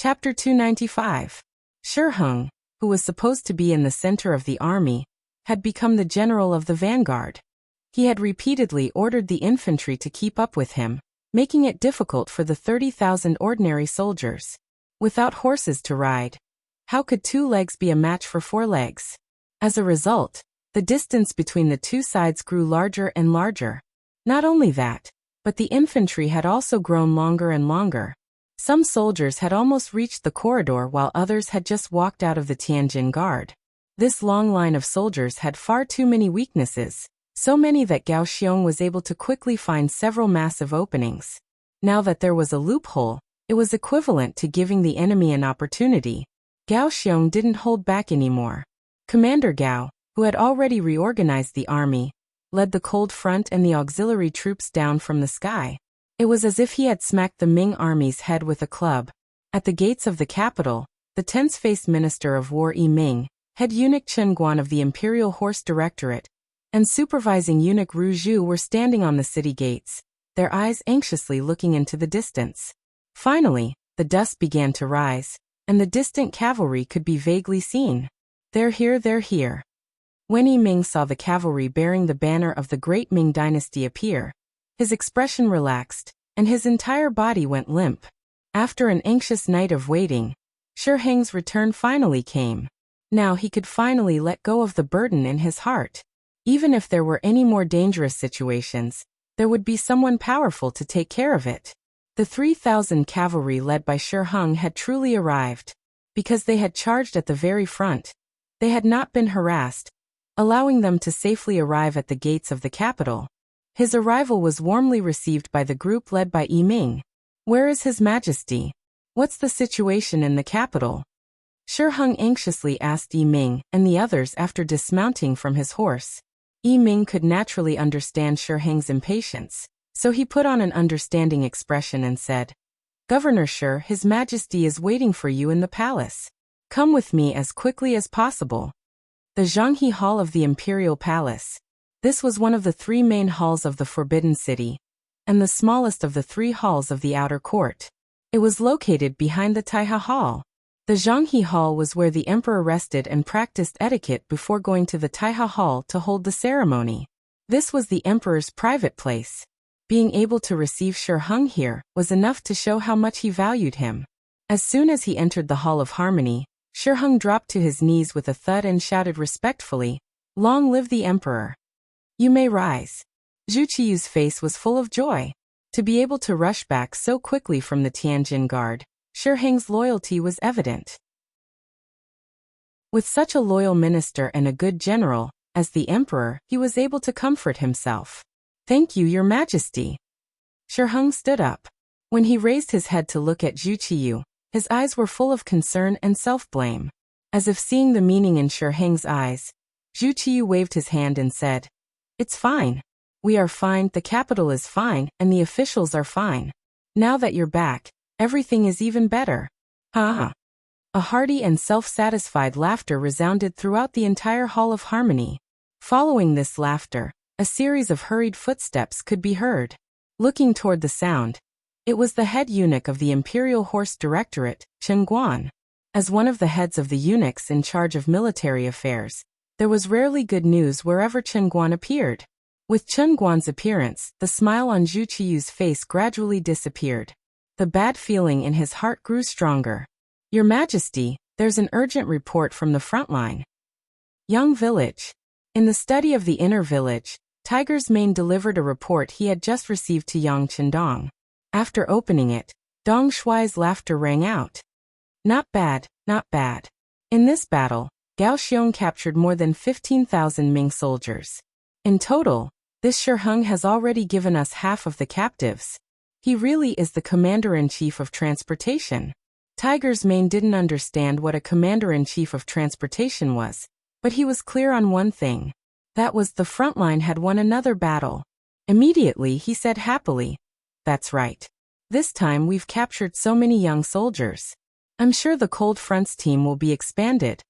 Chapter 295. Shi Heng, who was supposed to be in the center of the army, had become the general of the vanguard. He had repeatedly ordered the infantry to keep up with him, making it difficult for the 30,000 ordinary soldiers. Without horses to ride, how could 2 legs be a match for 4 legs? As a result, the distance between the two sides grew larger and larger. Not only that, but the infantry had also grown longer and longer. Some soldiers had almost reached the corridor while others had just walked out of the Tianjin Guard. This long line of soldiers had far too many weaknesses, so many that Gao Xiong was able to quickly find several massive openings. Now that there was a loophole, it was equivalent to giving the enemy an opportunity. Gao Xiong didn't hold back anymore. Commander Gao, who had already reorganized the army, led the cold front and the auxiliary troops down from the sky. It was as if he had smacked the Ming army's head with a club. At the gates of the capital, the tense-faced Minister of War Yi Ming, head eunuch Chen Guan of the Imperial Horse Directorate, and supervising eunuch Ru Zhu were standing on the city gates, their eyes anxiously looking into the distance. Finally, the dust began to rise, and the distant cavalry could be vaguely seen. They're here, they're here. When Yi Ming saw the cavalry bearing the banner of the Great Ming Dynasty appear, his expression relaxed, and his entire body went limp. After an anxious night of waiting, Shi Heng's return finally came. Now he could finally let go of the burden in his heart. Even if there were any more dangerous situations, there would be someone powerful to take care of it. The 3,000 cavalry led by Shi Heng had truly arrived. Because they had charged at the very front, they had not been harassed, allowing them to safely arrive at the gates of the capital. His arrival was warmly received by the group led by Yi Ming. Where is His Majesty? What's the situation in the capital? Shi Heng anxiously asked Yi Ming and the others after dismounting from his horse. Yi Ming could naturally understand Shi Heng's impatience, so he put on an understanding expression and said, Governor Shi, His Majesty is waiting for you in the palace. Come with me as quickly as possible. The Zhanghe Hall of the Imperial Palace. This was one of the 3 main halls of the Forbidden City, and the smallest of the 3 halls of the outer court. It was located behind the Taiha Hall. The Zhanghe Hall was where the emperor rested and practiced etiquette before going to the Taiha Hall to hold the ceremony. This was the emperor's private place. Being able to receive Shi Heng here was enough to show how much he valued him. As soon as he entered the Hall of Harmony, Shi Heng dropped to his knees with a thud and shouted respectfully, Long live the emperor! You may rise. Zhu Qiyu's face was full of joy. To be able to rush back so quickly from the Tianjin Guard, Shi Heng's loyalty was evident. With such a loyal minister and a good general, as the emperor, he was able to comfort himself. Thank you, Your Majesty. Shi Heng stood up. When he raised his head to look at Zhu Qiyu, his eyes were full of concern and self-blame. As if seeing the meaning in Shi Heng's eyes, Zhu Qiyu waved his hand and said, It's fine. We are fine, the capital is fine, and the officials are fine. Now that you're back, everything is even better. Ha! A hearty and self-satisfied laughter resounded throughout the entire Hall of Harmony. Following this laughter, a series of hurried footsteps could be heard. Looking toward the sound, it was the head eunuch of the Imperial Horse Directorate, Chen Guan. As one of the heads of the eunuchs in charge of military affairs, there was rarely good news wherever Chen Guan appeared. With Chen Guan's appearance, the smile on Zhu Qiyu's face gradually disappeared. The bad feeling in his heart grew stronger. Your Majesty, there's an urgent report from the front line. Yang Village. In the study of the inner village, Tiger's Mane delivered a report he had just received to Yang Qindong. After opening it, Dong Shuai's laughter rang out. Not bad, not bad. In this battle, Gao Xiong captured more than 15,000 Ming soldiers. In total, this Shi Heng has already given us half of the captives. He really is the commander-in-chief of transportation. Tiger's Mane didn't understand what a commander-in-chief of transportation was, but he was clear on one thing. That was the front line had won another battle. Immediately he said happily, That's right. This time we've captured so many young soldiers. I'm sure the Cold Front's team will be expanded.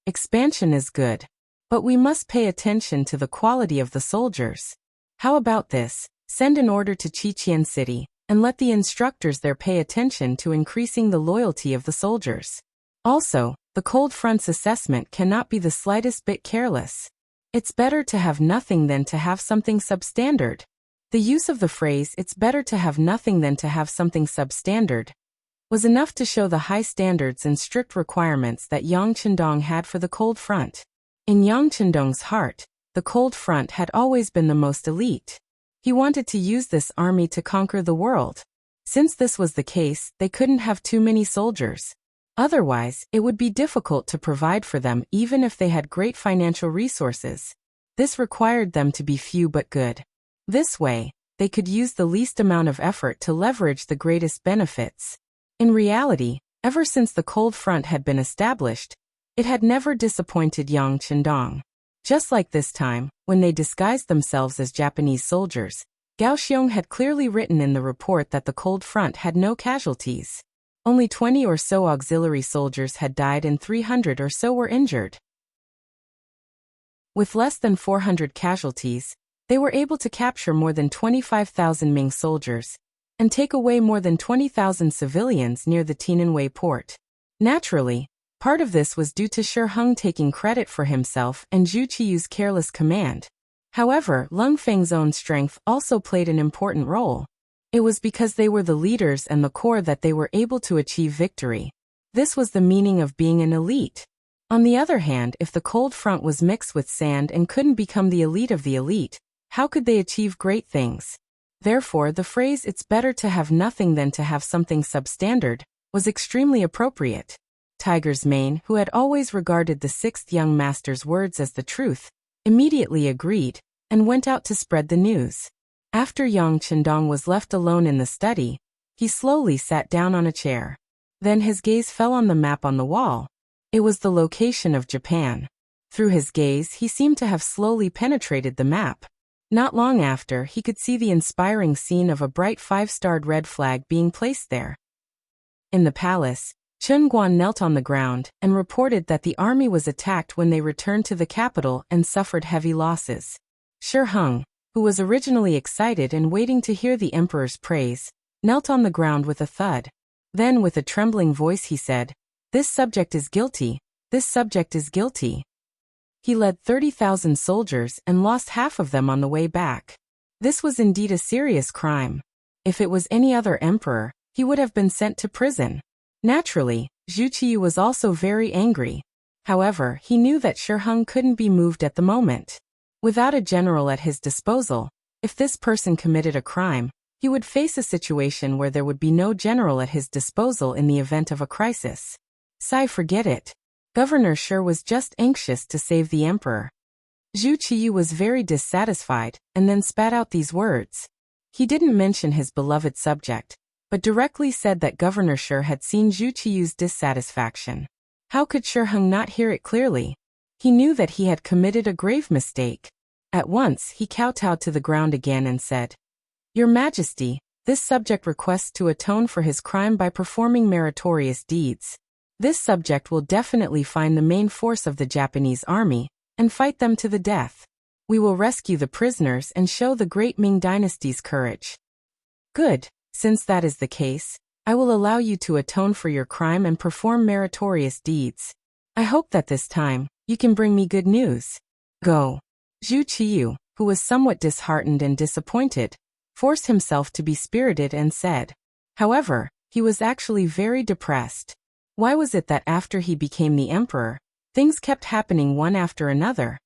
Expansion is good, but we must pay attention to the quality of the soldiers. How about this? Send an order to Qiqian City, and let the instructors there pay attention to increasing the loyalty of the soldiers. Also, the cold front's assessment cannot be the slightest bit careless. It's better to have nothing than to have something substandard. The use of the phrase, "it's better to have nothing than to have something substandard," was enough to show the high standards and strict requirements that Yang Chendong had for the cold front. In Yang Chendong's heart, the cold front had always been the most elite. He wanted to use this army to conquer the world. Since this was the case, they couldn't have too many soldiers. Otherwise, it would be difficult to provide for them even if they had great financial resources. This required them to be few but good. This way, they could use the least amount of effort to leverage the greatest benefits. In reality, ever since the cold front had been established, it had never disappointed Yang Chendong. Just like this time, when they disguised themselves as Japanese soldiers, Gao Xiong had clearly written in the report that the cold front had no casualties. Only 20 or so auxiliary soldiers had died and 300 or so were injured. With less than 400 casualties, they were able to capture more than 25,000 Ming soldiers and take away more than 20,000 civilians near the Tiananwei port. Naturally, part of this was due to Shi Heng taking credit for himself and Zhu Qiyu's careless command. However, Lung Feng's own strength also played an important role. It was because they were the leaders and the core that they were able to achieve victory. This was the meaning of being an elite. On the other hand, if the cold front was mixed with sand and couldn't become the elite of the elite, how could they achieve great things? Therefore, the phrase "it's better to have nothing than to have something substandard" was extremely appropriate. Tiger's Mane, who had always regarded the sixth young master's words as the truth, immediately agreed and went out to spread the news. After Yang Chendong was left alone in the study, he slowly sat down on a chair. Then his gaze fell on the map on the wall. It was the location of Japan. Through his gaze, he seemed to have slowly penetrated the map. Not long after, he could see the inspiring scene of a bright 5-starred red flag being placed there. In the palace, Chen Guan knelt on the ground and reported that the army was attacked when they returned to the capital and suffered heavy losses. Shi Heng, who was originally excited and waiting to hear the emperor's praise, knelt on the ground with a thud. Then with a trembling voice he said, "This subject is guilty, this subject is guilty." He led 30,000 soldiers and lost half of them on the way back. This was indeed a serious crime. If it was any other emperor, he would have been sent to prison. Naturally, Zhu Qiyu was also very angry. However, he knew that Shi Heng couldn't be moved at the moment. Without a general at his disposal, if this person committed a crime, he would face a situation where there would be no general at his disposal in the event of a crisis. Forget it. Governor Shi was just anxious to save the emperor. Zhu Qiyu was very dissatisfied, and then spat out these words. He didn't mention his beloved subject, but directly said that Governor Shi had seen Zhu Qiyu's dissatisfaction. How could Shi Heng not hear it clearly? He knew that he had committed a grave mistake. At once, he kowtowed to the ground again and said, "Your Majesty, this subject requests to atone for his crime by performing meritorious deeds. This subject will definitely find the main force of the Japanese army and fight them to the death. We will rescue the prisoners and show the great Ming dynasty's courage." "Good. Since that is the case, I will allow you to atone for your crime and perform meritorious deeds. I hope that this time, you can bring me good news. Go." Zhu Qiyu, who was somewhat disheartened and disappointed, forced himself to be spirited and said. However, he was actually very depressed. Why was it that after he became the emperor, things kept happening one after another?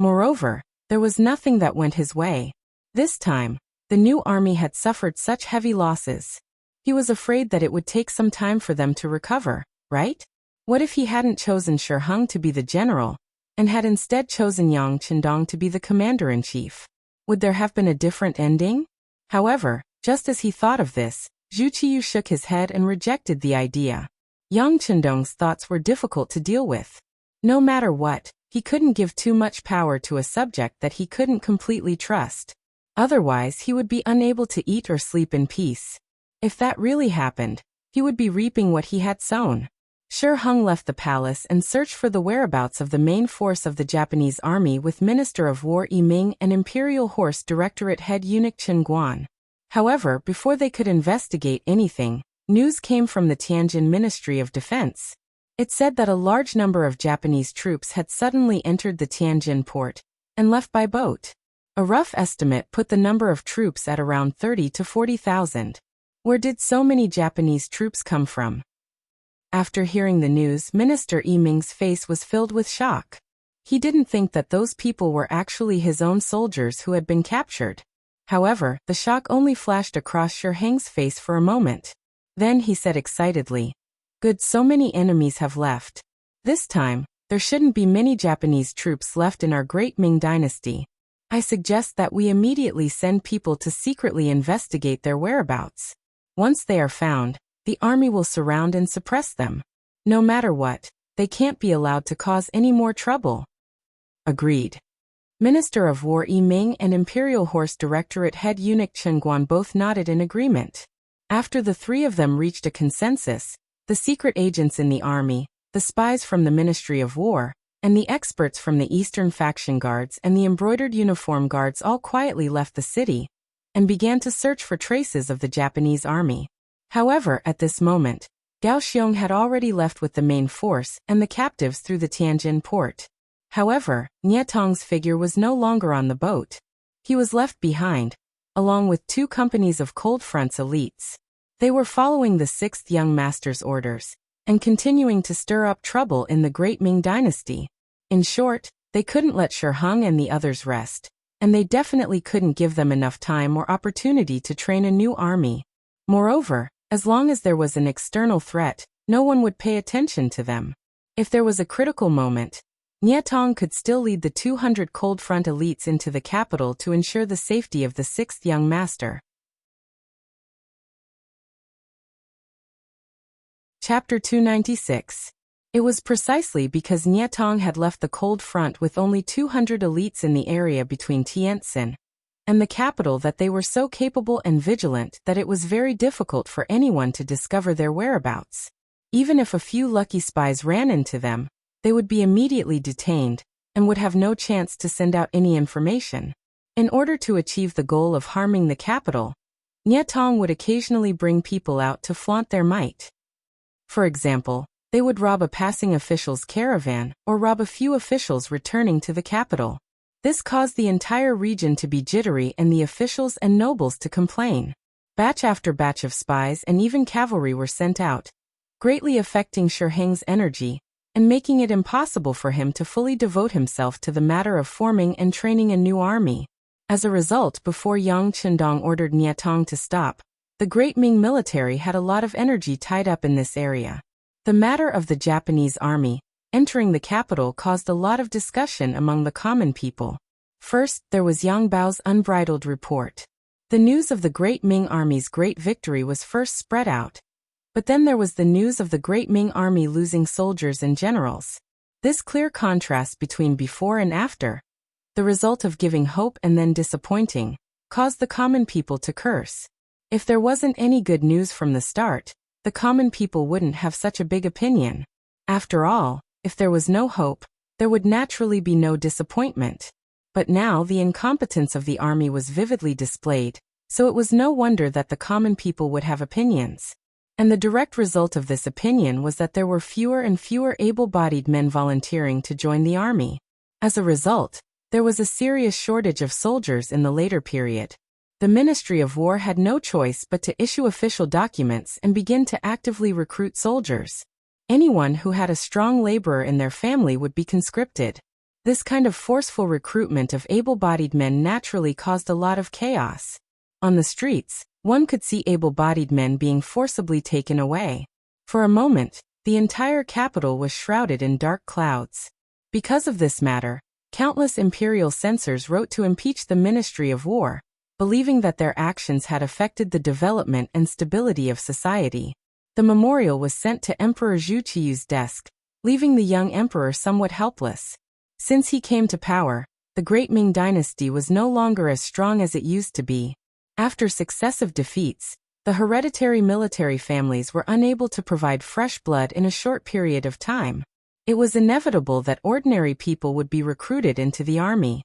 Moreover, there was nothing that went his way. This time, the new army had suffered such heavy losses. He was afraid that it would take some time for them to recover, right? What if he hadn't chosen Shi Heng to be the general, and had instead chosen Yang Chendong to be the commander-in-chief? Would there have been a different ending? However, just as he thought of this, Zhu Qiyu shook his head and rejected the idea. Yang Chendong's thoughts were difficult to deal with. No matter what, he couldn't give too much power to a subject that he couldn't completely trust. Otherwise, he would be unable to eat or sleep in peace. If that really happened, he would be reaping what he had sown. Shi Heng left the palace and searched for the whereabouts of the main force of the Japanese army with Minister of War Yi Ming and Imperial Horse Directorate head eunuch Chen Guan. However, before they could investigate anything, news came from the Tianjin Ministry of Defense. It said that a large number of Japanese troops had suddenly entered the Tianjin port and left by boat. A rough estimate put the number of troops at around 30 to 40,000. Where did so many Japanese troops come from? After hearing the news, Minister Yi Ming's face was filled with shock. He didn't think that those people were actually his own soldiers who had been captured. However, the shock only flashed across Shi Heng's face for a moment. Then he said excitedly, "Good, so many enemies have left. This time, there shouldn't be many Japanese troops left in our great Ming dynasty. I suggest that we immediately send people to secretly investigate their whereabouts. Once they are found, the army will surround and suppress them. No matter what, they can't be allowed to cause any more trouble." Agreed. Minister of War Yi Ming and Imperial Horse Directorate head eunuch Chen Guan both nodded in agreement. After the three of them reached a consensus, the secret agents in the army, the spies from the Ministry of War, and the experts from the Eastern Faction Guards and the embroidered uniform guards all quietly left the city and began to search for traces of the Japanese army. However, at this moment, Gao Xiong had already left with the main force and the captives through the Tianjin port. However, Nie Tong's figure was no longer on the boat. He was left behind, along with 2 companies of Cold Front's elites. They were following the 6th young master's orders and continuing to stir up trouble in the Great Ming dynasty. In short, they couldn't let Shi Heng and the others rest, and they definitely couldn't give them enough time or opportunity to train a new army. Moreover, as long as there was an external threat, no one would pay attention to them. If there was a critical moment, Nie Tong could still lead the 200 Cold Front elites into the capital to ensure the safety of the 6th young master. Chapter 296. It was precisely because Nie Tong had left the Cold Front with only 200 elites in the area between Tientsin and the capital that they were so capable and vigilant that it was very difficult for anyone to discover their whereabouts. Even if a few lucky spies ran into them, they would be immediately detained and would have no chance to send out any information. In order to achieve the goal of harming the capital, Nie Tong would occasionally bring people out to flaunt their might. For example, they would rob a passing official's caravan or rob a few officials returning to the capital. This caused the entire region to be jittery and the officials and nobles to complain. Batch after batch of spies and even cavalry were sent out, greatly affecting Shi Heng's energy and making it impossible for him to fully devote himself to the matter of forming and training a new army. As a result, before Yang Qindong ordered Nie Tong to stop, the Great Ming military had a lot of energy tied up in this area. The matter of the Japanese army entering the capital caused a lot of discussion among the common people. First, there was Yang Bao's unbridled report. The news of the Great Ming army's great victory was first spread out. But then there was the news of the Great Ming army losing soldiers and generals. This clear contrast between before and after, the result of giving hope and then disappointing, caused the common people to curse. If there wasn't any good news from the start, the common people wouldn't have such a big opinion. After all, if there was no hope, there would naturally be no disappointment. But now the incompetence of the army was vividly displayed, so it was no wonder that the common people would have opinions. And the direct result of this opinion was that there were fewer and fewer able-bodied men volunteering to join the army. As a result, there was a serious shortage of soldiers in the later period. The Ministry of War had no choice but to issue official documents and begin to actively recruit soldiers. Anyone who had a strong laborer in their family would be conscripted. This kind of forceful recruitment of able-bodied men naturally caused a lot of chaos. On the streets, one could see able-bodied men being forcibly taken away. For a moment, the entire capital was shrouded in dark clouds. Because of this matter, countless imperial censors wrote to impeach the Ministry of War, believing that their actions had affected the development and stability of society. The memorial was sent to Emperor Zhu Qiyu's desk, leaving the young emperor somewhat helpless. Since he came to power, the Great Ming dynasty was no longer as strong as it used to be. After successive defeats, the hereditary military families were unable to provide fresh blood in a short period of time. It was inevitable that ordinary people would be recruited into the army.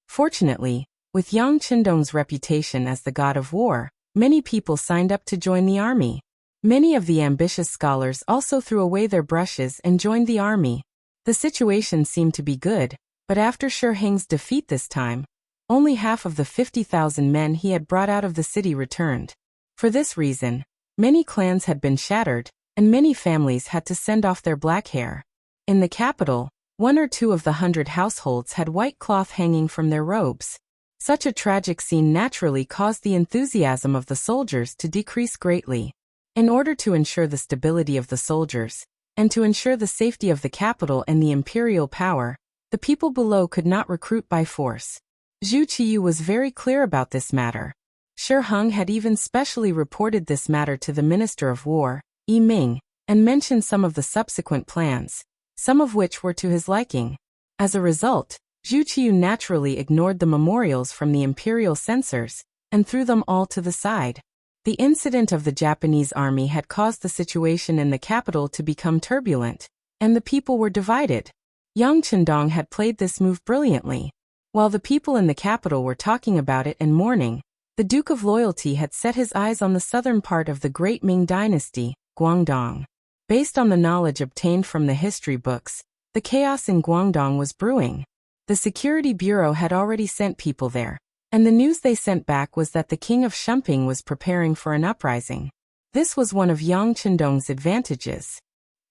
Fortunately, With Yang Qindong's reputation as the god of war, many people signed up to join the army. Many of the ambitious scholars also threw away their brushes and joined the army. The situation seemed to be good, but after Shi Heng's defeat this time, only half of the 50,000 men he had brought out of the city returned. For this reason, many clans had been shattered, and many families had to send off their black hair. In the capital, 1 or 2 of the 100 households had white cloth hanging from their robes. Such a tragic scene naturally caused the enthusiasm of the soldiers to decrease greatly. In order to ensure the stability of the soldiers, and to ensure the safety of the capital and the imperial power, the people below could not recruit by force. Zhu Qiyu was very clear about this matter. Shi Heng had even specially reported this matter to the Minister of War, Yi Ming, and mentioned some of the subsequent plans, some of which were to his liking. As a result, Zhu Qiyu naturally ignored the memorials from the imperial censors, and threw them all to the side. The incident of the Japanese army had caused the situation in the capital to become turbulent, and the people were divided. Yang Qindong had played this move brilliantly. While the people in the capital were talking about it and mourning, the Duke of Loyalty had set his eyes on the southern part of the great Ming Dynasty, Guangdong. Based on the knowledge obtained from the history books, the chaos in Guangdong was brewing. The Security Bureau had already sent people there, and the news they sent back was that the king of Shumping was preparing for an uprising. This was one of Yang Qindong's advantages.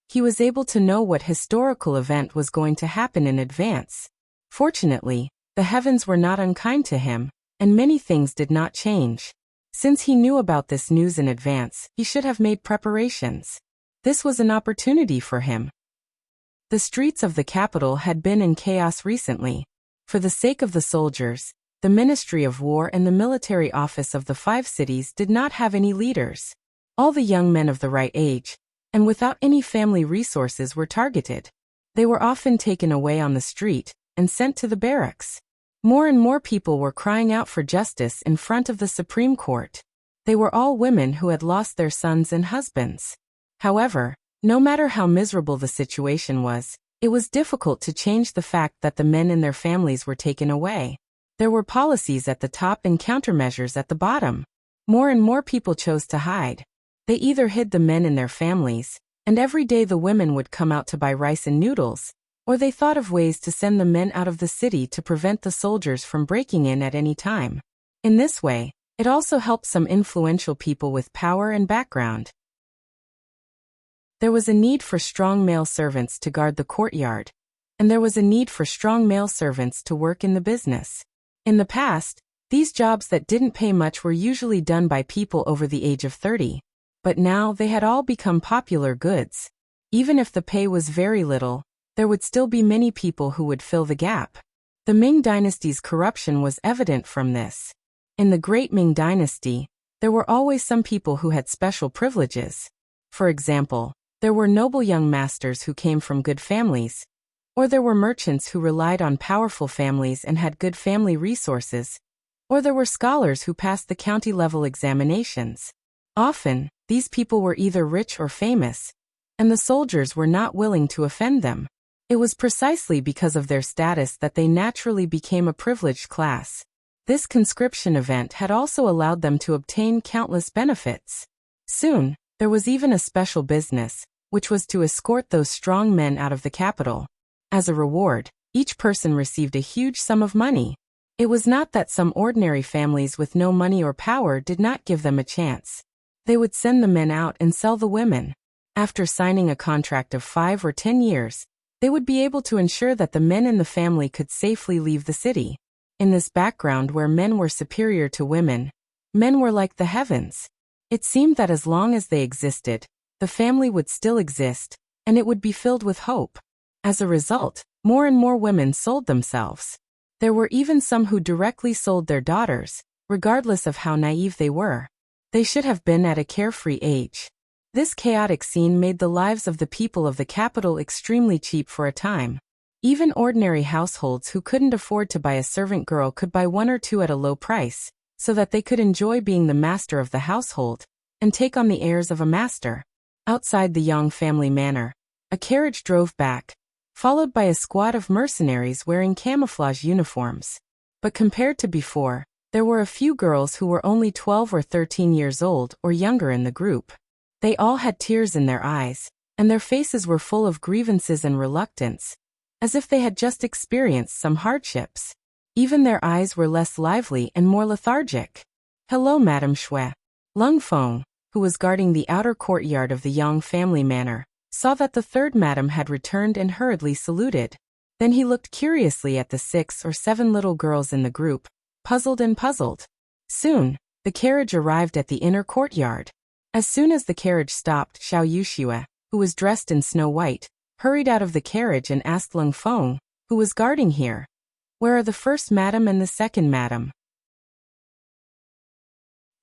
He was able to know what historical event was going to happen in advance. Fortunately, the heavens were not unkind to him, and many things did not change. Since he knew about this news in advance, he should have made preparations. This was an opportunity for him. The streets of the capital had been in chaos recently. For the sake of the soldiers, the Ministry of War and the military office of the 5 cities did not have any leaders. All the young men of the right age, and without any family resources, were targeted. They were often taken away on the street and sent to the barracks. More and more people were crying out for justice in front of the Supreme Court. They were all women who had lost their sons and husbands. However, no matter how miserable the situation was, it was difficult to change the fact that the men and their families were taken away. There were policies at the top and countermeasures at the bottom. More and more people chose to hide. They either hid the men and their families, and every day the women would come out to buy rice and noodles, or they thought of ways to send the men out of the city to prevent the soldiers from breaking in at any time. In this way, it also helped some influential people with power and background. There was a need for strong male servants to guard the courtyard, and there was a need for strong male servants to work in the business. In the past, these jobs that didn't pay much were usually done by people over the age of 30, but now they had all become popular goods. Even if the pay was very little, there would still be many people who would fill the gap. The Ming Dynasty's corruption was evident from this. In the Great Ming Dynasty, there were always some people who had special privileges. For example, there were noble young masters who came from good families, or there were merchants who relied on powerful families and had good family resources, or there were scholars who passed the county-level examinations. Often, these people were either rich or famous, and the soldiers were not willing to offend them. It was precisely because of their status that they naturally became a privileged class. This conscription event had also allowed them to obtain countless benefits. Soon, there was even a special business, which was to escort those strong men out of the capital. As a reward, each person received a huge sum of money. It was not that some ordinary families with no money or power did not give them a chance. They would send the men out and sell the women. After signing a contract of 5 or 10 years, they would be able to ensure that the men in the family could safely leave the city. In this background where men were superior to women, men were like the heavens. It seemed that as long as they existed, the family would still exist, and it would be filled with hope. As a result, more and more women sold themselves. There were even some who directly sold their daughters, regardless of how naive they were. They should have been at a carefree age. This chaotic scene made the lives of the people of the capital extremely cheap for a time. Even ordinary households who couldn't afford to buy a servant girl could buy 1 or 2 at a low price, so that they could enjoy being the master of the household, and take on the airs of a master. Outside the Yang family manor, a carriage drove back, followed by a squad of mercenaries wearing camouflage uniforms. But compared to before, there were a few girls who were only 12 or 13 years old or younger in the group. They all had tears in their eyes, and their faces were full of grievances and reluctance, as if they had just experienced some hardships. Even their eyes were less lively and more lethargic. "Hello, Madame Shui." Lung Feng, who was guarding the outer courtyard of the Yang family manor, saw that the third madam had returned and hurriedly saluted. Then he looked curiously at the 6 or 7 little girls in the group, puzzled and puzzled. Soon, the carriage arrived at the inner courtyard. As soon as the carriage stopped, Xiao Yuxue, who was dressed in snow white, hurried out of the carriage and asked Lung Feng, who was guarding here, "Where are the first madam and the second madam?"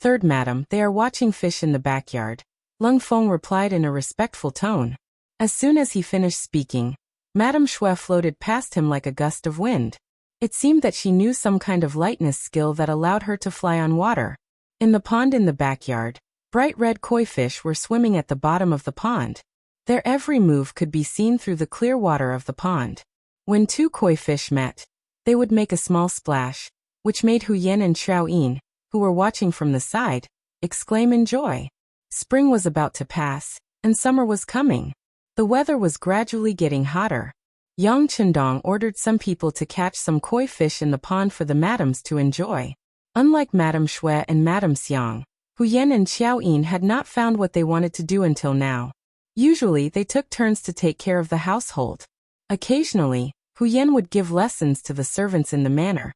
"Third madam, they are watching fish in the backyard," Lung Feng replied in a respectful tone. As soon as he finished speaking, Madame Shui floated past him like a gust of wind. It seemed that she knew some kind of lightness skill that allowed her to fly on water. In the pond in the backyard, bright red koi fish were swimming at the bottom of the pond. Their every move could be seen through the clear water of the pond. When 2 koi fish met, they would make a small splash, which made Hu Yan and Xiao Yin, who were watching from the side, exclaim in joy. Spring was about to pass, and summer was coming. The weather was gradually getting hotter. Yang Chendong ordered some people to catch some koi fish in the pond for the madams to enjoy. Unlike Madame Shui and Madame Xiang, Hu Yan and Xiao Yin had not found what they wanted to do until now. Usually they took turns to take care of the household. Occasionally, Hu Yan would give lessons to the servants in the manor,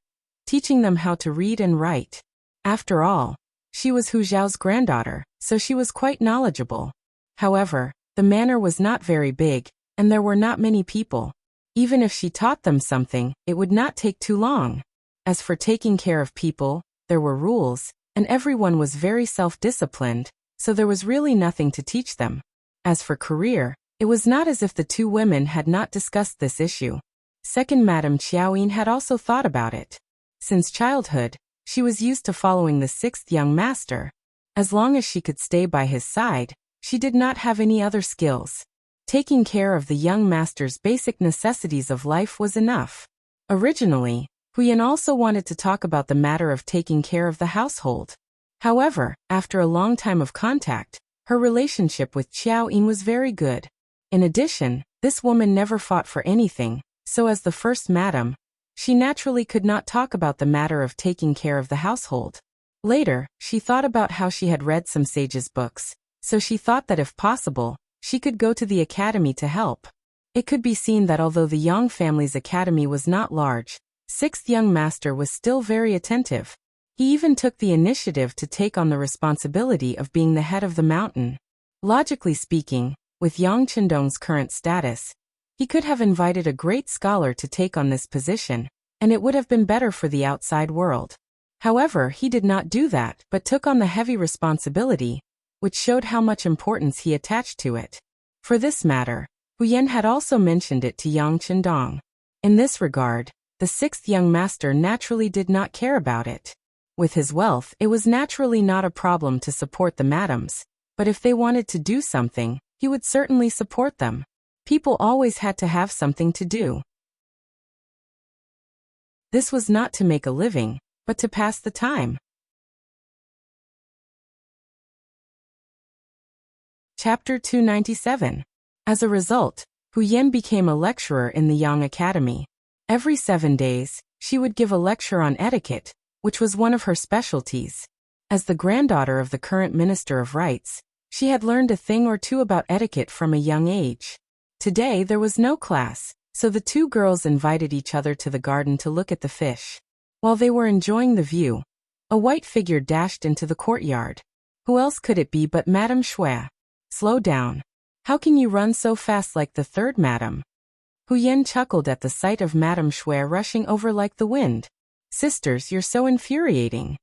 teaching them how to read and write. After all, she was Hu Zhao's granddaughter, so she was quite knowledgeable. However, the manor was not very big, and there were not many people. Even if she taught them something, it would not take too long. As for taking care of people, there were rules, and everyone was very self-disciplined, so there was really nothing to teach them. As for career, it was not as if the 2 women had not discussed this issue. Second Madame Qiaoyin had also thought about it. Since childhood, she was used to following the 6th young master. As long as she could stay by his side, she did not have any other skills. Taking care of the young master's basic necessities of life was enough. Originally, Huyan also wanted to talk about the matter of taking care of the household. However, after a long time of contact, her relationship with Qiao Yin was very good. In addition, this woman never fought for anything, so as the first madam, she naturally could not talk about the matter of taking care of the household. Later, she thought about how she had read some sages' books, so she thought that if possible, she could go to the academy to help. It could be seen that although the Yang family's academy was not large, 6th young master was still very attentive. He even took the initiative to take on the responsibility of being the head of the mountain. Logically speaking, with Yang Chendong's current status, he could have invited a great scholar to take on this position, and it would have been better for the outside world. However, he did not do that, but took on the heavy responsibility, which showed how much importance he attached to it. For this matter, Huyen had also mentioned it to Yang Chendong. In this regard, the 6th young master naturally did not care about it. With his wealth, it was naturally not a problem to support the madams, but if they wanted to do something, he would certainly support them. People always had to have something to do. This was not to make a living, but to pass the time. Chapter 297. As a result, Hu Yan became a lecturer in the Yang Academy. Every 7 days, she would give a lecture on etiquette, which was one of her specialties. As the granddaughter of the current Minister of Rights, she had learned a thing or two about etiquette from a young age. Today there was no class, so the 2 girls invited each other to the garden to look at the fish. While they were enjoying the view, a white figure dashed into the courtyard. Who else could it be but Madame Shui? Slow down. How can you run so fast like the 3rd madam? Hu Yan chuckled at the sight of Madame Shui rushing over like the wind. Sisters, you're so infuriating.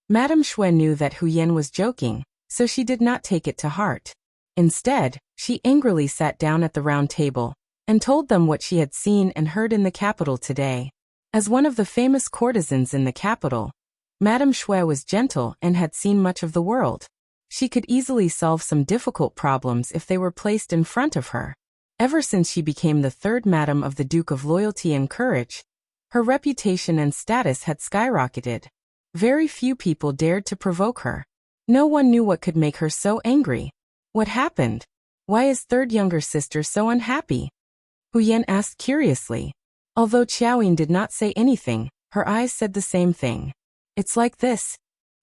Madame Shui knew that Hu Yan was joking, so she did not take it to heart. Instead, she angrily sat down at the round table, and told them what she had seen and heard in the capital today. As one of the famous courtesans in the capital, Madame Shui was gentle and had seen much of the world. She could easily solve some difficult problems if they were placed in front of her. Ever since she became the 3rd madam of the Duke of Loyalty and Courage, Her reputation and status had skyrocketed. Very few people dared to provoke her. No one knew what could make her so angry. What happened? Why is third younger sister so unhappy? Huyen asked curiously. Although Qiaoyin did not say anything, her eyes said the same thing. It's like this.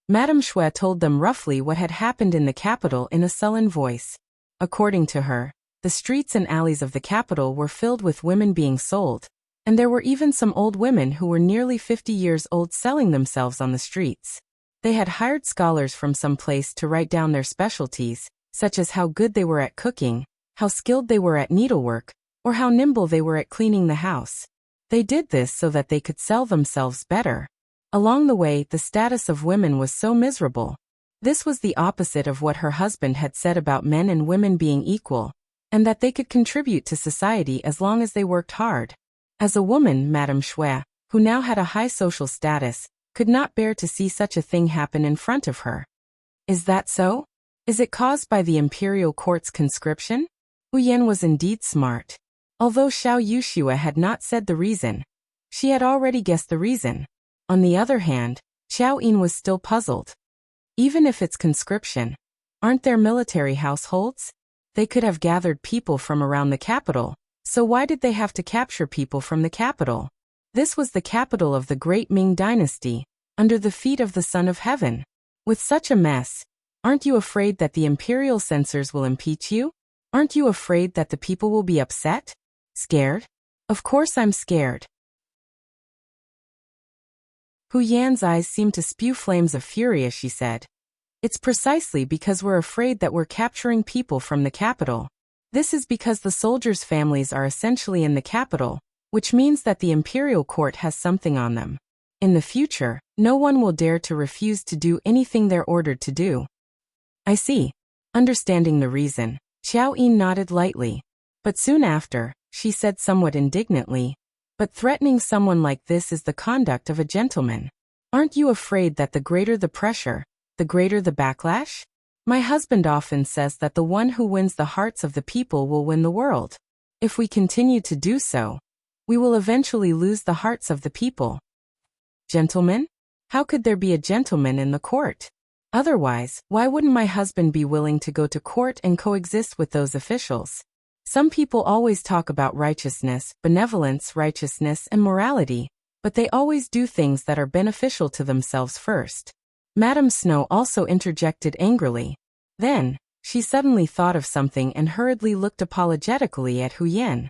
Madame Shui told them roughly what had happened in the capital in a sullen voice. According to her, the streets and alleys of the capital were filled with women being sold, and there were even some old women who were nearly 50 years old selling themselves on the streets. They had hired scholars from some place to write down their specialties, such as how good they were at cooking, how skilled they were at needlework, or how nimble they were at cleaning the house. They did this so that they could sell themselves better. Along the way, the status of women was so miserable. This was the opposite of what her husband had said about men and women being equal, and that they could contribute to society as long as they worked hard. As a woman, Madame Shui, who now had a high social status, could not bear to see such a thing happen in front of her. Is that so? Is it caused by the imperial court's conscription? Huyen was indeed smart. Although Xiao Yuxue had not said the reason, she had already guessed the reason. On the other hand, Qiao Yin was still puzzled. Even if it's conscription, aren't there military households? They could have gathered people from around the capital, so why did they have to capture people from the capital? This was the capital of the great Ming Dynasty, under the feet of the Son of Heaven. With such a mess, aren't you afraid that the imperial censors will impeach you? Aren't you afraid that the people will be upset? Scared? Of course I'm scared. Hu Yan's eyes seemed to spew flames of fury as she said. It's precisely because we're afraid that we're capturing people from the capital. This is because the soldiers' families are essentially in the capital, which means that the imperial court has something on them. In the future, no one will dare to refuse to do anything they're ordered to do. I see. Understanding the reason, Qiao Yin nodded lightly. But soon after, she said somewhat indignantly, but threatening someone like this is the conduct of a gentleman. Aren't you afraid that the greater the pressure, the greater the backlash? My husband often says that the one who wins the hearts of the people will win the world. If we continue to do so, we will eventually lose the hearts of the people. Gentlemen? How could there be a gentleman in the court? Otherwise, why wouldn't my husband be willing to go to court and coexist with those officials? Some people always talk about righteousness, benevolence, righteousness, and morality, but they always do things that are beneficial to themselves first. Madame Snow also interjected angrily. Then, she suddenly thought of something and hurriedly looked apologetically at Huyen.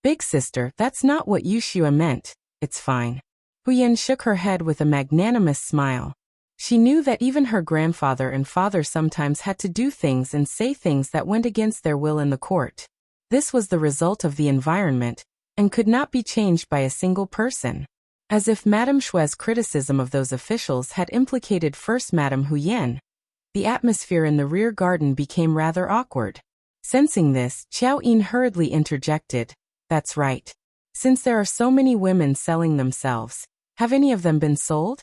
Big sister, that's not what Yuxue meant. It's fine. Huyen shook her head with a magnanimous smile. She knew that even her grandfather and father sometimes had to do things and say things that went against their will in the court. This was the result of the environment, and could not be changed by a single person. As if Madame Shui's criticism of those officials had implicated first Madame Huyen, the atmosphere in the rear garden became rather awkward. Sensing this, Qiao Yin hurriedly interjected, "That's right. Since there are so many women selling themselves, have any of them been sold?"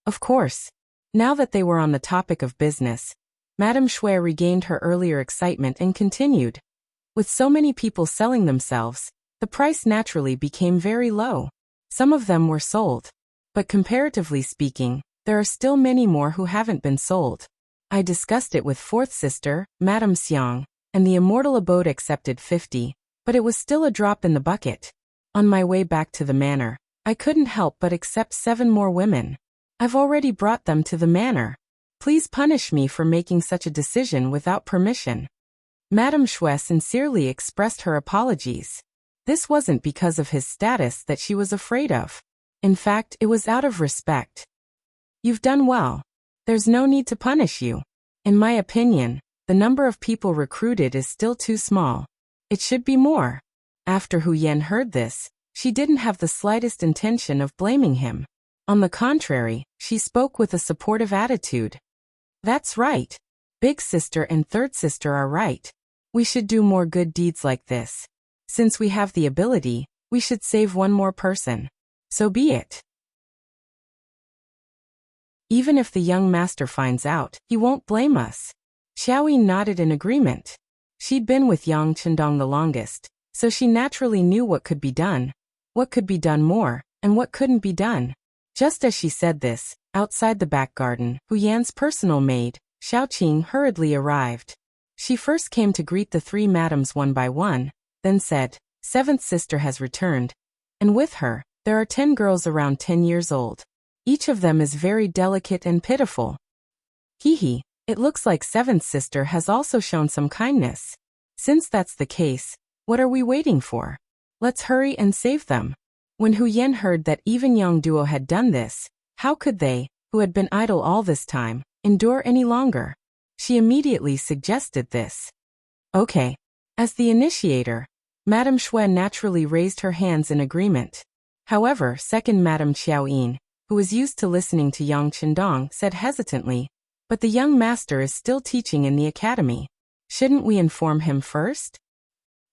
Of course. Now that they were on the topic of business, Madame Shui regained her earlier excitement and continued. With so many people selling themselves, the price naturally became very low. Some of them were sold. But comparatively speaking, there are still many more who haven't been sold. I discussed it with fourth sister, Madame Xiang, and the immortal abode accepted 50, but it was still a drop in the bucket. On my way back to the manor, I couldn't help but accept 7 more women. I've already brought them to the manor. Please punish me for making such a decision without permission. Madame Shui sincerely expressed her apologies. This wasn't because of his status that she was afraid of. In fact, it was out of respect. You've done well. There's no need to punish you. In my opinion, the number of people recruited is still too small. It should be more. After Huyen heard this, she didn't have the slightest intention of blaming him. On the contrary, she spoke with a supportive attitude. That's right. Big sister and third sister are right. We should do more good deeds like this. Since we have the ability, we should save one more person. So be it. Even if the young master finds out, he won't blame us. Xiaoyi nodded in agreement. She'd been with Yang Chendong the longest, so she naturally knew what could be done more, And what couldn't be done? Just as she said this, outside the back garden, Hu Yan's personal maid, Xiaoqing, hurriedly arrived. She first came to greet the three madams one by one, then said, "Seventh sister has returned, and with her, there are 10 girls around 10 years old. Each of them is very delicate and pitiful. Hee, it looks like seventh sister has also shown some kindness. Since that's the case, what are we waiting for? Let's hurry and save them." When Hu Yan heard that even young duo had done this, how could they, who had been idle all this time, endure any longer? She immediately suggested this. Okay. As the initiator, Madame Xue naturally raised her hands in agreement. However, second Madame Qiaoyin, who was used to listening to Yang Qindong, said hesitantly, "But the young master is still teaching in the academy. Shouldn't we inform him first?"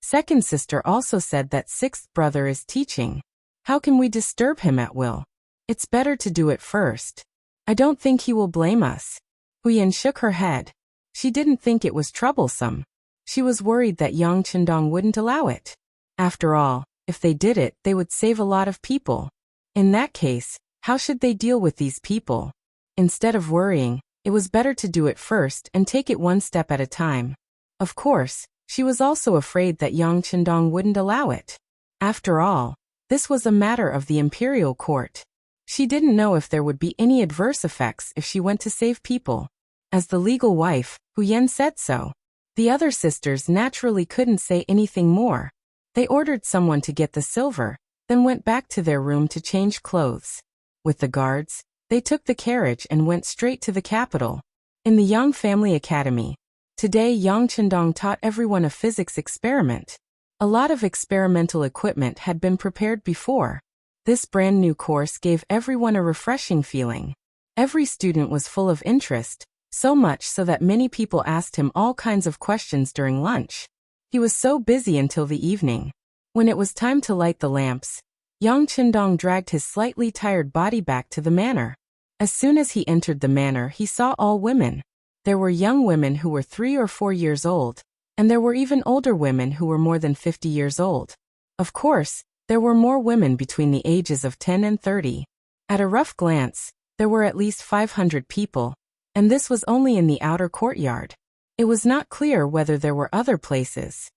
Second sister also said that sixth brother is teaching. How can we disturb him at will? It's better to do it first. I don't think he will blame us. Hu Yan shook her head. She didn't think it was troublesome. She was worried that Yang Qindong wouldn't allow it. After all, if they did it, they would save a lot of people. In that case, how should they deal with these people? Instead of worrying, it was better to do it first and take it one step at a time. Of course, she was also afraid that Yang Qindong wouldn't allow it. After all, this was a matter of the imperial court. She didn't know if there would be any adverse effects if she went to save people. As the legal wife, Hu Yan said so. The other sisters naturally couldn't say anything more. They ordered someone to get the silver, then went back to their room to change clothes. With the guards, they took the carriage and went straight to the capital. In the Yang Family Academy, today Yang Qindong taught everyone a physics experiment. A lot of experimental equipment had been prepared before. This brand new course gave everyone a refreshing feeling. Every student was full of interest, so much so that many people asked him all kinds of questions during lunch. He was so busy until the evening. When it was time to light the lamps, Yang Qindong dragged his slightly tired body back to the manor. As soon as he entered the manor, he saw all women. There were young women who were 3 or 4 years old, and there were even older women who were more than 50 years old. Of course, there were more women between the ages of 10 and 30. At a rough glance, there were at least 500 people, and this was only in the outer courtyard. It was not clear whether there were other places.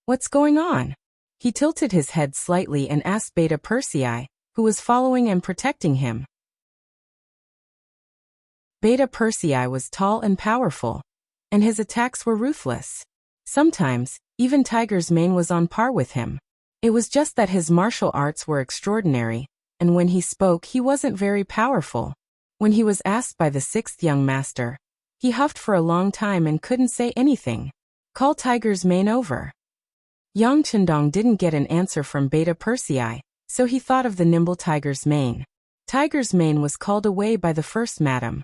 What's going on? He tilted his head slightly and asked Beta Persei, who was following and protecting him. Beta Persei was tall and powerful, and his attacks were ruthless. Sometimes, even Tiger's mane was on par with him. It was just that his martial arts were extraordinary, and when he spoke he wasn't very powerful. When he was asked by the sixth young master, he huffed for a long time and couldn't say anything. Call Tiger's mane over. Yang Qindong didn't get an answer from Beta Persei, so he thought of the nimble Tiger's mane. Tiger's mane was called away by the first madam.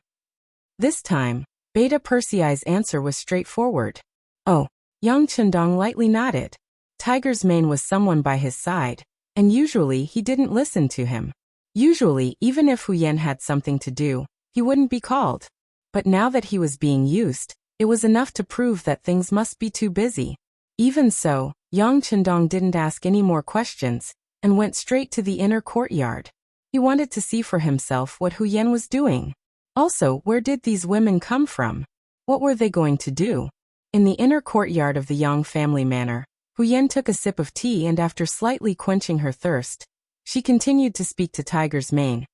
This time, Beta Persei's answer was straightforward. Oh, Yang Qindong lightly nodded. Tiger's mane was someone by his side, and usually he didn't listen to him. Usually, even if Hu Yan had something to do, he wouldn't be called. But now that he was being used, it was enough to prove that things must be too busy. Even so, Yang Qindong didn't ask any more questions, and went straight to the inner courtyard. He wanted to see for himself what Hu Yan was doing. Also, where did these women come from? What were they going to do? In the inner courtyard of the Yang family manor, Hu Yan took a sip of tea and after slightly quenching her thirst, she continued to speak to Tiger's mane.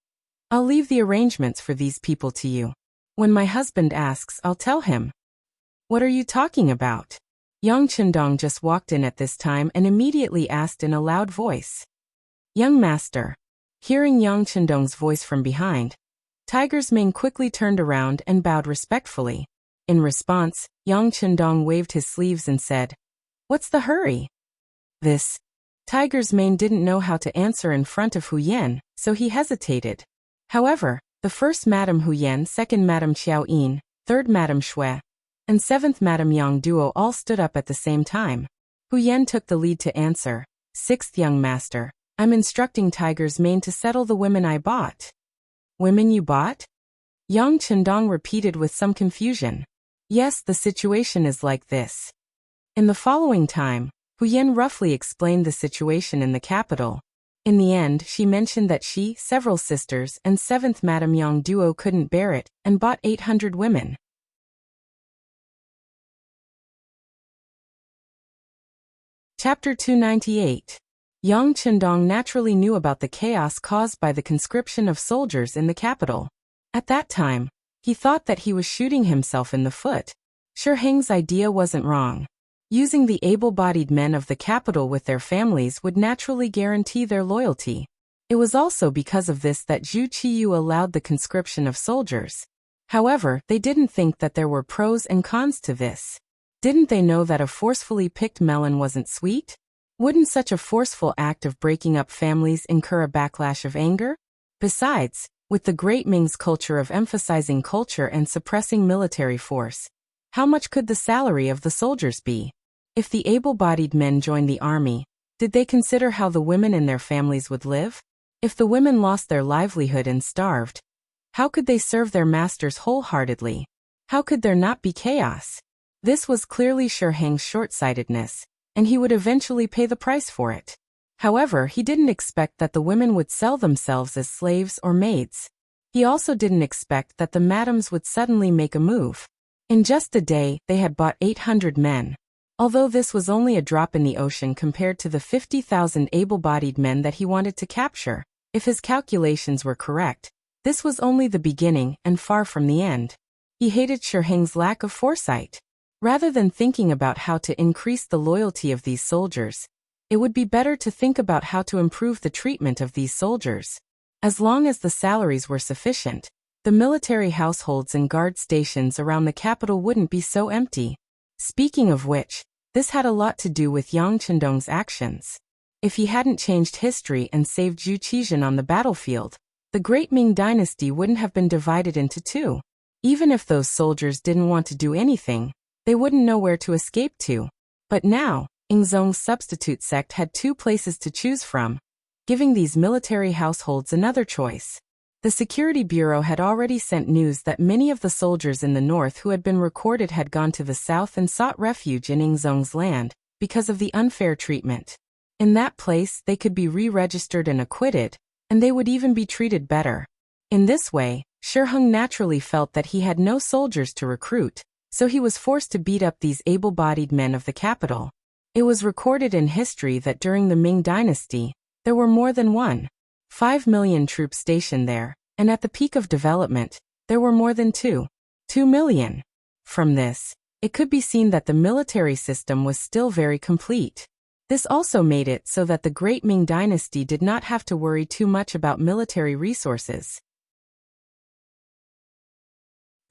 I'll leave the arrangements for these people to you. When my husband asks, I'll tell him. What are you talking about? Yang Qindong just walked in at this time and immediately asked in a loud voice. Young master. Hearing Yang Qindong's voice from behind, Tiger's mane quickly turned around and bowed respectfully. In response, Yang Qindong waved his sleeves and said, What's the hurry? This. Tiger's mane didn't know how to answer in front of Hu Yan, so he hesitated. However, the first Madame Hu Yan, second Madame Qiaoyin, third Madame Xue, and seventh Madame Yang duo all stood up at the same time. Hu Yan took the lead to answer. Sixth young master, I'm instructing Tiger's mane to settle the women I bought. Women you bought? Yang Qindong repeated with some confusion. Yes, the situation is like this. In the following time, Hu Yan roughly explained the situation in the capital. In the end, she mentioned that she, several sisters, and 7th Madame Yang duo couldn't bear it, and bought 800 women. Chapter 298. Yang Chendong naturally knew about the chaos caused by the conscription of soldiers in the capital. At that time, he thought that he was shooting himself in the foot. Shi Heng's idea wasn't wrong. Using the able-bodied men of the capital with their families would naturally guarantee their loyalty. It was also because of this that Zhu Qiyu allowed the conscription of soldiers. However, they didn't think that there were pros and cons to this. Didn't they know that a forcefully picked melon wasn't sweet? Wouldn't such a forceful act of breaking up families incur a backlash of anger? Besides, with the Great Ming's culture of emphasizing culture and suppressing military force, how much could the salary of the soldiers be? If the able-bodied men joined the army, did they consider how the women and their families would live? If the women lost their livelihood and starved, how could they serve their masters wholeheartedly? How could there not be chaos? This was clearly Shi Heng's short-sightedness, and he would eventually pay the price for it. However, he didn't expect that the women would sell themselves as slaves or maids. He also didn't expect that the madams would suddenly make a move. In just a day, they had bought 800 men. Although this was only a drop in the ocean compared to the 50,000 able-bodied men that he wanted to capture, if his calculations were correct, this was only the beginning and far from the end. He hated Shi Heng's lack of foresight. Rather than thinking about how to increase the loyalty of these soldiers, it would be better to think about how to improve the treatment of these soldiers. As long as the salaries were sufficient, the military households and guard stations around the capital wouldn't be so empty. Speaking of which, this had a lot to do with Yang Chendong's actions. If he hadn't changed history and saved Zhu Qizhen on the battlefield, the Great Ming Dynasty wouldn't have been divided into two. Even if those soldiers didn't want to do anything, they wouldn't know where to escape to. But now, Ingzong's substitute sect had two places to choose from, giving these military households another choice. The Security Bureau had already sent news that many of the soldiers in the north who had been recorded had gone to the south and sought refuge in Ingzong's land, because of the unfair treatment. In that place, they could be re-registered and acquitted, and they would even be treated better. In this way, Shi Heng naturally felt that he had no soldiers to recruit, so he was forced to beat up these able-bodied men of the capital. It was recorded in history that during the Ming Dynasty, there were more than 1.5 million troops stationed there, and at the peak of development, there were more than 2 million. From this, it could be seen that the military system was still very complete. This also made it so that the Great Ming Dynasty did not have to worry too much about military resources.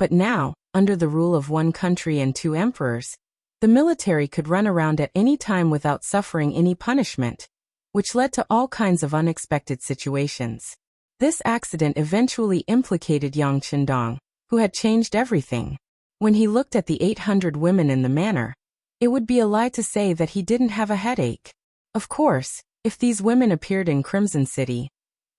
But now, under the rule of one country and two emperors, the military could run around at any time without suffering any punishment, which led to all kinds of unexpected situations. This accident eventually implicated Yang Chendong, who had changed everything. When he looked at the 800 women in the manor, it would be a lie to say that he didn't have a headache. Of course, if these women appeared in Crimson City,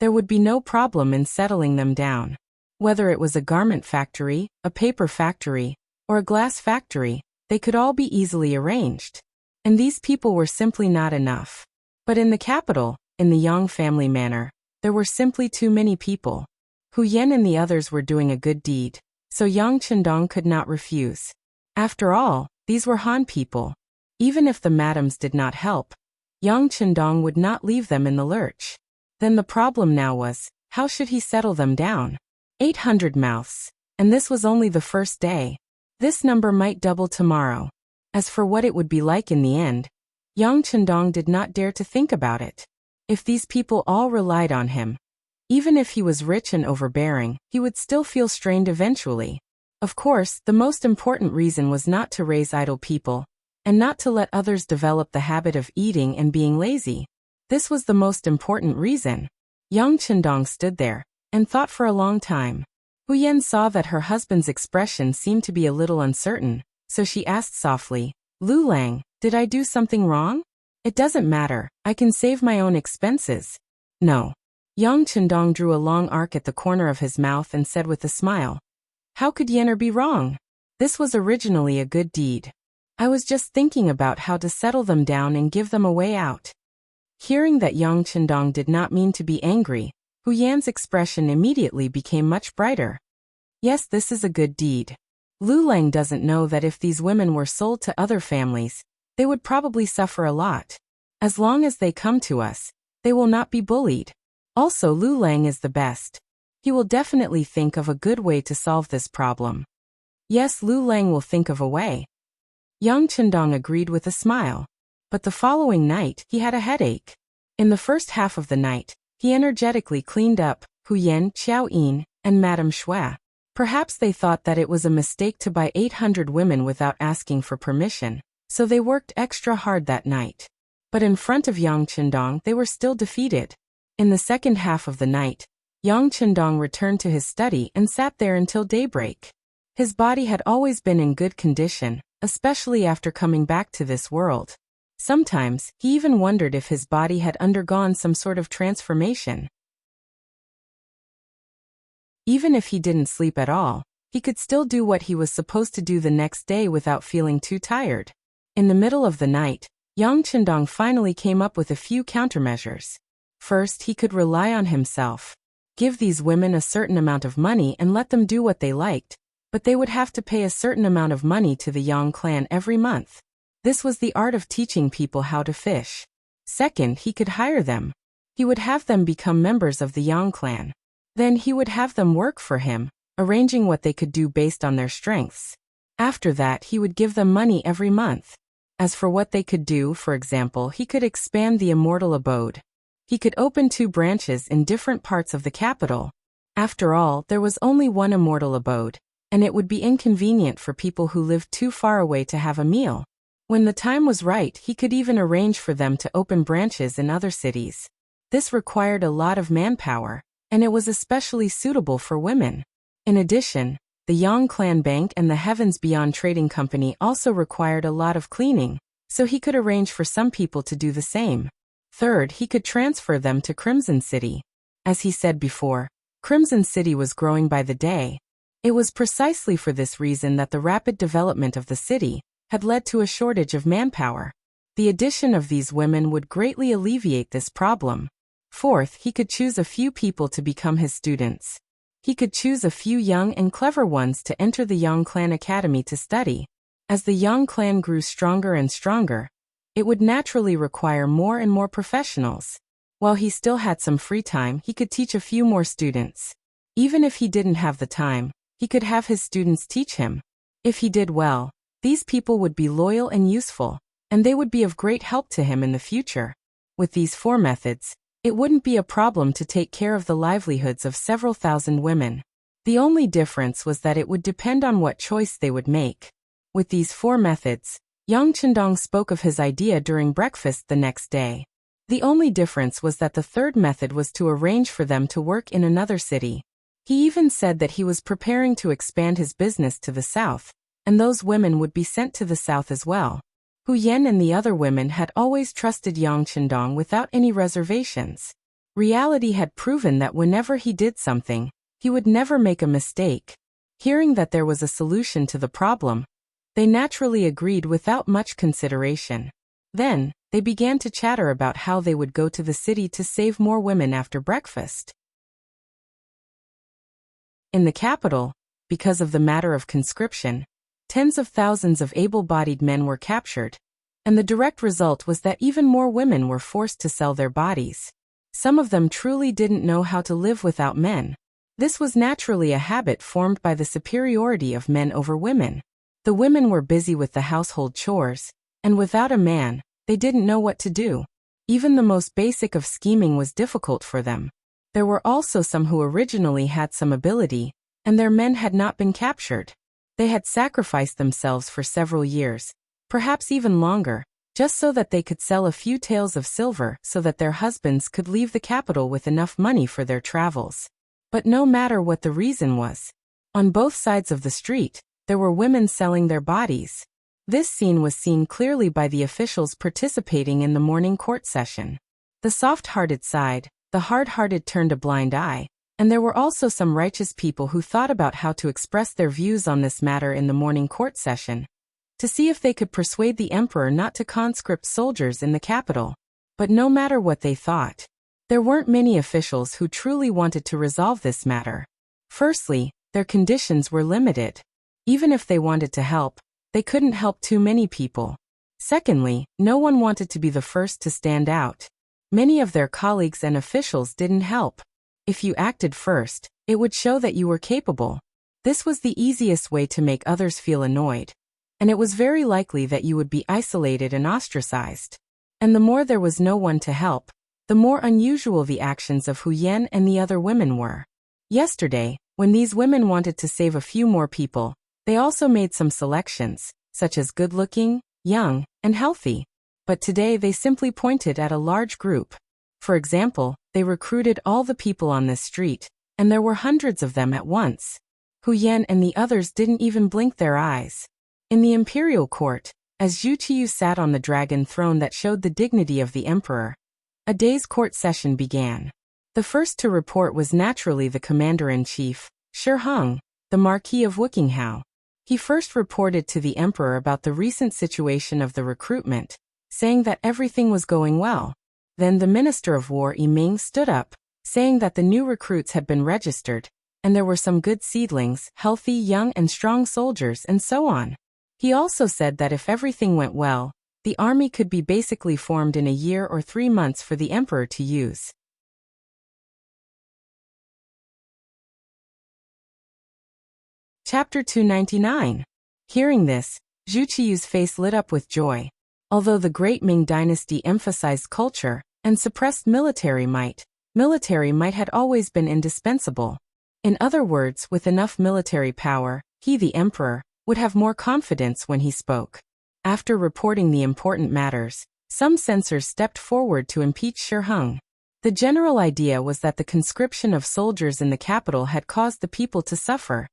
there would be no problem in settling them down. Whether it was a garment factory, a paper factory, or a glass factory, they could all be easily arranged. And these people were simply not enough. But in the capital, in the Yang family manor, there were simply too many people. Hu Yan and the others were doing a good deed, so Yang Chendong could not refuse. After all, these were Han people. Even if the madams did not help, Yang Chendong would not leave them in the lurch. Then the problem now was, how should he settle them down? 800 mouths, and this was only the first day. This number might double tomorrow. As for what it would be like in the end, Yang Chendong did not dare to think about it. If these people all relied on him, even if he was rich and overbearing, he would still feel strained eventually. Of course, the most important reason was not to raise idle people, and not to let others develop the habit of eating and being lazy. This was the most important reason. Yang Chendong stood there, and thought for a long time. Hu Yan saw that her husband's expression seemed to be a little uncertain, so she asked softly, "Lu Lang, did I do something wrong? It doesn't matter, I can save my own expenses." "No." Yang Chendong drew a long arc at the corner of his mouth and said with a smile, "How could Yenner be wrong? This was originally a good deed. I was just thinking about how to settle them down and give them a way out." Hearing that Yang Chendong did not mean to be angry, Hu Yan's expression immediately became much brighter. Yes, this is a good deed. Lu Lang doesn't know that if these women were sold to other families, they would probably suffer a lot. As long as they come to us, they will not be bullied. Also, Lu Lang is the best. He will definitely think of a good way to solve this problem. Yes, Lu Lang will think of a way. Yang Chendong agreed with a smile. But the following night, he had a headache. In the first half of the night, he energetically cleaned up Hu Yan, Xiao Yin, and Madame Xue. Perhaps they thought that it was a mistake to buy 800 women without asking for permission, so they worked extra hard that night. But in front of Yang Chendong, they were still defeated. In the second half of the night, Yang Chendong returned to his study and sat there until daybreak. His body had always been in good condition, especially after coming back to this world. Sometimes, he even wondered if his body had undergone some sort of transformation. Even if he didn't sleep at all, he could still do what he was supposed to do the next day without feeling too tired. In the middle of the night, Yang Chendong finally came up with a few countermeasures. First, he could rely on himself. Give these women a certain amount of money and let them do what they liked, but they would have to pay a certain amount of money to the Yang clan every month. This was the art of teaching people how to fish. Second, he could hire them. He would have them become members of the Yang clan. Then he would have them work for him, arranging what they could do based on their strengths. After that, he would give them money every month. As for what they could do, for example, he could expand the immortal abode. He could open 2 branches in different parts of the capital. After all, there was only one immortal abode, and it would be inconvenient for people who lived too far away to have a meal. When the time was right, he could even arrange for them to open branches in other cities. This required a lot of manpower, and it was especially suitable for women. In addition, the Yang Clan Bank and the Heavens Beyond Trading Company also required a lot of cleaning, so he could arrange for some people to do the same. Third, he could transfer them to Crimson City. As he said before, Crimson City was growing by the day. It was precisely for this reason that the rapid development of the city had led to a shortage of manpower. The addition of these women would greatly alleviate this problem. Fourth, he could choose a few people to become his students. He could choose a few young and clever ones to enter the Yang Clan Academy to study. As the Yang Clan grew stronger and stronger, it would naturally require more and more professionals. While he still had some free time, he could teach a few more students. Even if he didn't have the time, he could have his students teach him. If he did well, these people would be loyal and useful, and they would be of great help to him in the future. With these 4 methods, it wouldn't be a problem to take care of the livelihoods of several thousand women. The only difference was that it would depend on what choice they would make. With these 4 methods, Yang Chendong spoke of his idea during breakfast the next day. The only difference was that the 3rd method was to arrange for them to work in another city. He even said that he was preparing to expand his business to the south, and those women would be sent to the south as well. Hu Yan and the other women had always trusted Yang Chendong without any reservations. Reality had proven that whenever he did something, he would never make a mistake. Hearing that there was a solution to the problem, they naturally agreed without much consideration. Then, they began to chatter about how they would go to the city to save more women after breakfast. In the capital, because of the matter of conscription, tens of thousands of able-bodied men were captured, and the direct result was that even more women were forced to sell their bodies. Some of them truly didn't know how to live without men. This was naturally a habit formed by the superiority of men over women. The women were busy with the household chores, and without a man, they didn't know what to do. Even the most basic of scheming was difficult for them. There were also some who originally had some ability, and their men had not been captured. They had sacrificed themselves for several years, perhaps even longer, just so that they could sell a few taels of silver so that their husbands could leave the capital with enough money for their travels. But no matter what the reason was, on both sides of the street, there were women selling their bodies. This scene was seen clearly by the officials participating in the morning court session. The soft-hearted sighed, the hard-hearted turned a blind eye, and there were also some righteous people who thought about how to express their views on this matter in the morning court session, to see if they could persuade the emperor not to conscript soldiers in the capital. But no matter what they thought, there weren't many officials who truly wanted to resolve this matter. Firstly, their conditions were limited. Even if they wanted to help, they couldn't help too many people. Secondly, no one wanted to be the first to stand out. Many of their colleagues and officials didn't help. If you acted first, it would show that you were capable. This was the easiest way to make others feel annoyed. And it was very likely that you would be isolated and ostracized. And the more there was no one to help, the more unusual the actions of Hu Yan and the other women were. Yesterday, when these women wanted to save a few more people, they also made some selections, such as good-looking, young, and healthy. But today they simply pointed at a large group. For example, they recruited all the people on this street, and there were hundreds of them at once. Hu Yan and the others didn't even blink their eyes. In the imperial court, as Zhu Qiyu sat on the dragon throne that showed the dignity of the emperor, a day's court session began. The first to report was naturally the commander-in-chief, Shi Heng, the Marquis of Wuqinghao. He first reported to the emperor about the recent situation of the recruitment, saying that everything was going well. Then the Minister of War Yiming stood up, saying that the new recruits had been registered, and there were some good seedlings, healthy, young and strong soldiers, and so on. He also said that if everything went well, the army could be basically formed in a year or 3 months for the emperor to use. Chapter 299. Hearing this, Zhu Qiyu's face lit up with joy. Although the great Ming dynasty emphasized culture and suppressed military might had always been indispensable. In other words, with enough military power, he, the emperor, would have more confidence when he spoke. After reporting the important matters, some censors stepped forward to impeach Shi Heng. The general idea was that the conscription of soldiers in the capital had caused the people to suffer,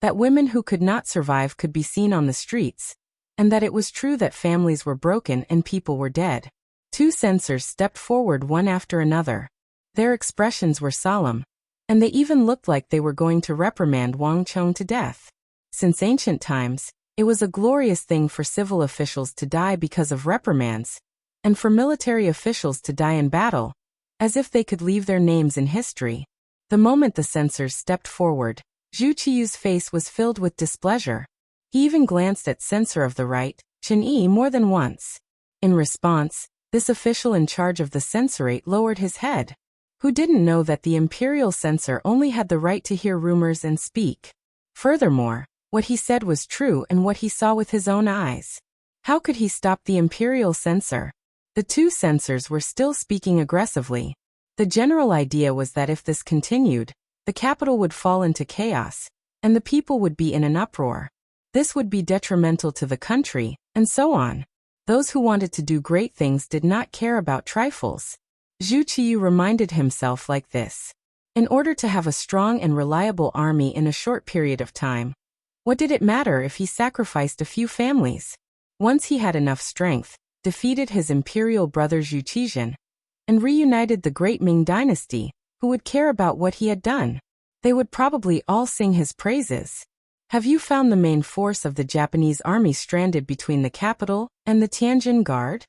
that women who could not survive could be seen on the streets, and that it was true that families were broken and people were dead. 2 censors stepped forward one after another. Their expressions were solemn, and they even looked like they were going to reprimand Wang Chong to death. Since ancient times, it was a glorious thing for civil officials to die because of reprimands, and for military officials to die in battle, as if they could leave their names in history. The moment the censors stepped forward, Zhu Qiyu's face was filled with displeasure. He even glanced at censor of the right, Chen Yi, more than once. In response, this official in charge of the censorate lowered his head. Who didn't know that the imperial censor only had the right to hear rumors and speak? Furthermore, what he said was true and what he saw with his own eyes. How could he stop the imperial censor? The 2 censors were still speaking aggressively. The general idea was that if this continued, the capital would fall into chaos, and the people would be in an uproar. This would be detrimental to the country, and so on. Those who wanted to do great things did not care about trifles. Zhu Qiyu reminded himself like this. In order to have a strong and reliable army in a short period of time, what did it matter if he sacrificed a few families? Once he had enough strength, defeated his imperial brother Zhu Qizhan, and reunited the great Ming dynasty, who would care about what he had done? They would probably all sing his praises. Have you found the main force of the Japanese army stranded between the capital and the Tianjin Guard?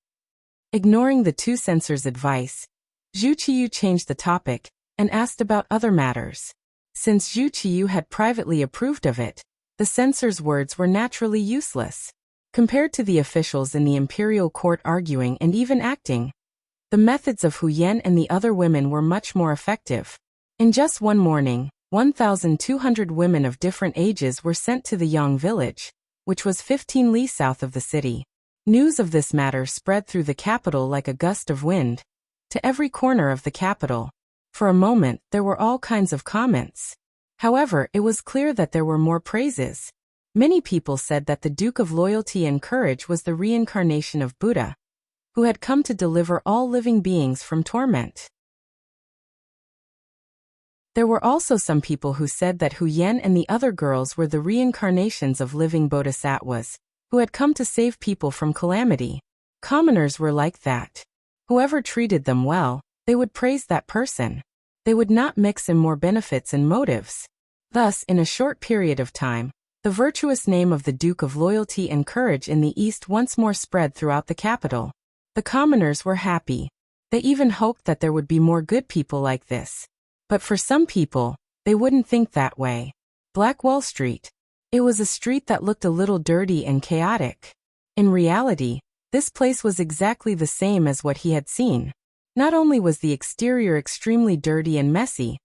Ignoring the 2 censors' advice, Zhu Qiyu changed the topic and asked about other matters. Since Zhu Qiyu had privately approved of it, the censors' words were naturally useless. Compared to the officials in the imperial court arguing and even acting, the methods of Hu Yan and the other women were much more effective. In just one morning, 1,200 women of different ages were sent to the Yang village, which was 15 li south of the city. News of this matter spread through the capital like a gust of wind, to every corner of the capital. For a moment, there were all kinds of comments. However, it was clear that there were more praises. Many people said that the Duke of Loyalty and Courage was the reincarnation of Buddha, who had come to deliver all living beings from torment. There were also some people who said that Hu Yan and the other girls were the reincarnations of living bodhisattvas, who had come to save people from calamity. Commoners were like that. Whoever treated them well, they would praise that person. They would not mix in more benefits and motives. Thus, in a short period of time, the virtuous name of the Duke of Loyalty and Courage in the East once more spread throughout the capital. The commoners were happy. They even hoped that there would be more good people like this. But for some people, they wouldn't think that way. Black Wall Street. It was a street that looked a little dirty and chaotic. In reality, this place was exactly the same as what he had seen. Not only was the exterior extremely dirty and messy,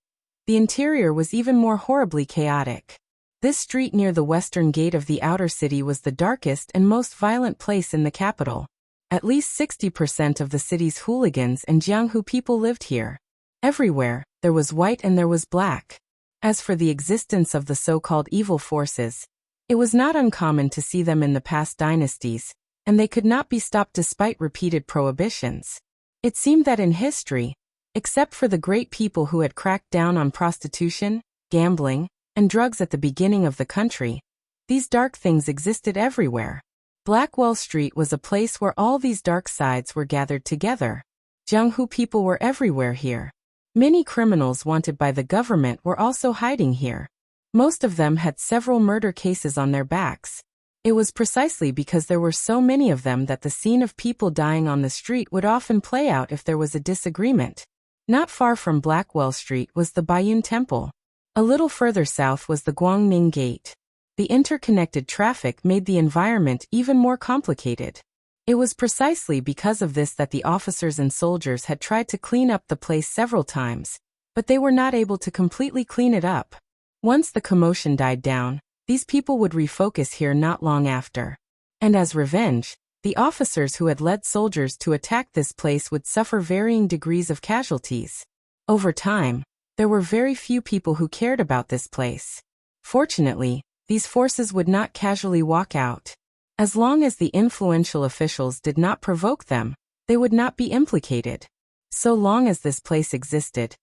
the interior was even more horribly chaotic. This street near the western gate of the outer city was the darkest and most violent place in the capital. At least 60% of the city's hooligans and Jianghu people lived here. Everywhere, there was white and there was black. As for the existence of the so-called evil forces, it was not uncommon to see them in the past dynasties, and they could not be stopped despite repeated prohibitions. It seemed that in history, except for the great people who had cracked down on prostitution, gambling, and drugs at the beginning of the country, these dark things existed everywhere. Black Wall Street was a place where all these dark sides were gathered together. Jianghu people were everywhere here. Many criminals wanted by the government were also hiding here. Most of them had several murder cases on their backs. It was precisely because there were so many of them that the scene of people dying on the street would often play out if there was a disagreement. Not far from Black Wall Street was the Baiyun Temple. A little further south was the Guangming Gate. The interconnected traffic made the environment even more complicated. It was precisely because of this that the officers and soldiers had tried to clean up the place several times, but they were not able to completely clean it up. Once the commotion died down, these people would refocus here not long after. And as revenge, the officers who had led soldiers to attack this place would suffer varying degrees of casualties. Over time, there were very few people who cared about this place. Fortunately, these forces would not casually walk out. As long as the influential officials did not provoke them, they would not be implicated. So long as this place existed,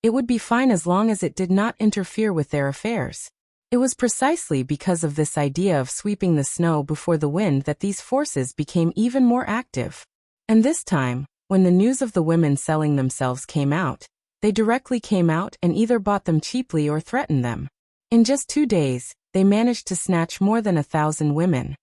it would be fine as long as it did not interfere with their affairs. It was precisely because of this idea of sweeping the snow before the wind that these forces became even more active. And this time, when the news of the women selling themselves came out, they directly came out and either bought them cheaply or threatened them. In just 2 days, they managed to snatch more than 1,000 women.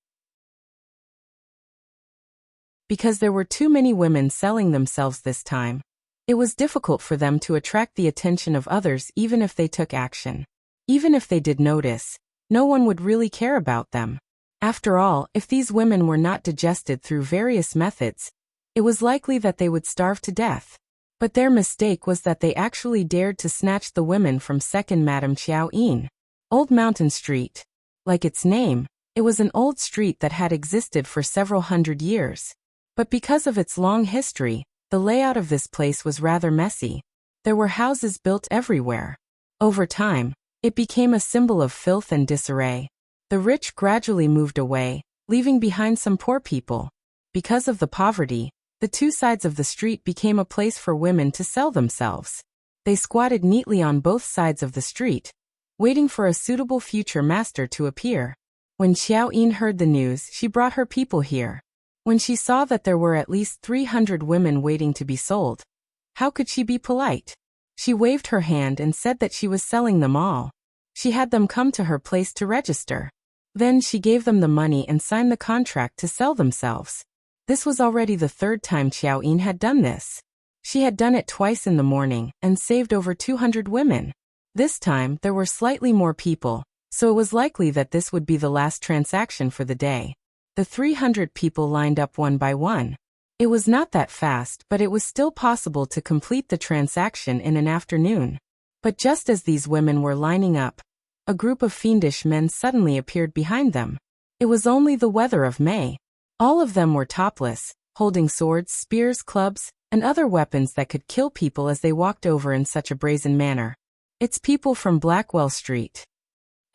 Because there were too many women selling themselves this time, it was difficult for them to attract the attention of others even if they took action. Even if they did notice, no one would really care about them. After all, if these women were not digested through various methods, it was likely that they would starve to death. But their mistake was that they actually dared to snatch the women from second Madame Xiao Yin. Old Mountain Street. Like its name, it was an old street that had existed for several hundred years. But because of its long history, the layout of this place was rather messy. There were houses built everywhere. Over time, it became a symbol of filth and disarray. The rich gradually moved away, leaving behind some poor people. Because of the poverty, the two sides of the street became a place for women to sell themselves. They squatted neatly on both sides of the street, waiting for a suitable future master to appear. When Xiao Yin heard the news, she brought her people here. When she saw that there were at least 300 women waiting to be sold, how could she be polite? She waved her hand and said that she was selling them all. She had them come to her place to register. Then she gave them the money and signed the contract to sell themselves. This was already the 3rd time Xiao Yin had done this. She had done it twice in the morning and saved over 200 women. This time there were slightly more people, so it was likely that this would be the last transaction for the day. The 300 people lined up one by one. It was not that fast, but it was still possible to complete the transaction in an afternoon. But just as these women were lining up, a group of fiendish men suddenly appeared behind them. It was only the weather of May. All of them were topless, holding swords, spears, clubs, and other weapons that could kill people as they walked over in such a brazen manner. It's people from Blackwell Street.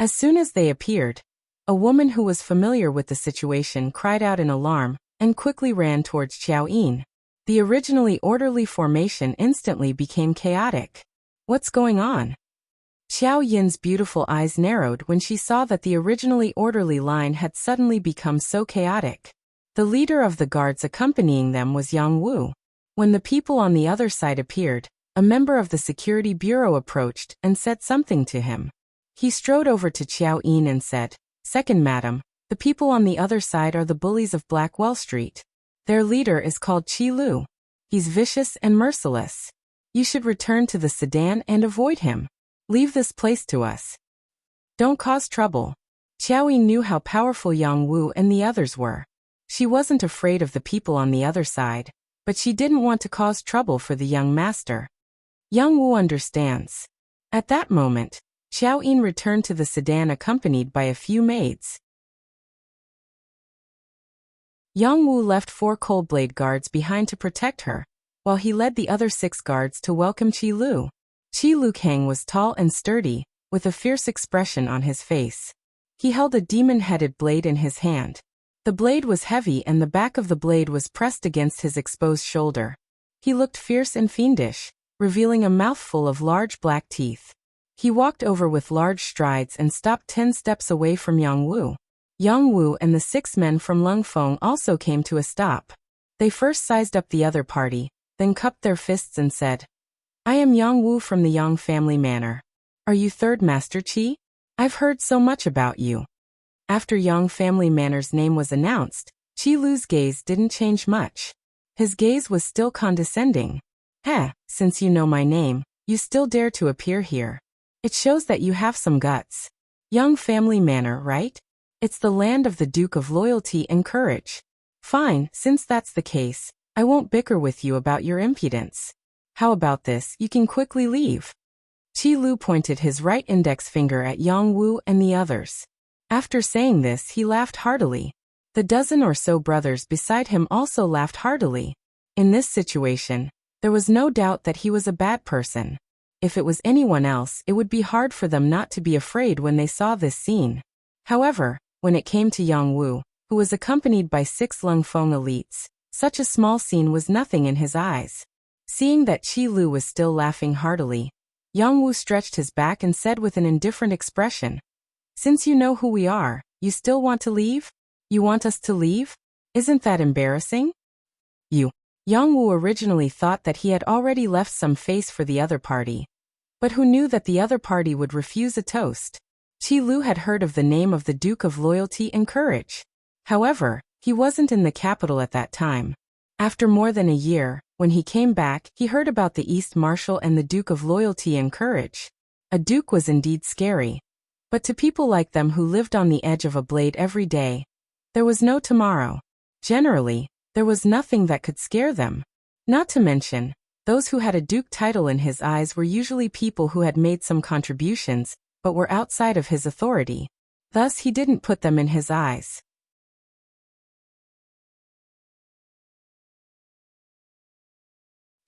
As soon as they appeared, a woman who was familiar with the situation cried out in alarm and quickly ran towards Xiao Yin. The originally orderly formation instantly became chaotic. What's going on? Xiao Yin's beautiful eyes narrowed when she saw that the originally orderly line had suddenly become so chaotic. The leader of the guards accompanying them was Yang Wu. When the people on the other side appeared, a member of the security bureau approached and said something to him. He strode over to Xiao Yin and said, "Second madam, the people on the other side are the bullies of Blackwell Street. Their leader is called Qi Lu. He's vicious and merciless. You should return to the sedan and avoid him. Leave this place to us. Don't cause trouble. Qiaoyi knew how powerful Yang Wu and the others were. She wasn't afraid of the people on the other side, but she didn't want to cause trouble for the young master. Yang Wu understands. At that moment, Xiao Yin returned to the sedan accompanied by a few maids. Yang Wu left 4 cold-blade guards behind to protect her, while he led the other 6 guards to welcome Qi Lu. Qi Lu Kang was tall and sturdy, with a fierce expression on his face. He held a demon-headed blade in his hand. The blade was heavy and the back of the blade was pressed against his exposed shoulder. He looked fierce and fiendish, revealing a mouthful of large black teeth. He walked over with large strides and stopped 10 steps away from Yang Wu. Yang Wu and the 6 men from Lungfeng also came to a stop. They first sized up the other party, then cupped their fists and said, "I am Yang Wu from the Yang family manor. Are you Third Master Qi? I've heard so much about you." After Yang family manor's name was announced, Qi Lu's gaze didn't change much. His gaze was still condescending. Since you know my name, you still dare to appear here. It shows that you have some guts. Yang family manor, right? It's the land of the Duke of Loyalty and Courage. Fine, since that's the case, I won't bicker with you about your impudence. How about this, you can quickly leave. Qi Lu pointed his right index finger at Yang Wu and the others. After saying this, he laughed heartily. The dozen or so brothers beside him also laughed heartily. In this situation, there was no doubt that he was a bad person. If it was anyone else, it would be hard for them not to be afraid when they saw this scene. However, when it came to Yang Wu, who was accompanied by 6 Lungfeng elites, such a small scene was nothing in his eyes. Seeing that Qi Lu was still laughing heartily, Yang Wu stretched his back and said with an indifferent expression, "Since you know who we are, you still want to leave? You want us to leave? Isn't that embarrassing?" Yang Wu originally thought that he had already left some face for the other party. But who knew that the other party would refuse a toast? Qi Lu had heard of the name of the Duke of Loyalty and Courage. However, he wasn't in the capital at that time. After more than a year, when he came back, he heard about the East Marshal and the Duke of Loyalty and Courage. A duke was indeed scary. But to people like them who lived on the edge of a blade every day, there was no tomorrow. Generally, there was nothing that could scare them. Not to mention, those who had a duke title in his eyes were usually people who had made some contributions, but were outside of his authority. Thus he didn't put them in his eyes.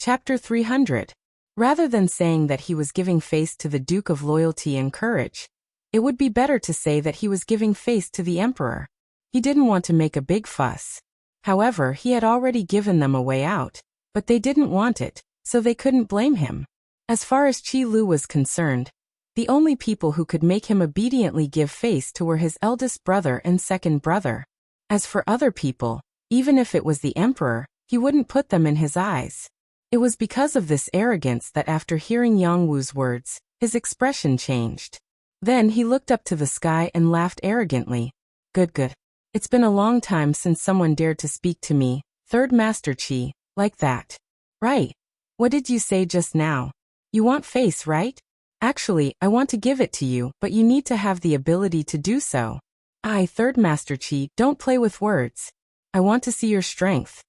Chapter 300. Rather than saying that he was giving face to the Duke of Loyalty and Courage, it would be better to say that he was giving face to the Emperor. He didn't want to make a big fuss. However, he had already given them a way out, but they didn't want it, so they couldn't blame him. As far as Qi Lu was concerned, the only people who could make him obediently give face to were his eldest brother and second brother. As for other people, even if it was the Emperor, he wouldn't put them in his eyes. It was because of this arrogance that after hearing Yang Wu's words, his expression changed. Then he looked up to the sky and laughed arrogantly. Good. It's been a long time since someone dared to speak to me, Third Master Qi, like that. Right. What did you say just now? You want face, right? Actually, I want to give it to you, but you need to have the ability to do so. Third Master Qi, don't play with words. I want to see your strength.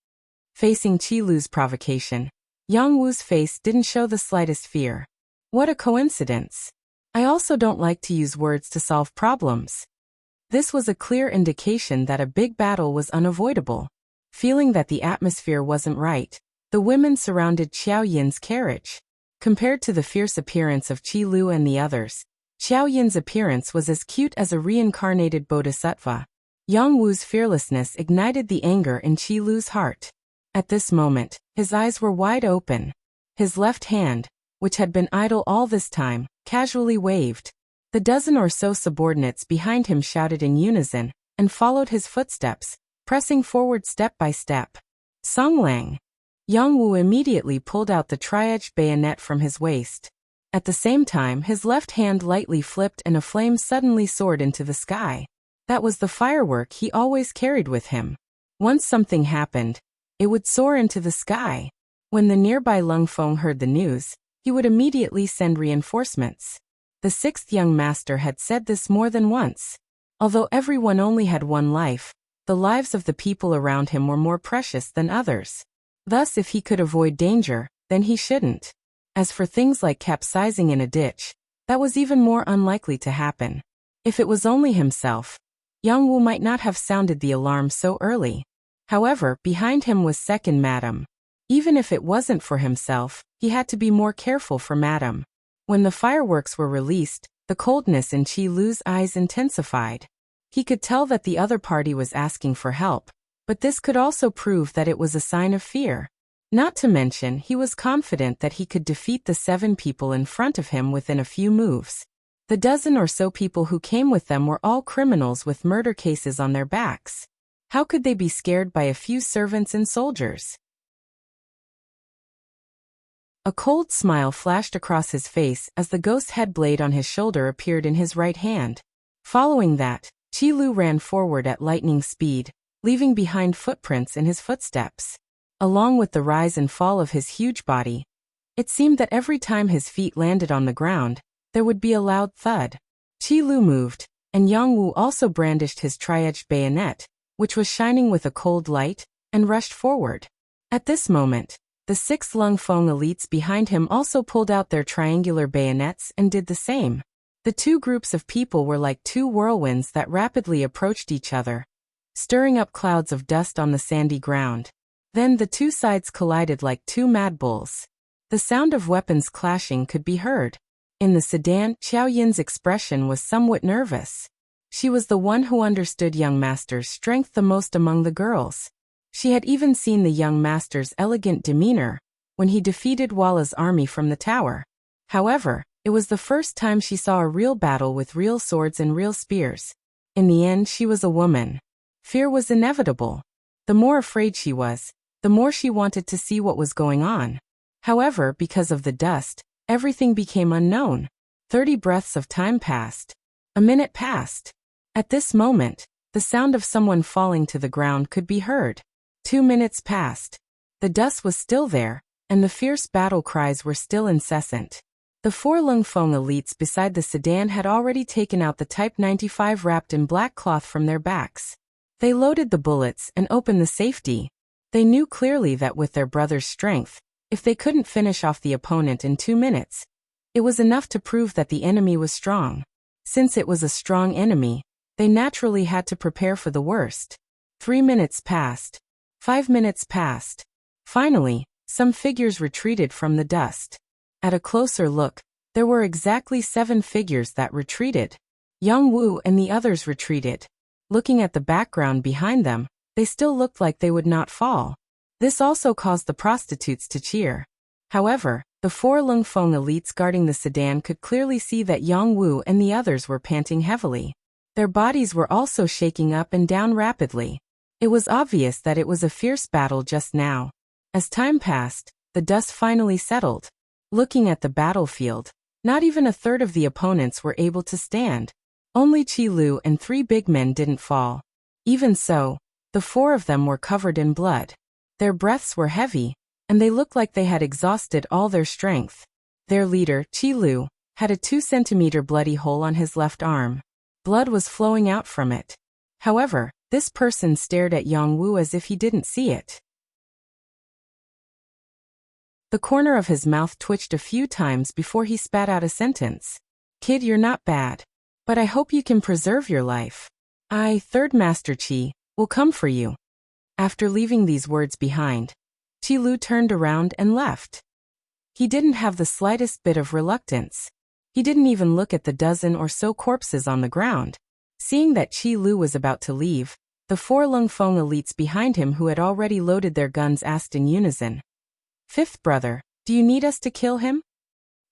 Facing Qi Lu's provocation, Yang Wu's face didn't show the slightest fear. What a coincidence. I also don't like to use words to solve problems. This was a clear indication that a big battle was unavoidable. Feeling that the atmosphere wasn't right, the women surrounded Xiao Yin's carriage. Compared to the fierce appearance of Qi Lu and the others, Xiao Yin's appearance was as cute as a reincarnated bodhisattva. Yang Wu's fearlessness ignited the anger in Qi Lu's heart. At this moment, his eyes were wide open. His left hand, which had been idle all this time, casually waved. The dozen or so subordinates behind him shouted in unison, and followed his footsteps, pressing forward step by step. Songlang! Yang Wu immediately pulled out the tri-edged bayonet from his waist. At the same time, his left hand lightly flipped and a flame suddenly soared into the sky. That was the firework he always carried with him. Once something happened, it would soar into the sky. When the nearby Lung Feng heard the news, he would immediately send reinforcements. The sixth young master had said this more than once. Although everyone only had one life, the lives of the people around him were more precious than others. Thus, if he could avoid danger, then he shouldn't. As for things like capsizing in a ditch, that was even more unlikely to happen. If it was only himself, Yang Wu might not have sounded the alarm so early. However, behind him was second Madam. Even if it wasn't for himself, he had to be more careful for Madam. When the fireworks were released, the coldness in Qi Lu's eyes intensified. He could tell that the other party was asking for help, but this could also prove that it was a sign of fear. Not to mention, he was confident that he could defeat the 7 people in front of him within a few moves. The dozen or so people who came with them were all criminals with murder cases on their backs. How could they be scared by a few servants and soldiers? A cold smile flashed across his face as the ghost head blade on his shoulder appeared in his right hand. Following that, Qi Lu ran forward at lightning speed, leaving behind footprints in his footsteps. Along with the rise and fall of his huge body, it seemed that every time his feet landed on the ground, there would be a loud thud. Qi Lu moved, and Yang Wu also brandished his tri-edged bayonet, which was shining with a cold light, and rushed forward. At this moment, the 6 Lung Feng elites behind him also pulled out their triangular bayonets and did the same. The 2 groups of people were like 2 whirlwinds that rapidly approached each other, stirring up clouds of dust on the sandy ground. Then the 2 sides collided like 2 mad bulls. The sound of weapons clashing could be heard. In the sedan, Xiao Yin's expression was somewhat nervous. She was the one who understood young master's strength the most among the girls. She had even seen the young master's elegant demeanor when he defeated Walla's army from the tower. However, it was the first time she saw a real battle with real swords and real spears. In the end, she was a woman. Fear was inevitable. The more afraid she was, the more she wanted to see what was going on. However, because of the dust, everything became unknown. 30 breaths of time passed. A minute passed. At this moment, the sound of someone falling to the ground could be heard. 2 minutes passed. The dust was still there, and the fierce battle cries were still incessant. The 4 Lung Feng elites beside the sedan had already taken out the Type 95 wrapped in black cloth from their backs. They loaded the bullets and opened the safety. They knew clearly that with their brother's strength, if they couldn't finish off the opponent in 2 minutes, it was enough to prove that the enemy was strong. Since it was a strong enemy, they naturally had to prepare for the worst. 3 minutes passed. 5 minutes passed. Finally, some figures retreated from the dust. At a closer look, there were exactly 7 figures that retreated. Yang Wu and the others retreated. Looking at the background behind them, they still looked like they would not fall. This also caused the prostitutes to cheer. However, the 4 Lung Feng elites guarding the sedan could clearly see that Yang Wu and the others were panting heavily. Their bodies were also shaking up and down rapidly. It was obvious that it was a fierce battle just now. As time passed, the dust finally settled. Looking at the battlefield, not even a third of the opponents were able to stand. Only Qi Lu and 3 big men didn't fall. Even so, the 4 of them were covered in blood. Their breaths were heavy, and they looked like they had exhausted all their strength. Their leader, Qi Lu, had a 2-centimeter bloody hole on his left arm. Blood was flowing out from it. However, this person stared at Yang Wu as if he didn't see it. The corner of his mouth twitched a few times before he spat out a sentence. "Kid, you're not bad. But I hope you can preserve your life. I, Third Master Qi, will come for you." After leaving these words behind, Qi Lu turned around and left. He didn't have the slightest bit of reluctance. He didn't even look at the dozen or so corpses on the ground. Seeing that Qi Lu was about to leave, the 4 Lung Feng elites behind him who had already loaded their guns asked in unison, "Fifth brother, do you need us to kill him?"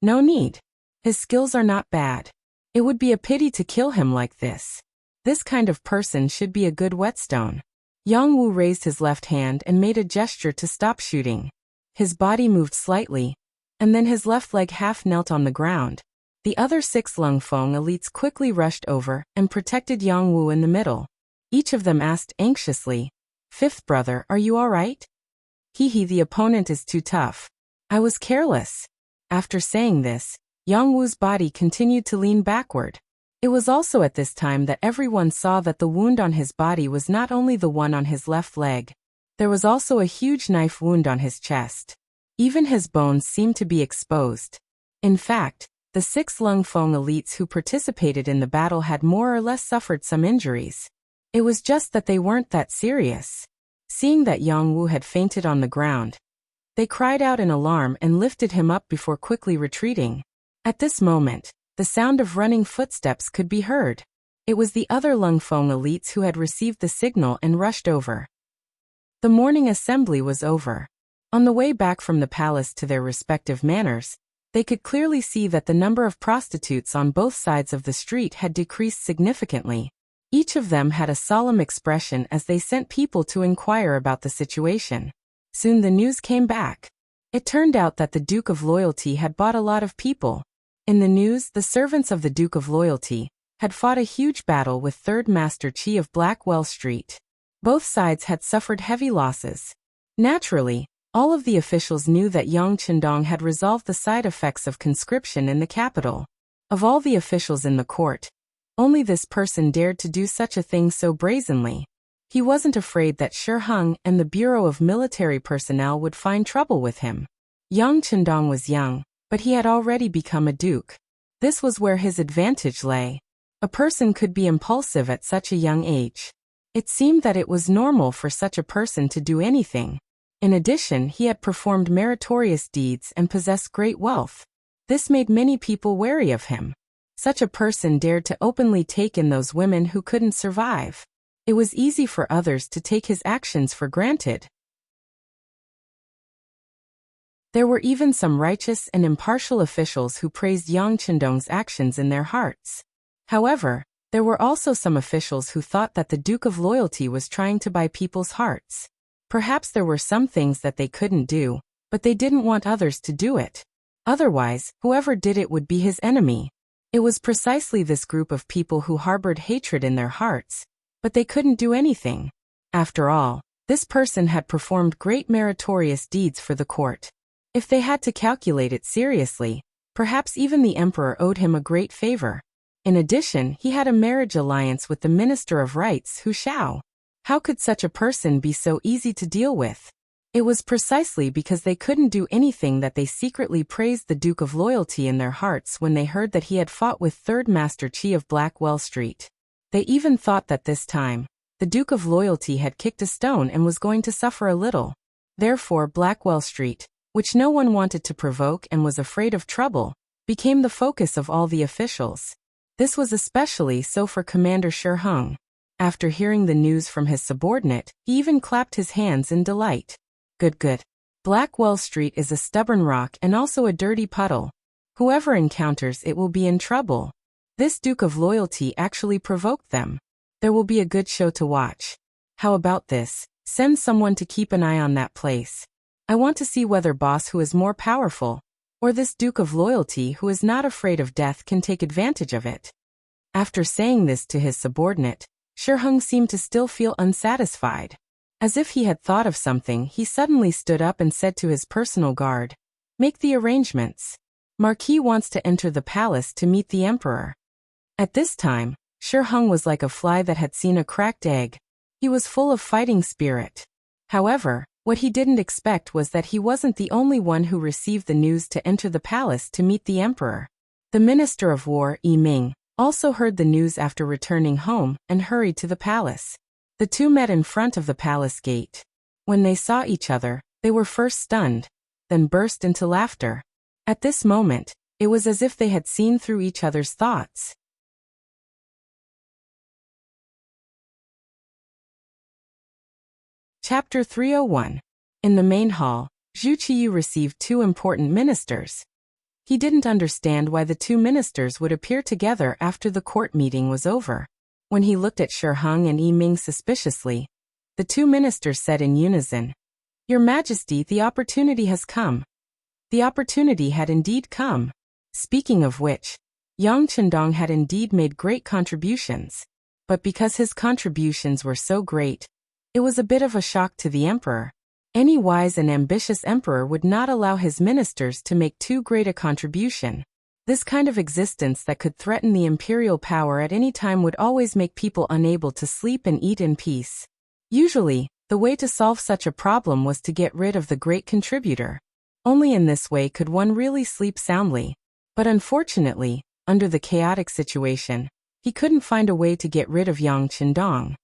"No need. His skills are not bad. It would be a pity to kill him like this. This kind of person should be a good whetstone." Yang Wu raised his left hand and made a gesture to stop shooting. His body moved slightly, and then his left leg half knelt on the ground. The other 6 Lung Feng elites quickly rushed over and protected Yang Wu in the middle. Each of them asked anxiously, "Fifth brother, are you all right?" Hee, the opponent is too tough. I was careless. After saying this, Yang Wu's body continued to lean backward. It was also at this time that everyone saw that the wound on his body was not only the one on his left leg. There was also a huge knife wound on his chest. Even his bones seemed to be exposed. In fact, the 6 Lung Feng elites who participated in the battle had more or less suffered some injuries. It was just that they weren't that serious. Seeing that Yang Wu had fainted on the ground, they cried out in alarm and lifted him up before quickly retreating. At this moment, the sound of running footsteps could be heard. It was the other Lung Feng elites who had received the signal and rushed over. The morning assembly was over. On the way back from the palace to their respective manors, they could clearly see that the number of prostitutes on both sides of the street had decreased significantly. Each of them had a solemn expression as they sent people to inquire about the situation. Soon the news came back. It turned out that the Duke of Loyalty had bought a lot of people. In the news, the servants of the Duke of Loyalty had fought a huge battle with Third Master Chi of Blackwell Street. Both sides had suffered heavy losses. Naturally, all of the officials knew that Yang Chendong had resolved the side effects of conscription in the capital. Of all the officials in the court, only this person dared to do such a thing so brazenly. He wasn't afraid that Shi Heng and the Bureau of Military Personnel would find trouble with him. Yang Chendong was young, but he had already become a duke. This was where his advantage lay. A person could be impulsive at such a young age. It seemed that it was normal for such a person to do anything. In addition, he had performed meritorious deeds and possessed great wealth. This made many people wary of him. Such a person dared to openly take in those women who couldn't survive. It was easy for others to take his actions for granted. There were even some righteous and impartial officials who praised Yang Chendong's actions in their hearts. However, there were also some officials who thought that the Duke of Loyalty was trying to buy people's hearts. Perhaps there were some things that they couldn't do, but they didn't want others to do it. Otherwise, whoever did it would be his enemy. It was precisely this group of people who harbored hatred in their hearts, but they couldn't do anything. After all, this person had performed great meritorious deeds for the court. If they had to calculate it seriously, perhaps even the emperor owed him a great favor. In addition, he had a marriage alliance with the Minister of Rights, Hu Shao. How could such a person be so easy to deal with? It was precisely because they couldn't do anything that they secretly praised the Duke of Loyalty in their hearts when they heard that he had fought with Third Master Chi of Blackwell Street. They even thought that this time, the Duke of Loyalty had kicked a stone and was going to suffer a little. Therefore, Blackwell Street, which no one wanted to provoke and was afraid of trouble, became the focus of all the officials. This was especially so for Commander Shi Heng. After hearing the news from his subordinate, he even clapped his hands in delight. Good. Blackwell Street is a stubborn rock and also a dirty puddle. Whoever encounters it will be in trouble. This Duke of Loyalty actually provoked them. There will be a good show to watch. How about this? Send someone to keep an eye on that place. I want to see whether boss who is more powerful, or this Duke of Loyalty who is not afraid of death can take advantage of it. After saying this to his subordinate, Shi Heng seemed to still feel unsatisfied. As if he had thought of something, he suddenly stood up and said to his personal guard, "Make the arrangements. Marquis wants to enter the palace to meet the emperor." At this time, Shi Heng was like a fly that had seen a cracked egg. He was full of fighting spirit. However, what he didn't expect was that he wasn't the only one who received the news to enter the palace to meet the emperor. The Minister of War, Yi Ming, also heard the news after returning home and hurried to the palace. The two met in front of the palace gate. When they saw each other, they were first stunned, then burst into laughter. At this moment, it was as if they had seen through each other's thoughts. Chapter 301. In the main hall, Zhu Qiyu received two important ministers. He didn't understand why the two ministers would appear together after the court meeting was over. When he looked at Shi Heng and Yi Ming suspiciously, the two ministers said in unison, "Your Majesty, the opportunity has come." The opportunity had indeed come. Speaking of which, Yang Chendong had indeed made great contributions. But because his contributions were so great, it was a bit of a shock to the emperor. Any wise and ambitious emperor would not allow his ministers to make too great a contribution. This kind of existence that could threaten the imperial power at any time would always make people unable to sleep and eat in peace. Usually, the way to solve such a problem was to get rid of the great contributor. Only in this way could one really sleep soundly. But unfortunately, under the chaotic situation, he couldn't find a way to get rid of Yang Qindong.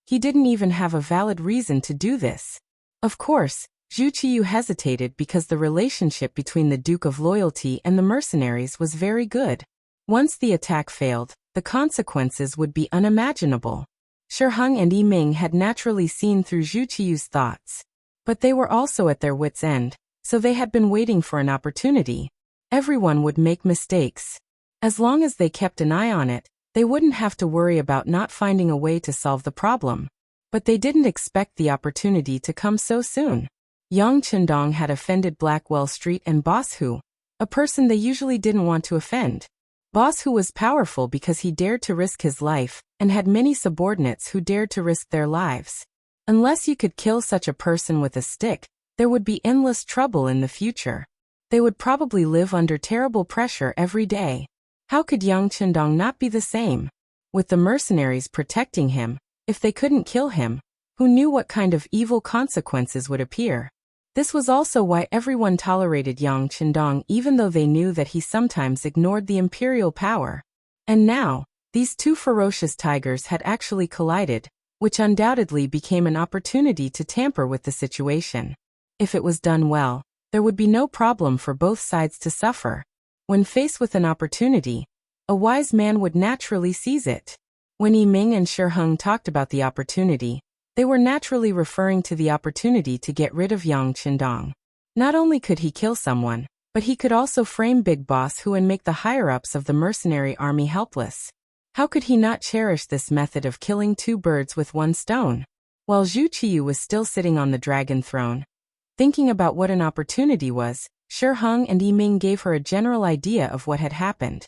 He didn't even have a valid reason to do this. Of course, Zhu Qiyu hesitated because the relationship between the Duke of Loyalty and the mercenaries was very good. Once the attack failed, the consequences would be unimaginable. Shi Heng and Yi Ming had naturally seen through Zhu Qiyu's thoughts. But they were also at their wits' end, so they had been waiting for an opportunity. Everyone would make mistakes. As long as they kept an eye on it, they wouldn't have to worry about not finding a way to solve the problem. But they didn't expect the opportunity to come so soon. Yang Qindong had offended Blackwell Street and Boss Hu, a person they usually didn't want to offend. Boss Hu was powerful because he dared to risk his life, and had many subordinates who dared to risk their lives. Unless you could kill such a person with a stick, there would be endless trouble in the future. They would probably live under terrible pressure every day. How could Yang Qindong not be the same? With the mercenaries protecting him, if they couldn't kill him, who knew what kind of evil consequences would appear? This was also why everyone tolerated Yang Qindong even though they knew that he sometimes ignored the imperial power. And now, these two ferocious tigers had actually collided, which undoubtedly became an opportunity to tamper with the situation. If it was done well, there would be no problem for both sides to suffer. When faced with an opportunity, a wise man would naturally seize it. When Yi Ming and Shi Heng talked about the opportunity, they were naturally referring to the opportunity to get rid of Yang Qindong. Not only could he kill someone, but he could also frame Big Boss Hu and make the higher-ups of the mercenary army helpless. How could he not cherish this method of killing two birds with one stone? While Zhu Qiyu was still sitting on the dragon throne, thinking about what an opportunity was, Shi Heng and Yi Ming gave her a general idea of what had happened.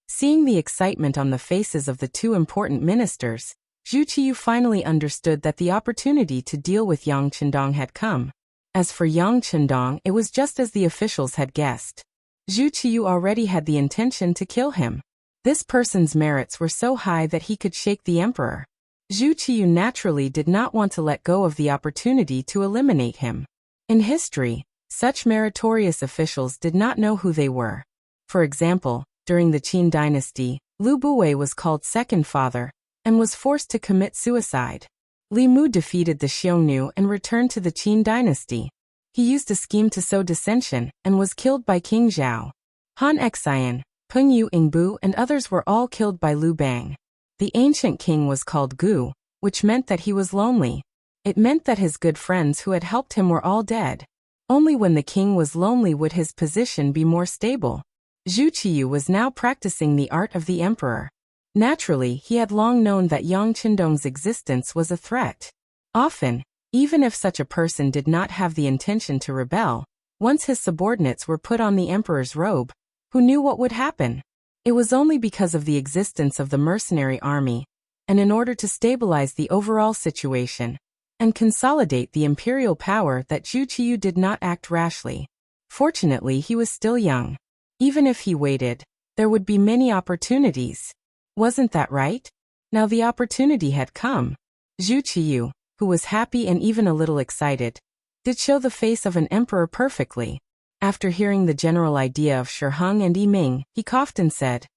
Seeing the excitement on the faces of the two important ministers, Zhu Qiyu finally understood that the opportunity to deal with Yang Qindong had come. As for Yang Qindong, it was just as the officials had guessed. Zhu Qiyu already had the intention to kill him. This person's merits were so high that he could shake the emperor. Zhu Qiyu naturally did not want to let go of the opportunity to eliminate him. In history, such meritorious officials did not know who they were. For example, during the Qin Dynasty, Lu Buwei was called Second Father, and was forced to commit suicide. Li Mu defeated the Xiongnu and returned to the Qin Dynasty. He used a scheme to sow dissension, and was killed by King Zhao. Han Xian, Peng Yu Ingbu and others were all killed by Liu Bang. The ancient king was called Gu, which meant that he was lonely. It meant that his good friends who had helped him were all dead. Only when the king was lonely would his position be more stable. Zhu Qiyu was now practicing the art of the emperor. Naturally, he had long known that Yang Qindong's existence was a threat. Often, even if such a person did not have the intention to rebel, once his subordinates were put on the emperor's robe, who knew what would happen? It was only because of the existence of the mercenary army, and in order to stabilize the overall situation, and consolidate the imperial power that Zhu Qiyu did not act rashly. Fortunately, he was still young. Even if he waited, there would be many opportunities. Wasn't that right? Now the opportunity had come. Zhu Qiyu, who was happy and even a little excited, did show the face of an emperor perfectly. After hearing the general idea of Shi Heng and Yi Ming, he coughed and said,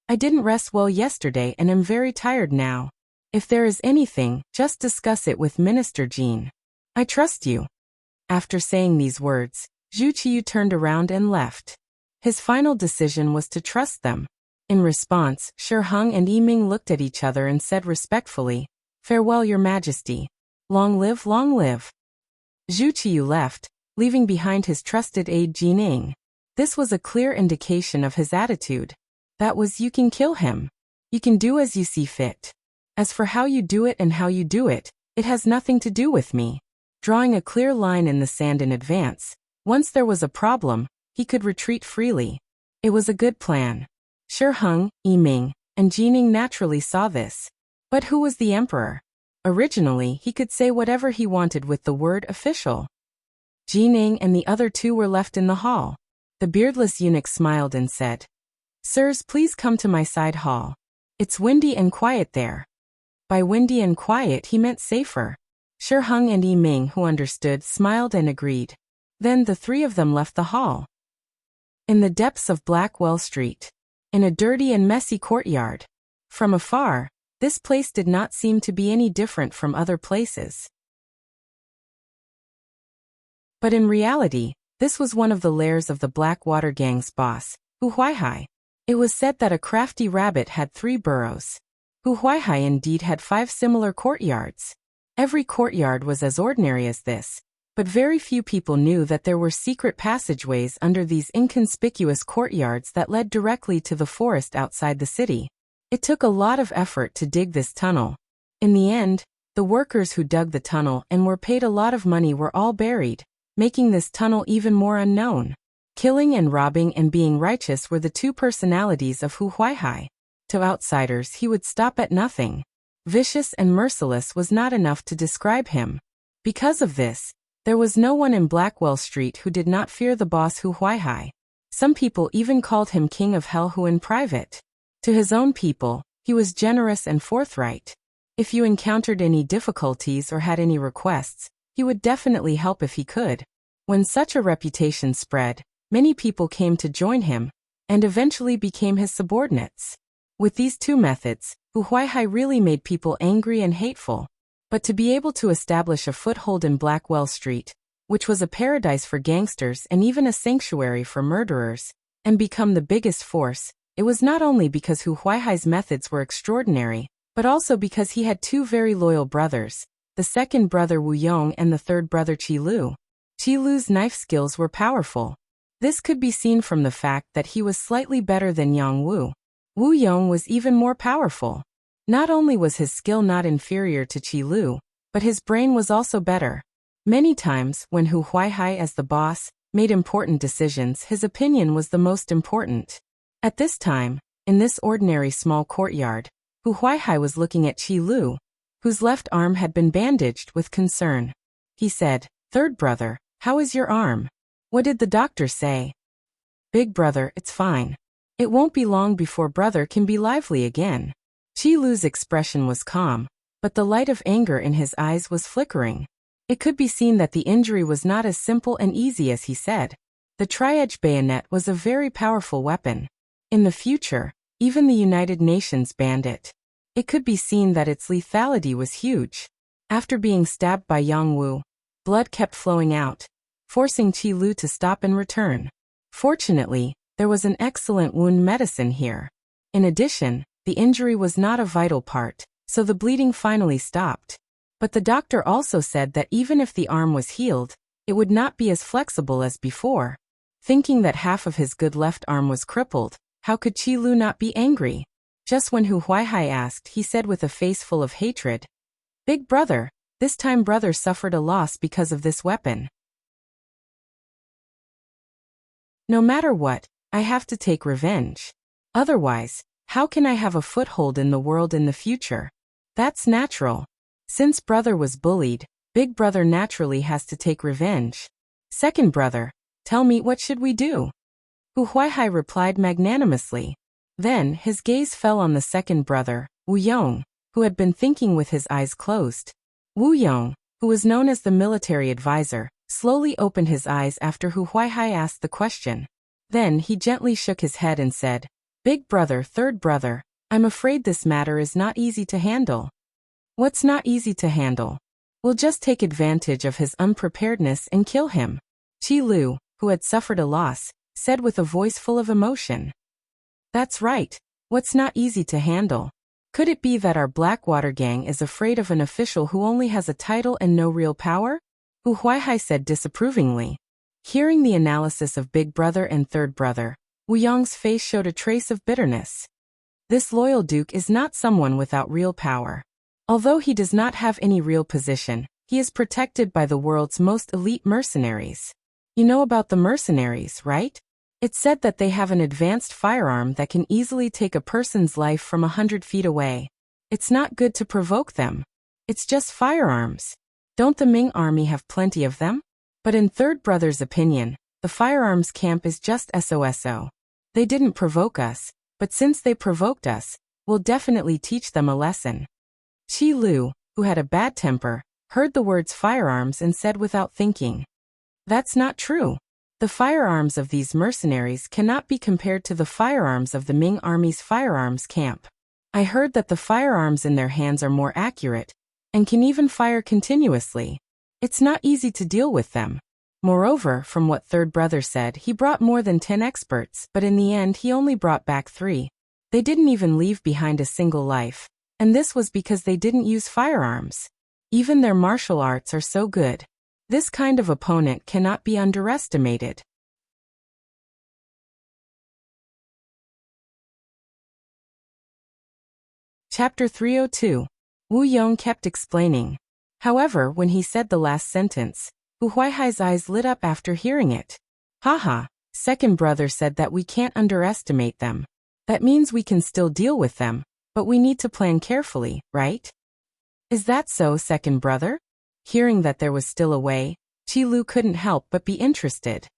"I didn't rest well yesterday and am very tired now. If there is anything, just discuss it with Minister Jin. I trust you." After saying these words, Zhu Qiyu turned around and left. His final decision was to trust them. In response, Shi Heng and Yi Ming looked at each other and said respectfully, "Farewell, Your Majesty. Long live, long live." Zhu Qiyu left, leaving behind his trusted aide Jining. This was a clear indication of his attitude. That was, you can kill him. You can do as you see fit. As for how you do it and how you do it, it has nothing to do with me. Drawing a clear line in the sand in advance, once there was a problem, he could retreat freely. It was a good plan. Shi Heng, Yi Ming, and Jining naturally saw this. But who was the emperor? Originally, he could say whatever he wanted with the word official. Jining and the other two were left in the hall. The beardless eunuch smiled and said, "Sirs, please come to my side hall. It's windy and quiet there." By windy and quiet he meant safer. Shi Heng and Yi Ming, who understood, smiled and agreed. Then the three of them left the hall. In the depths of Blackwell Street, in a dirty and messy courtyard. From afar, this place did not seem to be any different from other places. But in reality, this was one of the lairs of the Blackwater Gang's boss, Hu Huaihai. It was said that a crafty rabbit had 3 burrows. Hu Huaihai indeed had 5 similar courtyards. Every courtyard was as ordinary as this, but very few people knew that there were secret passageways under these inconspicuous courtyards that led directly to the forest outside the city. It took a lot of effort to dig this tunnel. In the end, the workers who dug the tunnel and were paid a lot of money were all buried, making this tunnel even more unknown. Killing and robbing and being righteous were the 2 personalities of Hu Huaihai. To outsiders he would stop at nothing. Vicious and merciless was not enough to describe him. Because of this, there was no one in Blackwell Street who did not fear the boss Hu Huaihai. Some people even called him King of Hell Hu in private. To his own people, he was generous and forthright. If you encountered any difficulties or had any requests, he would definitely help if he could. When such a reputation spread, many people came to join him, and eventually became his subordinates. With these 2 methods, Hu Huaihai really made people angry and hateful. But to be able to establish a foothold in Blackwell Street, which was a paradise for gangsters and even a sanctuary for murderers, and become the biggest force, it was not only because Hu Huaihai's methods were extraordinary, but also because he had 2 very loyal brothers, the second brother Wu Yong and the third brother Qi Lu. Qi Lu's knife skills were powerful. This could be seen from the fact that he was slightly better than Yang Wu. Wu Yong was even more powerful. Not only was his skill not inferior to Qi Lu, but his brain was also better. Many times, when Hu Huaihai as the boss made important decisions, his opinion was the most important. At this time, in this ordinary small courtyard, Hu Huaihai was looking at Qi Lu, whose left arm had been bandaged, with concern. He said, "Third brother, how is your arm? What did the doctor say?" "Big brother, it's fine. It won't be long before brother can be lively again." Qi Lu's expression was calm, but the light of anger in his eyes was flickering. It could be seen that the injury was not as simple and easy as he said. The tri-edge bayonet was a very powerful weapon. In the future, even the United Nations banned it. It could be seen that its lethality was huge. After being stabbed by Yang Wu, blood kept flowing out, forcing Qi Lu to stop and return. Fortunately, there was an excellent wound medicine here. In addition, the injury was not a vital part, so the bleeding finally stopped. But the doctor also said that even if the arm was healed, it would not be as flexible as before. Thinking that half of his good left arm was crippled, how could Qi Lu not be angry? Just when Hu Huaihai asked, he said with a face full of hatred, "Big brother, this time brother suffered a loss because of this weapon. No matter what, I have to take revenge. Otherwise, how can I have a foothold in the world in the future? That's natural. Since brother was bullied, big brother naturally has to take revenge. Second brother, tell me, what should we do?" Hu Huaihai replied magnanimously. Then his gaze fell on the second brother, Wu Yong, who had been thinking with his eyes closed. Wu Yong, who was known as the military advisor, slowly opened his eyes after Hu Huaihai asked the question. Then he gently shook his head and said, "Big brother, third brother, I'm afraid this matter is not easy to handle." "What's not easy to handle?" "We'll just take advantage of his unpreparedness and kill him," Qi Lu, who had suffered a loss, said with a voice full of emotion. "That's right. What's not easy to handle? Could it be that our Blackwater gang is afraid of an official who only has a title and no real power?" Hu Huaihai said disapprovingly. Hearing the analysis of big brother and third brother, Wu Yong's face showed a trace of bitterness. This loyal duke is not someone without real power. Although he does not have any real position, he is protected by the world's most elite mercenaries. You know about the mercenaries, right? It's said that they have an advanced firearm that can easily take a person's life from 100 feet away. It's not good to provoke them. It's just firearms. Don't the Ming army have plenty of them? But in third brother's opinion, the firearms camp is just SOSO. They didn't provoke us, but since they provoked us, we'll definitely teach them a lesson. Qi Lu, who had a bad temper, heard the words firearms and said without thinking, "That's not true. The firearms of these mercenaries cannot be compared to the firearms of the Ming army's firearms camp. I heard that the firearms in their hands are more accurate, and can even fire continuously. It's not easy to deal with them." Moreover, from what third brother said, he brought more than 10 experts, but in the end he only brought back 3. They didn't even leave behind a single life, and this was because they didn't use firearms. Even their martial arts are so good. This kind of opponent cannot be underestimated. Chapter 302. Wu Yong kept explaining. However, when he said the last sentence, Wu Huaihai's eyes lit up after hearing it. Haha, second brother said that we can't underestimate them. That means we can still deal with them, but we need to plan carefully, right? Is that so, second brother? Hearing that there was still a way, Qi Lu couldn't help but be interested.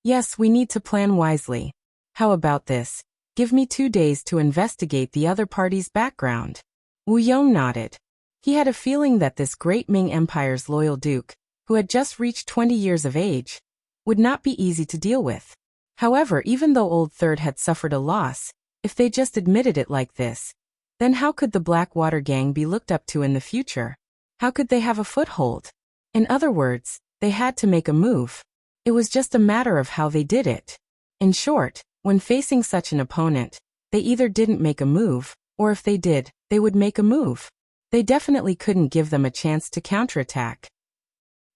Yes, we need to plan wisely. How about this? Give me 2 days to investigate the other party's background. Wu Yong nodded. He had a feeling that this great Ming Empire's loyal duke, who had just reached 20 years of age, would not be easy to deal with. However, even though Old Third had suffered a loss, if they just admitted it like this, then how could the Blackwater gang be looked up to in the future? How could they have a foothold? In other words, they had to make a move. It was just a matter of how they did it. In short, when facing such an opponent, they either didn't make a move, or if they did, they would make a move. They definitely couldn't give them a chance to counterattack.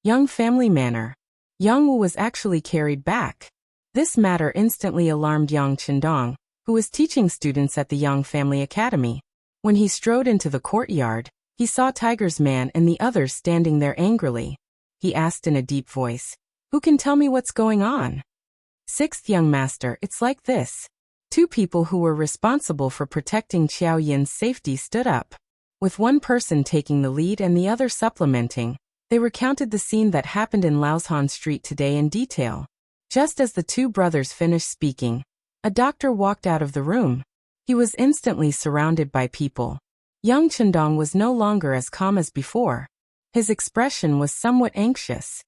Young family manner. Yang Wu was actually carried back. This matter instantly alarmed Yang Qindong, who was teaching students at the Yang Family Academy. When he strode into the courtyard, he saw Tiger's man and the others standing there angrily. He asked in a deep voice, "Who can tell me what's going on?" "Sixth young master, it's like this." 2 people who were responsible for protecting Qiao Yin's safety stood up. With one person taking the lead and the other supplementing, they recounted the scene that happened in Laoshan Street today in detail. Just as the 2 brothers finished speaking, a doctor walked out of the room. He was instantly surrounded by people. Yang Qindong was no longer as calm as before. His expression was somewhat anxious.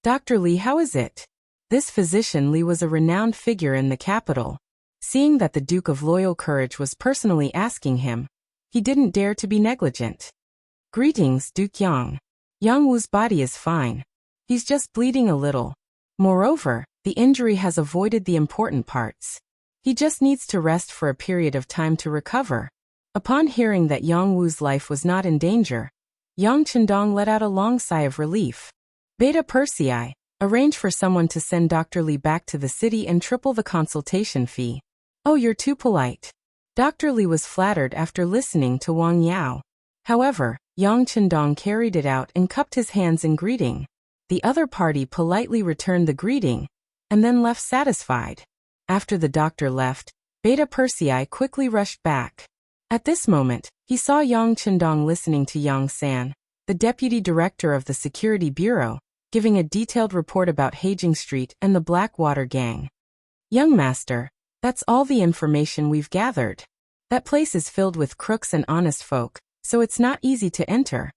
"Dr. Li, how is it?" This physician Li was a renowned figure in the capital. Seeing that the Duke of Loyal Courage was personally asking him, he didn't dare to be negligent. "Greetings, Duke Yang. Yang Wu's body is fine. He's just bleeding a little. Moreover, the injury has avoided the important parts. He just needs to rest for a period of time to recover." Upon hearing that Yang Wu's life was not in danger, Yang Qindong let out a long sigh of relief. "Beta Persei, arrange for someone to send Dr. Li back to the city and triple the consultation fee." "Oh, you're too polite." Dr. Li was flattered after listening to Wang Yao. However, Yang Qindong carried it out and cupped his hands in greeting. The other party politely returned the greeting, and then left satisfied. After the doctor left, Beta Persei quickly rushed back. At this moment, he saw Yang Qindong listening to Yang San, the deputy director of the Security Bureau, giving a detailed report about Haging Street and the Blackwater gang. "Young master, that's all the information we've gathered. That place is filled with crooks and honest folk, so it's not easy to enter.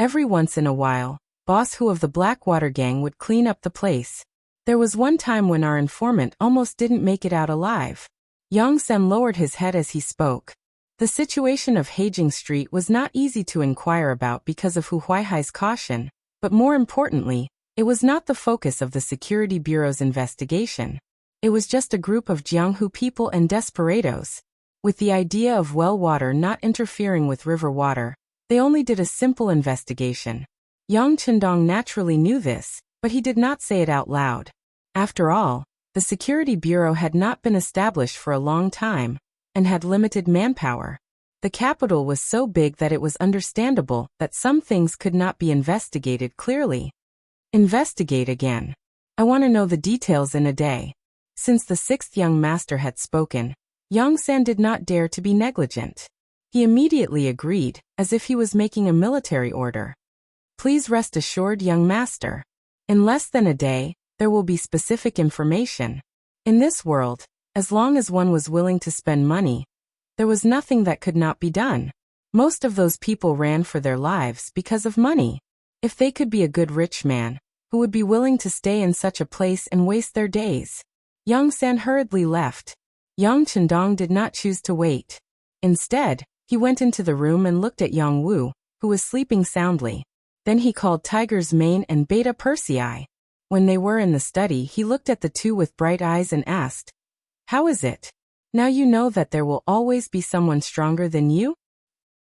Every once in a while, Boss Hu of the Blackwater gang would clean up the place. There was one time when our informant almost didn't make it out alive." Yang Sen lowered his head as he spoke. The situation of Haging Street was not easy to inquire about because of Hu Huaihai's caution, but more importantly, it was not the focus of the Security Bureau's investigation. It was just a group of Jianghu people and desperados. With the idea of well water not interfering with river water, they only did a simple investigation. Yang Qindong naturally knew this, but he did not say it out loud. After all, the Security Bureau had not been established for a long time, and had limited manpower. The capital was so big that it was understandable that some things could not be investigated clearly. Investigate again. I want to know the details in a day. Since the 6th young master had spoken, Yang San did not dare to be negligent. He immediately agreed, as if he was making a military order. Please rest assured, young master. In less than a day, there will be specific information. In this world, as long as one was willing to spend money, there was nothing that could not be done. Most of those people ran for their lives because of money. If they could be a good rich man, who would be willing to stay in such a place and waste their days? Yang San hurriedly left. Yang Chendong did not choose to wait. Instead, he went into the room and looked at Yang Wu, who was sleeping soundly. Then he called Tiger's Mane and Beta Persei. When they were in the study, he looked at the two with bright eyes and asked, "How is it? Now you know that there will always be someone stronger than you?"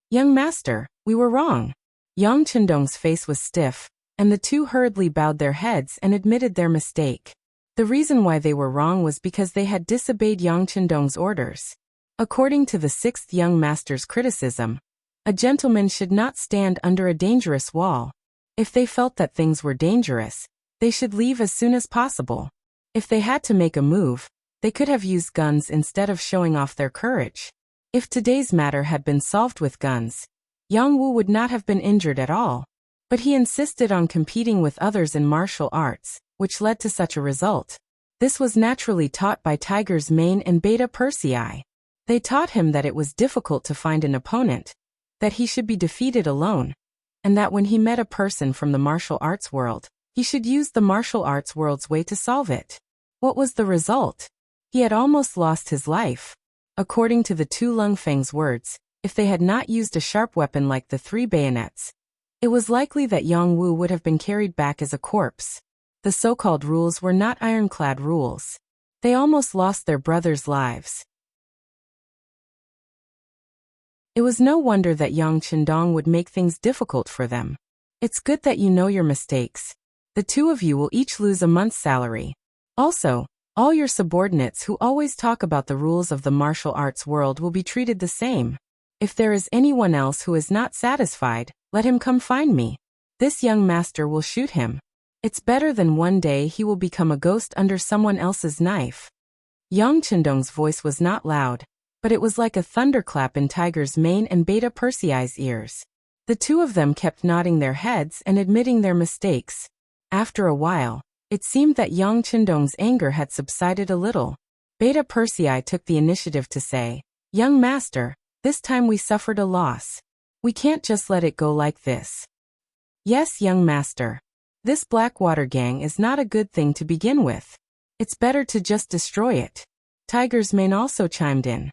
"Young master, we were wrong." Yang Chendong's face was stiff, and the two hurriedly bowed their heads and admitted their mistake. The reason why they were wrong was because they had disobeyed Yang Chendong's orders. According to the sixth young master's criticism, a gentleman should not stand under a dangerous wall. If they felt that things were dangerous, they should leave as soon as possible. If they had to make a move, they could have used guns instead of showing off their courage. If today's matter had been solved with guns, Yang Wu would not have been injured at all. But he insisted on competing with others in martial arts, which led to such a result. This was naturally taught by Tiger's Mane and Beta Persei. They taught him that it was difficult to find an opponent, that he should be defeated alone, and that when he met a person from the martial arts world, he should use the martial arts world's way to solve it. What was the result? He had almost lost his life. According to the two Lung Feng's words, if they had not used a sharp weapon like the 3 bayonets, it was likely that Yang Wu would have been carried back as a corpse. The so-called rules were not ironclad rules. They almost lost their brothers' lives. It was no wonder that Yang Chendong would make things difficult for them. It's good that you know your mistakes. The two of you will each lose a month's salary. Also, all your subordinates who always talk about the rules of the martial arts world will be treated the same. If there is anyone else who is not satisfied, let him come find me. This young master will shoot him. It's better than one day he will become a ghost under someone else's knife. Yang Chendong's voice was not loud, but it was like a thunderclap in Tiger's Mane and Beta Persei's ears. The two of them kept nodding their heads and admitting their mistakes. After a while, it seemed that Yang Chendong's anger had subsided a little. Beta Persei took the initiative to say, "Young master, this time we suffered a loss. We can't just let it go like this." "Yes, young master. This Blackwater gang is not a good thing to begin with. It's better to just destroy it." Tiger's Mane also chimed in.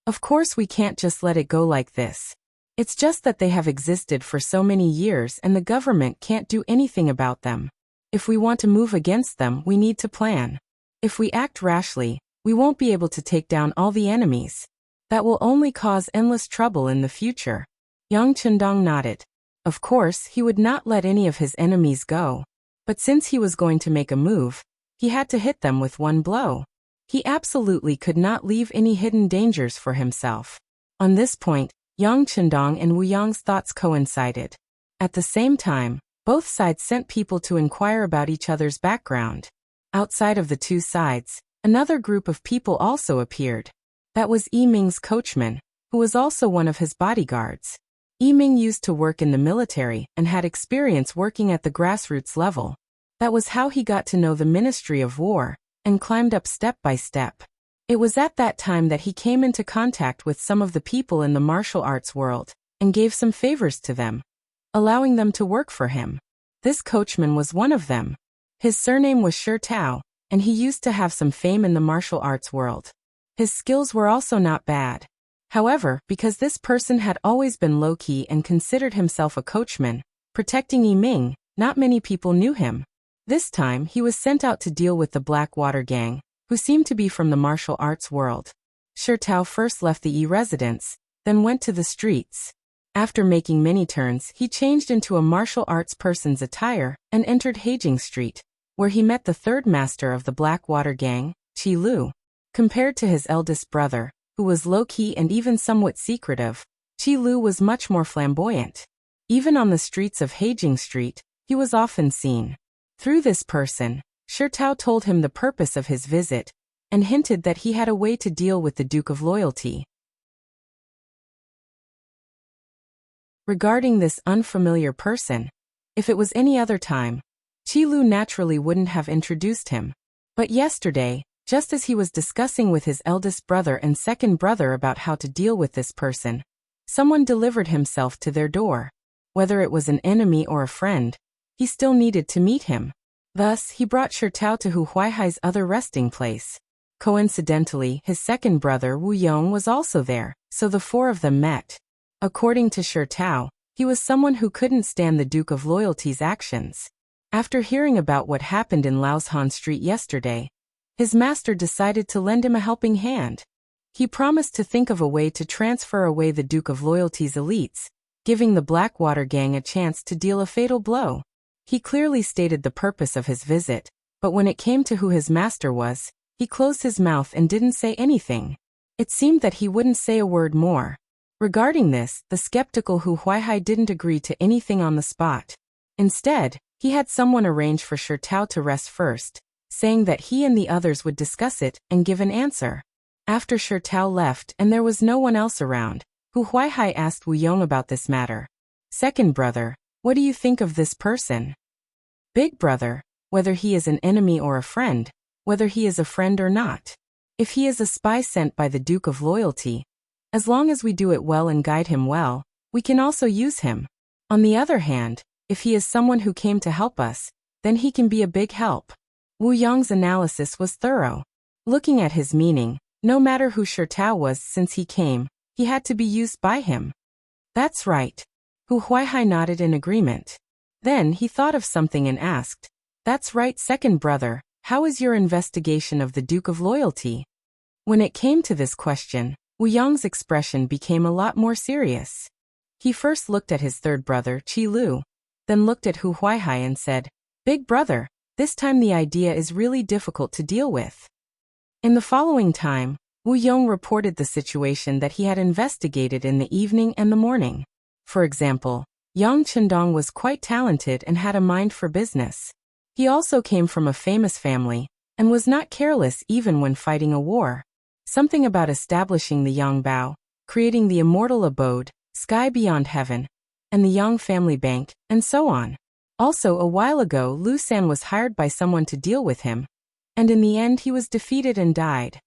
"Of course we can't just let it go like this. It's just that they have existed for so many years and the government can't do anything about them. If we want to move against them, we need to plan. If we act rashly, we won't be able to take down all the enemies. That will only cause endless trouble in the future." Yang Chendong nodded. Of course, he would not let any of his enemies go. But since he was going to make a move, he had to hit them with one blow. He absolutely could not leave any hidden dangers for himself. On this point, Yang Chendong and Wu Yang's thoughts coincided. At the same time, both sides sent people to inquire about each other's background. Outside of the two sides, another group of people also appeared. That was Yiming's coachman, who was also one of his bodyguards. Yiming used to work in the military and had experience working at the grassroots level. That was how he got to know the Ministry of War and climbed up step by step. It was at that time that he came into contact with some of the people in the martial arts world and gave some favors to them, allowing them to work for him. This coachman was one of them. His surname was Shi Tao, and he used to have some fame in the martial arts world. His skills were also not bad. However, because this person had always been low-key and considered himself a coachman, protecting Yiming, not many people knew him. This time, he was sent out to deal with the Blackwater gang, who seemed to be from the martial arts world. Shi Tao first left the residence, then went to the streets. After making many turns, he changed into a martial arts person's attire and entered Haging Street, where he met the third master of the Blackwater gang, Qi Lu. Compared to his eldest brother, who was low-key and even somewhat secretive, Qi Lu was much more flamboyant. Even on the streets of Haging Street, he was often seen. Through this person, Shi Tao told him the purpose of his visit, and hinted that he had a way to deal with the Duke of Loyalty. regarding this unfamiliar person. If it was any other time, Qilu naturally wouldn't have introduced him. But yesterday, just as he was discussing with his eldest brother and second brother about how to deal with this person, someone delivered himself to their door. Whether it was an enemy or a friend, he still needed to meet him. Thus, he brought Shirtao to Hu Huaihai's other resting place. Coincidentally, his second brother Wu Yong was also there, so the four of them met. According to Shirtao, he was someone who couldn't stand the Duke of Loyalty's actions. After hearing about what happened in Laoshan Street yesterday, his master decided to lend him a helping hand. He promised to think of a way to transfer away the Duke of Loyalty's elites, giving the Blackwater gang a chance to deal a fatal blow. He clearly stated the purpose of his visit, but when it came to who his master was, he closed his mouth and didn't say anything. It seemed that he wouldn't say a word more. Regarding this, the skeptical Hu Huaihai didn't agree to anything on the spot. Instead, he had someone arrange for Shirtao to rest first, saying that he and the others would discuss it and give an answer. After Shirtao left and there was no one else around, Hu Huaihai asked Wu Yong about this matter. Second brother, what do you think of this person? Big brother, whether he is an enemy or a friend, whether he is a friend or not. If he is a spy sent by the Duke of Loyalty, as long as we do it well and guide him well, we can also use him. On the other hand, if he is someone who came to help us, then he can be a big help. Wu Yong's analysis was thorough. Looking at his meaning, no matter who Shirtao was since he came, he had to be used by him. That's right. Hu Huaihai nodded in agreement. Then he thought of something and asked, that's right, second brother, how is your investigation of the Duke of Loyalty? When it came to this question, Wu Yong's expression became a lot more serious. He first looked at his third brother, Qilu, then looked at Hu Huaihai and said, Big brother, this time the idea is really difficult to deal with. In the following time, Wu Yong reported the situation that he had investigated in the evening and the morning. For example, Yang Chendong was quite talented and had a mind for business. He also came from a famous family, and was not careless even when fighting a war. Something about establishing the Yang Bao, creating the immortal abode, sky beyond heaven, and the Yang family bank, and so on. Also, a while ago, Lu San was hired by someone to deal with him, and in the end he was defeated and died.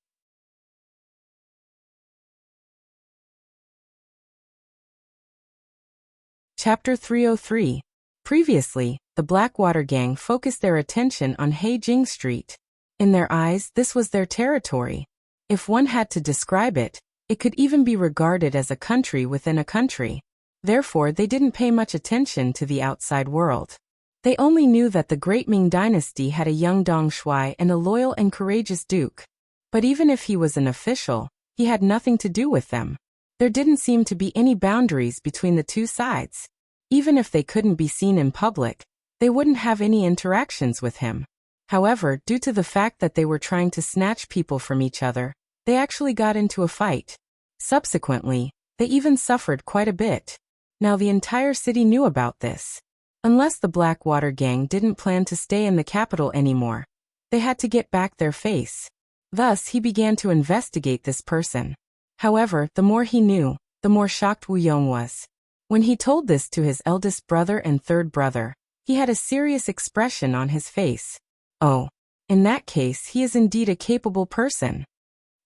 Chapter 303. Previously, the Blackwater gang focused their attention on Heijing Street. In their eyes, this was their territory. If one had to describe it, it could even be regarded as a country within a country. Therefore, they didn't pay much attention to the outside world. They only knew that the Great Ming Dynasty had a young Dong Shuai and a loyal and courageous duke. But even if he was an official, he had nothing to do with them. There didn't seem to be any boundaries between the two sides. Even if they couldn't be seen in public, they wouldn't have any interactions with him. However, due to the fact that they were trying to snatch people from each other, they actually got into a fight. Subsequently, they even suffered quite a bit. Now the entire city knew about this. Unless the Blackwater gang didn't plan to stay in the capital anymore, they had to get back their face. Thus, he began to investigate this person. However, the more he knew, the more shocked Wu Yong was. When he told this to his eldest brother and third brother, he had a serious expression on his face. Oh, in that case, he is indeed a capable person.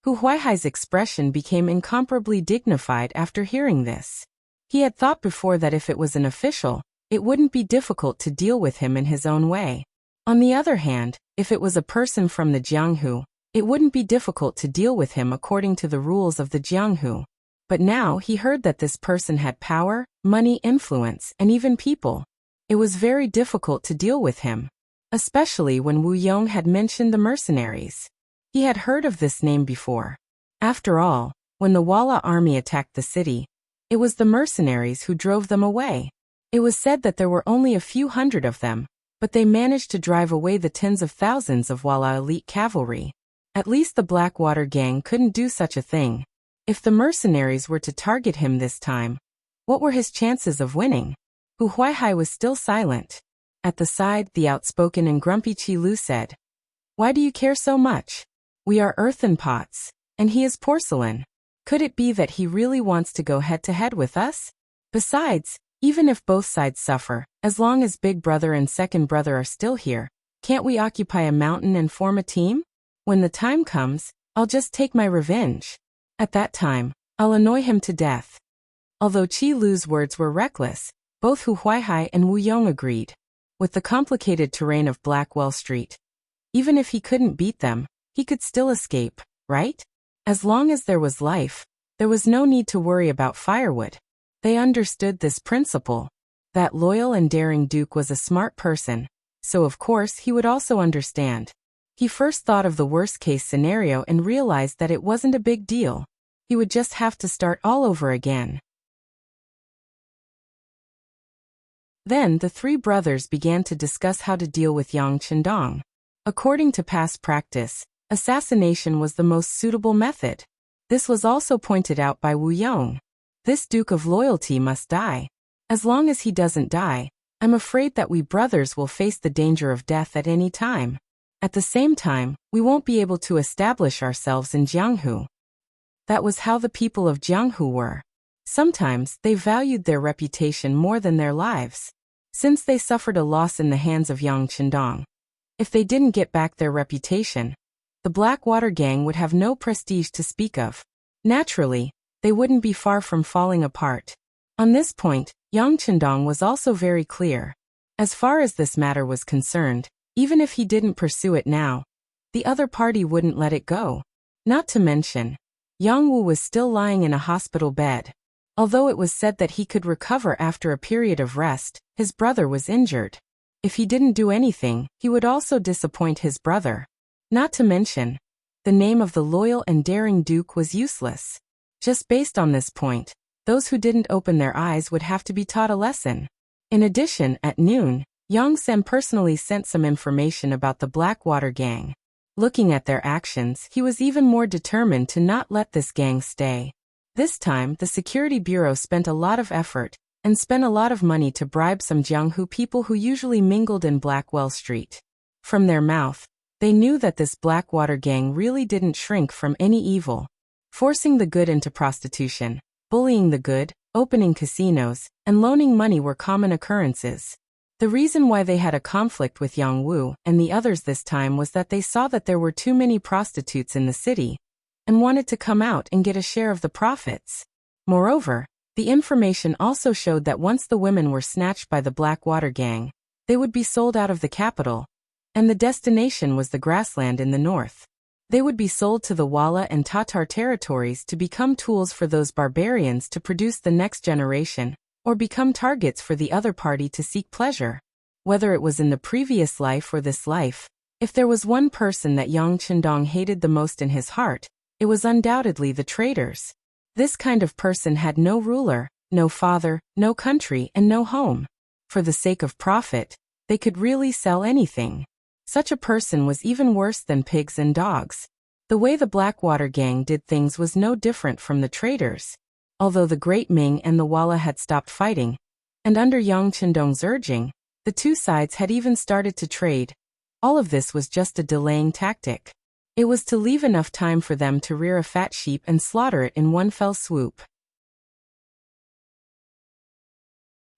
Hu Huaihai's expression became incomparably dignified after hearing this. He had thought before that if it was an official, it wouldn't be difficult to deal with him in his own way. On the other hand, if it was a person from the Jianghu, it wouldn't be difficult to deal with him according to the rules of the Jianghu. But now he heard that this person had power, money, influence, and even people. It was very difficult to deal with him. Especially when Wu Yong had mentioned the mercenaries. He had heard of this name before. After all, when the Walla army attacked the city, it was the mercenaries who drove them away. It was said that there were only a few hundred of them, but they managed to drive away the tens of thousands of Walla elite cavalry. At least the Blackwater gang couldn't do such a thing. If the mercenaries were to target him this time, what were his chances of winning? Hu Huaihai was still silent. At the side, the outspoken and grumpy Qilu said, "Why do you care so much? We are earthen pots, and he is porcelain. Could it be that he really wants to go head-to-head with us? Besides, Even if both sides suffer, as long as big brother and second brother are still here, can't we occupy a mountain and form a team? When the time comes, I'll just take my revenge. At that time, I'll annoy him to death. Although Qi Lu's words were reckless, both Hu Huaihai and Wu Yong agreed. With the complicated terrain of Blackwell Street, even if he couldn't beat them, he could still escape, right? As long as there was life, there was no need to worry about firewood. They understood this principle. That loyal and daring Duke was a smart person, so of course he would also understand. He first thought of the worst-case scenario and realized that it wasn't a big deal. He would just have to start all over again. Then the three brothers began to discuss how to deal with Yang Chendong. According to past practice, assassination was the most suitable method. This was also pointed out by Wu Yong. This Duke of Loyalty must die. As long as he doesn't die, I'm afraid that we brothers will face the danger of death at any time. At the same time, we won't be able to establish ourselves in Jianghu. That was how the people of Jianghu were. Sometimes they valued their reputation more than their lives. Since they suffered a loss in the hands of Yang Chendong, if they didn't get back their reputation, the Blackwater gang would have no prestige to speak of. Naturally, they wouldn't be far from falling apart. On this point, Yang Chendong was also very clear. As far as this matter was concerned, even if he didn't pursue it now, the other party wouldn't let it go. Not to mention, Yang Wu was still lying in a hospital bed. Although it was said that he could recover after a period of rest, his brother was injured. If he didn't do anything, he would also disappoint his brother. Not to mention, the name of the loyal and daring Duke was useless. Just based on this point, those who didn't open their eyes would have to be taught a lesson. In addition, at noon, Yang Sen personally sent some information about the Blackwater gang. Looking at their actions, he was even more determined to not let this gang stay. This time, the Security Bureau spent a lot of effort and spent a lot of money to bribe some Jianghu people who usually mingled in Blackwell Street. From their mouth, they knew that this Blackwater gang really didn't shrink from any evil. Forcing the good into prostitution, bullying the good, opening casinos, and loaning money were common occurrences. The reason why they had a conflict with Yang Wu and the others this time was that they saw that there were too many prostitutes in the city, and wanted to come out and get a share of the profits. Moreover, the information also showed that once the women were snatched by the Blackwater gang, they would be sold out of the capital, and the destination was the grassland in the north. They would be sold to the Walla and Tatar territories to become tools for those barbarians to produce the next generation, or become targets for the other party to seek pleasure. Whether it was in the previous life or this life, if there was one person that Yang Chendong hated the most in his heart, it was undoubtedly the traitors. This kind of person had no ruler, no father, no country, and no home. For the sake of profit, they could really sell anything. Such a person was even worse than pigs and dogs. The way the Blackwater gang did things was no different from the traitors. Although the Great Ming and the Walla had stopped fighting, and under Yang Chendong's urging, the two sides had even started to trade, all of this was just a delaying tactic. It was to leave enough time for them to rear a fat sheep and slaughter it in one fell swoop.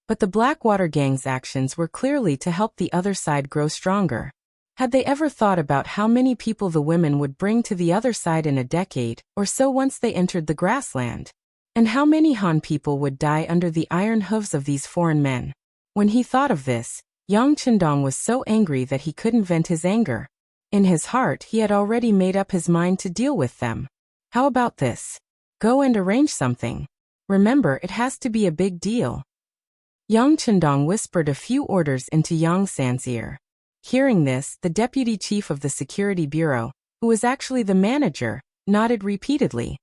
But the Blackwater gang's actions were clearly to help the other side grow stronger. Had they ever thought about how many people the women would bring to the other side in a decade or so once they entered the grassland? And how many Han people would die under the iron hooves of these foreign men? When he thought of this, Yang Chendong was so angry that he couldn't vent his anger. In his heart, he had already made up his mind to deal with them. How about this? Go and arrange something. Remember, it has to be a big deal. Yang Chendong whispered a few orders into Yang San's ear. Hearing this, the deputy chief of the Security Bureau, who was actually the manager, nodded repeatedly.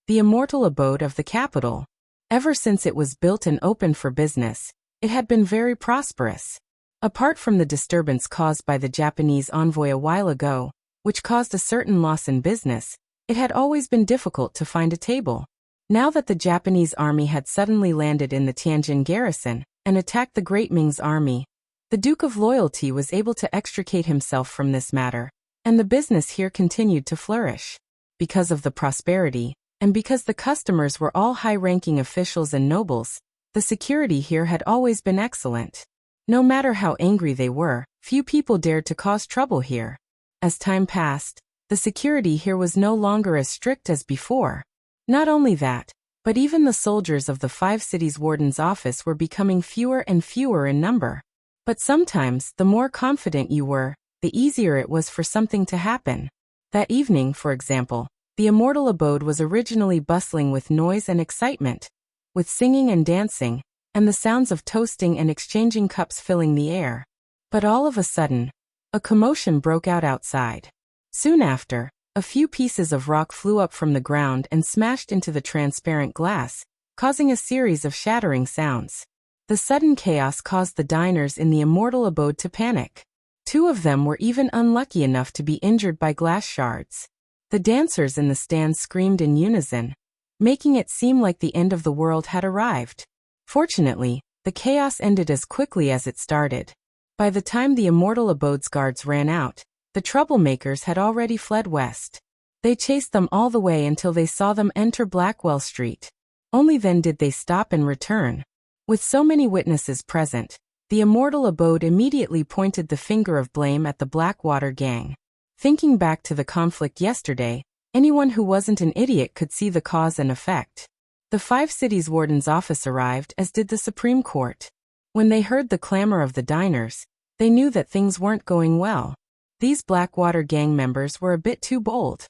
The immortal abode of the capital. Ever since it was built and opened for business, it had been very prosperous. Apart from the disturbance caused by the Japanese envoy a while ago, which caused a certain loss in business, it had always been difficult to find a table. Now that the Japanese army had suddenly landed in the Tianjin garrison and attacked the Great Ming's army, the Duke of Loyalty was able to extricate himself from this matter, and the business here continued to flourish. Because of the prosperity, and because the customers were all high-ranking officials and nobles, the security here had always been excellent. No matter how angry they were, few people dared to cause trouble here. As time passed, the security here was no longer as strict as before. Not only that, but even the soldiers of the 5 cities warden's office were becoming fewer and fewer in number. But sometimes, the more confident you were, the easier it was for something to happen. That evening, for example, the immortal abode was originally bustling with noise and excitement, with singing and dancing, and the sounds of toasting and exchanging cups filling the air. But all of a sudden, a commotion broke out outside. Soon after, a few pieces of rock flew up from the ground and smashed into the transparent glass, causing a series of shattering sounds. The sudden chaos caused the diners in the immortal abode to panic. 2 of them were even unlucky enough to be injured by glass shards. The dancers in the stands screamed in unison, making it seem like the end of the world had arrived. Fortunately, the chaos ended as quickly as it started. By the time the immortal abode's guards ran out, the troublemakers had already fled west. They chased them all the way until they saw them enter Blackwell Street. Only then did they stop and return. With so many witnesses present, the immortal abode immediately pointed the finger of blame at the Blackwater gang. Thinking back to the conflict yesterday, anyone who wasn't an idiot could see the cause and effect. The 5 cities warden's office arrived, as did the Supreme Court. When they heard the clamor of the diners, they knew that things weren't going well. These Blackwater gang members were a bit too bold.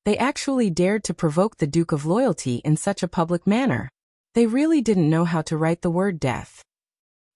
They actually dared to provoke the Duke of Loyalty in such a public manner. They really didn't know how to write the word death.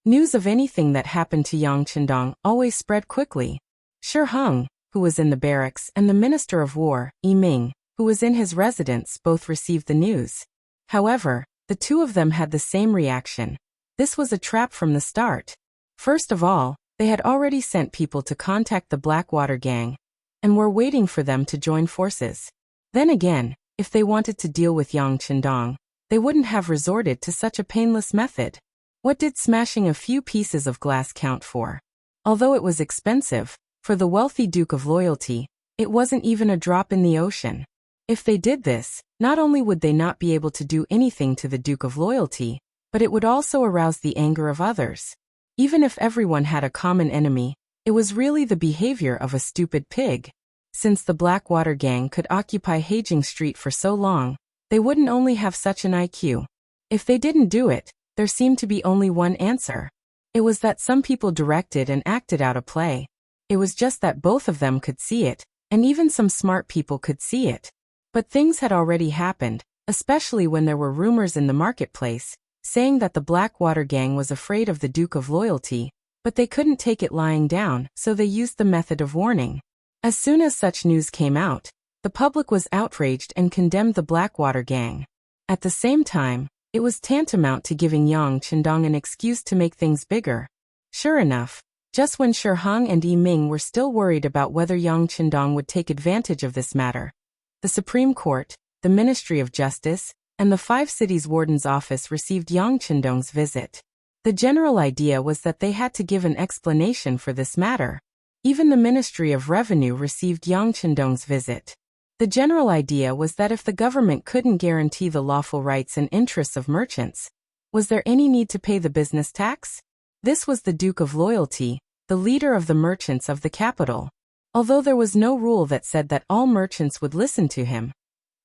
News of anything that happened to Yang Chendong always spread quickly. Shi Heng, who was in the barracks, and the Minister of War, Yi Ming, who was in his residence, both received the news. However, the 2 of them had the same reaction. This was a trap from the start. First of all, they had already sent people to contact the Blackwater gang, and were waiting for them to join forces. Then again, if they wanted to deal with Yang Chendong, they wouldn't have resorted to such a painless method. What did smashing a few pieces of glass count for? Although it was expensive, for the wealthy Duke of Loyalty, it wasn't even a drop in the ocean. If they did this, not only would they not be able to do anything to the Duke of Loyalty, but it would also arouse the anger of others. Even if everyone had a common enemy, it was really the behavior of a stupid pig. Since the Blackwater gang could occupy Haging Street for so long, they wouldn't only have such an IQ. If they didn't do it, there seemed to be only one answer. It was that some people directed and acted out a play. It was just that both of them could see it, and even some smart people could see it. But things had already happened, especially when there were rumors in the marketplace, saying that the Blackwater gang was afraid of the Duke of Loyalty, but they couldn't take it lying down, so they used the method of warning. As soon as such news came out, the public was outraged and condemned the Blackwater gang. At the same time, it was tantamount to giving Yang Chendong an excuse to make things bigger. Sure enough, just when Shi Heng and Yi Ming were still worried about whether Yang Chendong would take advantage of this matter, the Supreme Court, the Ministry of Justice, and the 5 cities warden's office received Yang Chendong's visit. The general idea was that they had to give an explanation for this matter. Even the Ministry of Revenue received Yang Chendong's visit. The general idea was that if the government couldn't guarantee the lawful rights and interests of merchants, was there any need to pay the business tax? This was the Duke of Loyalty, the leader of the merchants of the capital. Although there was no rule that said that all merchants would listen to him,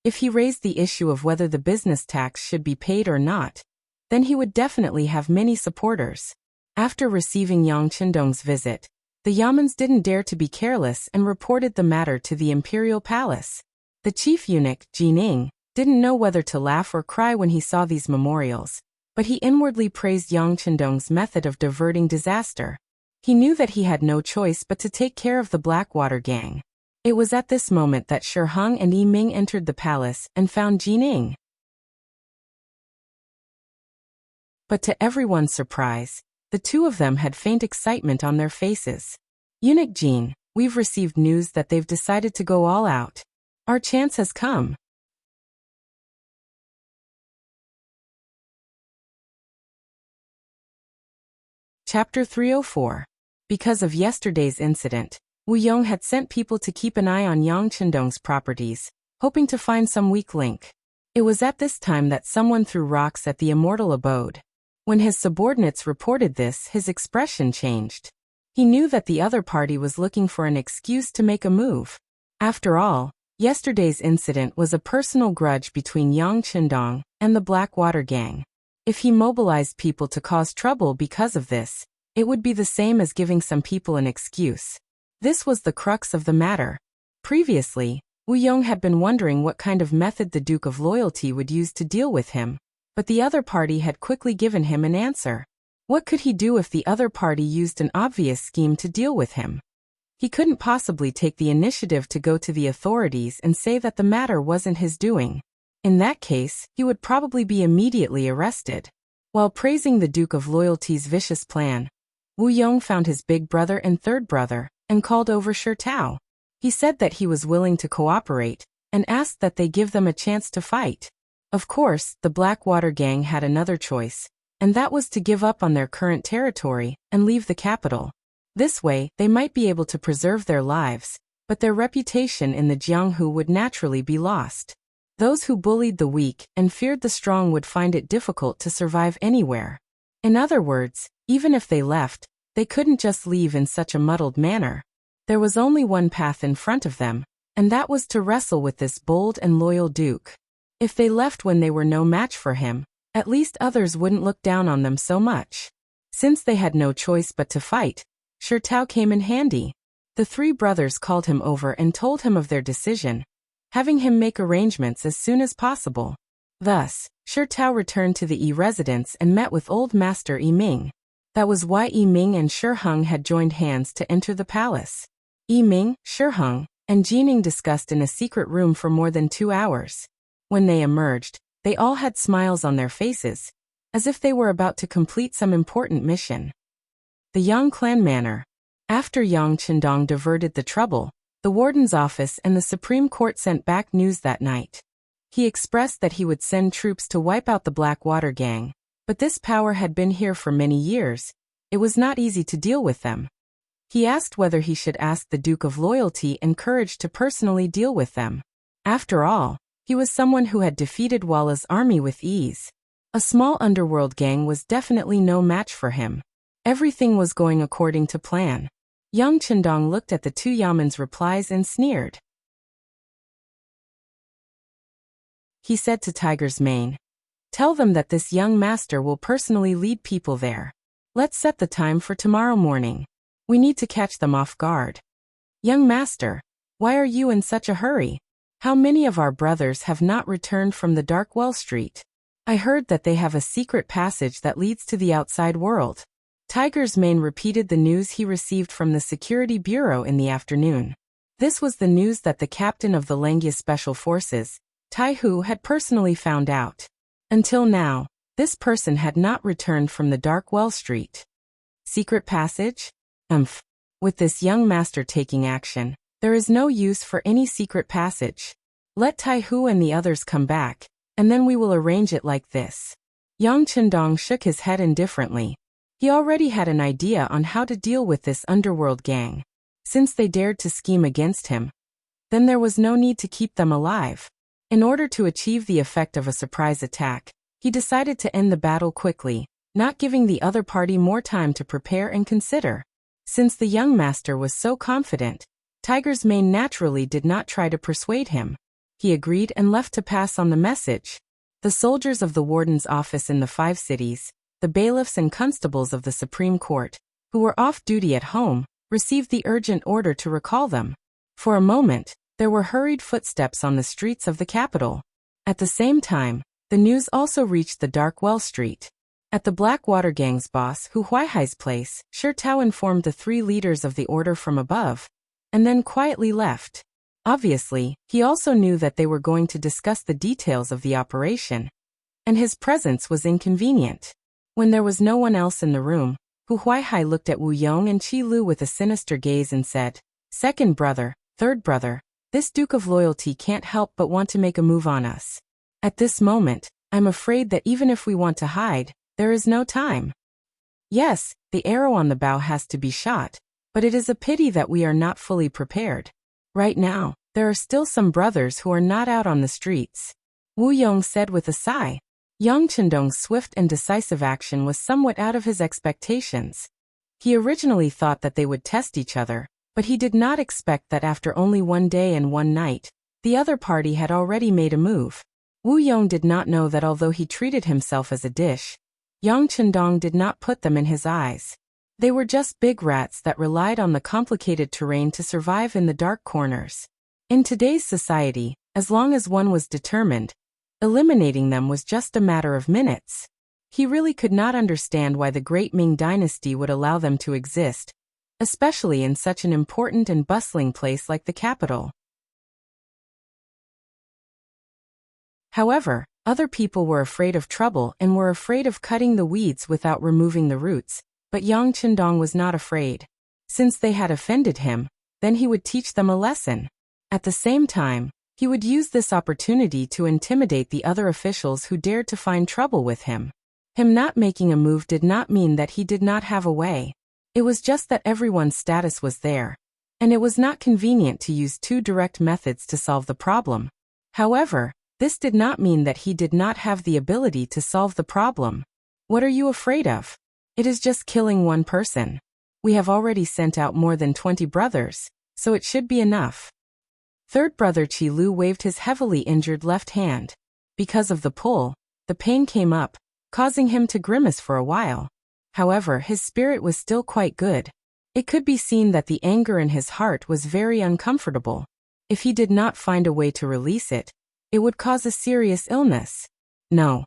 if he raised the issue of whether the business tax should be paid or not, then he would definitely have many supporters. After receiving Yang Chendong's visit, the Yamans didn't dare to be careless and reported the matter to the imperial palace. The chief eunuch, Jining, didn't know whether to laugh or cry when he saw these memorials, but he inwardly praised Yang Chendong's method of diverting disaster. He knew that he had no choice but to take care of the Blackwater gang. It was at this moment that Shi Heng and Yi Ming entered the palace and found Jining. But to everyone's surprise, the 2 of them had faint excitement on their faces. Eunuch Jin, we've received news that they've decided to go all out. Our chance has come. Chapter 304. Because of yesterday's incident, Wu Yong had sent people to keep an eye on Yang Chendong's properties, hoping to find some weak link. It was at this time that someone threw rocks at the immortal abode. When his subordinates reported this, his expression changed. He knew that the other party was looking for an excuse to make a move. After all, yesterday's incident was a personal grudge between Yang Qindong and the Blackwater gang. If he mobilized people to cause trouble because of this, it would be the same as giving some people an excuse. This was the crux of the matter. Previously, Wu Yong had been wondering what kind of method the Duke of Loyalty would use to deal with him, but the other party had quickly given him an answer. What could he do if the other party used an obvious scheme to deal with him? He couldn't possibly take the initiative to go to the authorities and say that the matter wasn't his doing. In that case, he would probably be immediately arrested. While praising the Duke of Loyalty's vicious plan, Wu Yong found his big brother and third brother and called over Shi Tao. He said that he was willing to cooperate and asked that they give them a chance to fight. Of course, the Blackwater gang had another choice, and that was to give up on their current territory and leave the capital. This way, they might be able to preserve their lives, but their reputation in the Jianghu would naturally be lost. Those who bullied the weak and feared the strong would find it difficult to survive anywhere. In other words, even if they left, they couldn't just leave in such a muddled manner. There was only one path in front of them, and that was to wrestle with this bold and loyal duke. If they left when they were no match for him, at least others wouldn't look down on them so much. Since they had no choice but to fight, Shi Tao came in handy. The three brothers called him over and told him of their decision, having him make arrangements as soon as possible. Thus, Shi Tao returned to the Yi residence and met with Old Master Yi Ming. That was why Yi Ming and Shi Heng had joined hands to enter the palace. Yi Ming, Shi Heng, and Jining discussed in a secret room for more than 2 hours. When they emerged, they all had smiles on their faces, as if they were about to complete some important mission. The Yang clan manor. After Yang Qindong diverted the trouble, the warden's office and the Supreme Court sent back news that night. He expressed that he would send troops to wipe out the Blackwater gang, but this power had been here for many years. It was not easy to deal with them. He asked whether he should ask the Duke of Loyalty and courage to personally deal with them. After all, he was someone who had defeated Walla's army with ease. A small underworld gang was definitely no match for him. Everything was going according to plan. Yang Qindong looked at the two Yaman's replies and sneered. He said to Tiger's Mane, "Tell them that this young master will personally lead people there. Let's set the time for tomorrow morning. We need to catch them off guard." "Young master, why are you in such a hurry? How many of our brothers have not returned from the Dark Well Street? I heard that they have a secret passage that leads to the outside world." Tiger's Mane repeated the news he received from the Security Bureau in the afternoon. This was the news that the captain of the Lengia Special Forces, Tai Hu, had personally found out. Until now, this person had not returned from the Dark Well Street. Secret passage? With this young master taking action, there is no use for any secret passage. Let Tai Hu and the others come back, and then we will arrange it like this. Yang Qindong shook his head indifferently. He already had an idea on how to deal with this underworld gang. Since they dared to scheme against him, then there was no need to keep them alive. In order to achieve the effect of a surprise attack, he decided to end the battle quickly, not giving the other party more time to prepare and consider. Since the young master was so confident, Tiger's Mane naturally did not try to persuade him. He agreed and left to pass on the message. The soldiers of the warden's office in the 5 cities, the bailiffs and constables of the Supreme Court, who were off duty at home, received the urgent order to recall them. For a moment, there were hurried footsteps on the streets of the capital. At the same time, the news also reached the Dark Well Street. At the Blackwater gang's boss, Hu Huaihai's place, Shi Tao informed the 3 leaders of the order from above, and then quietly left. Obviously, he also knew that they were going to discuss the details of the operation, and his presence was inconvenient. When there was no one else in the room, Hu Huaihai looked at Wu Yong and Qi Lu with a sinister gaze and said, "Second brother, third brother, this Duke of Loyalty can't help but want to make a move on us. At this moment, I'm afraid that even if we want to hide, there is no time. Yes, the arrow on the bow has to be shot, but it is a pity that we are not fully prepared. Right now, there are still some brothers who are not out on the streets. Wu Yong said with a sigh. Yang Chendong's swift and decisive action was somewhat out of his expectations. He originally thought that they would test each other, but he did not expect that after only 1 day and 1 night, the other party had already made a move. Wu Yong did not know that although he treated himself as a dish, Yang Chendong did not put them in his eyes. They were just big rats that relied on the complicated terrain to survive in the dark corners. In today's society, as long as one was determined, eliminating them was just a matter of minutes. He really could not understand why the great Ming Dynasty would allow them to exist, especially in such an important and bustling place like the capital. However, other people were afraid of trouble and were afraid of cutting the weeds without removing the roots, but Yang Chendong was not afraid. Since they had offended him, then he would teach them a lesson. At the same time, he would use this opportunity to intimidate the other officials who dared to find trouble with him. Him not making a move did not mean that he did not have a way. It was just that everyone's status was there, and it was not convenient to use 2 direct methods to solve the problem. However, this did not mean that he did not have the ability to solve the problem. What are you afraid of? It is just killing 1 person. We have already sent out more than 20 brothers, so it should be enough. Third brother Qi Lu waved his heavily injured left hand. Because of the pull, the pain came up, causing him to grimace for a while. However, his spirit was still quite good. It could be seen that the anger in his heart was very uncomfortable. If he did not find a way to release it, it would cause a serious illness. No.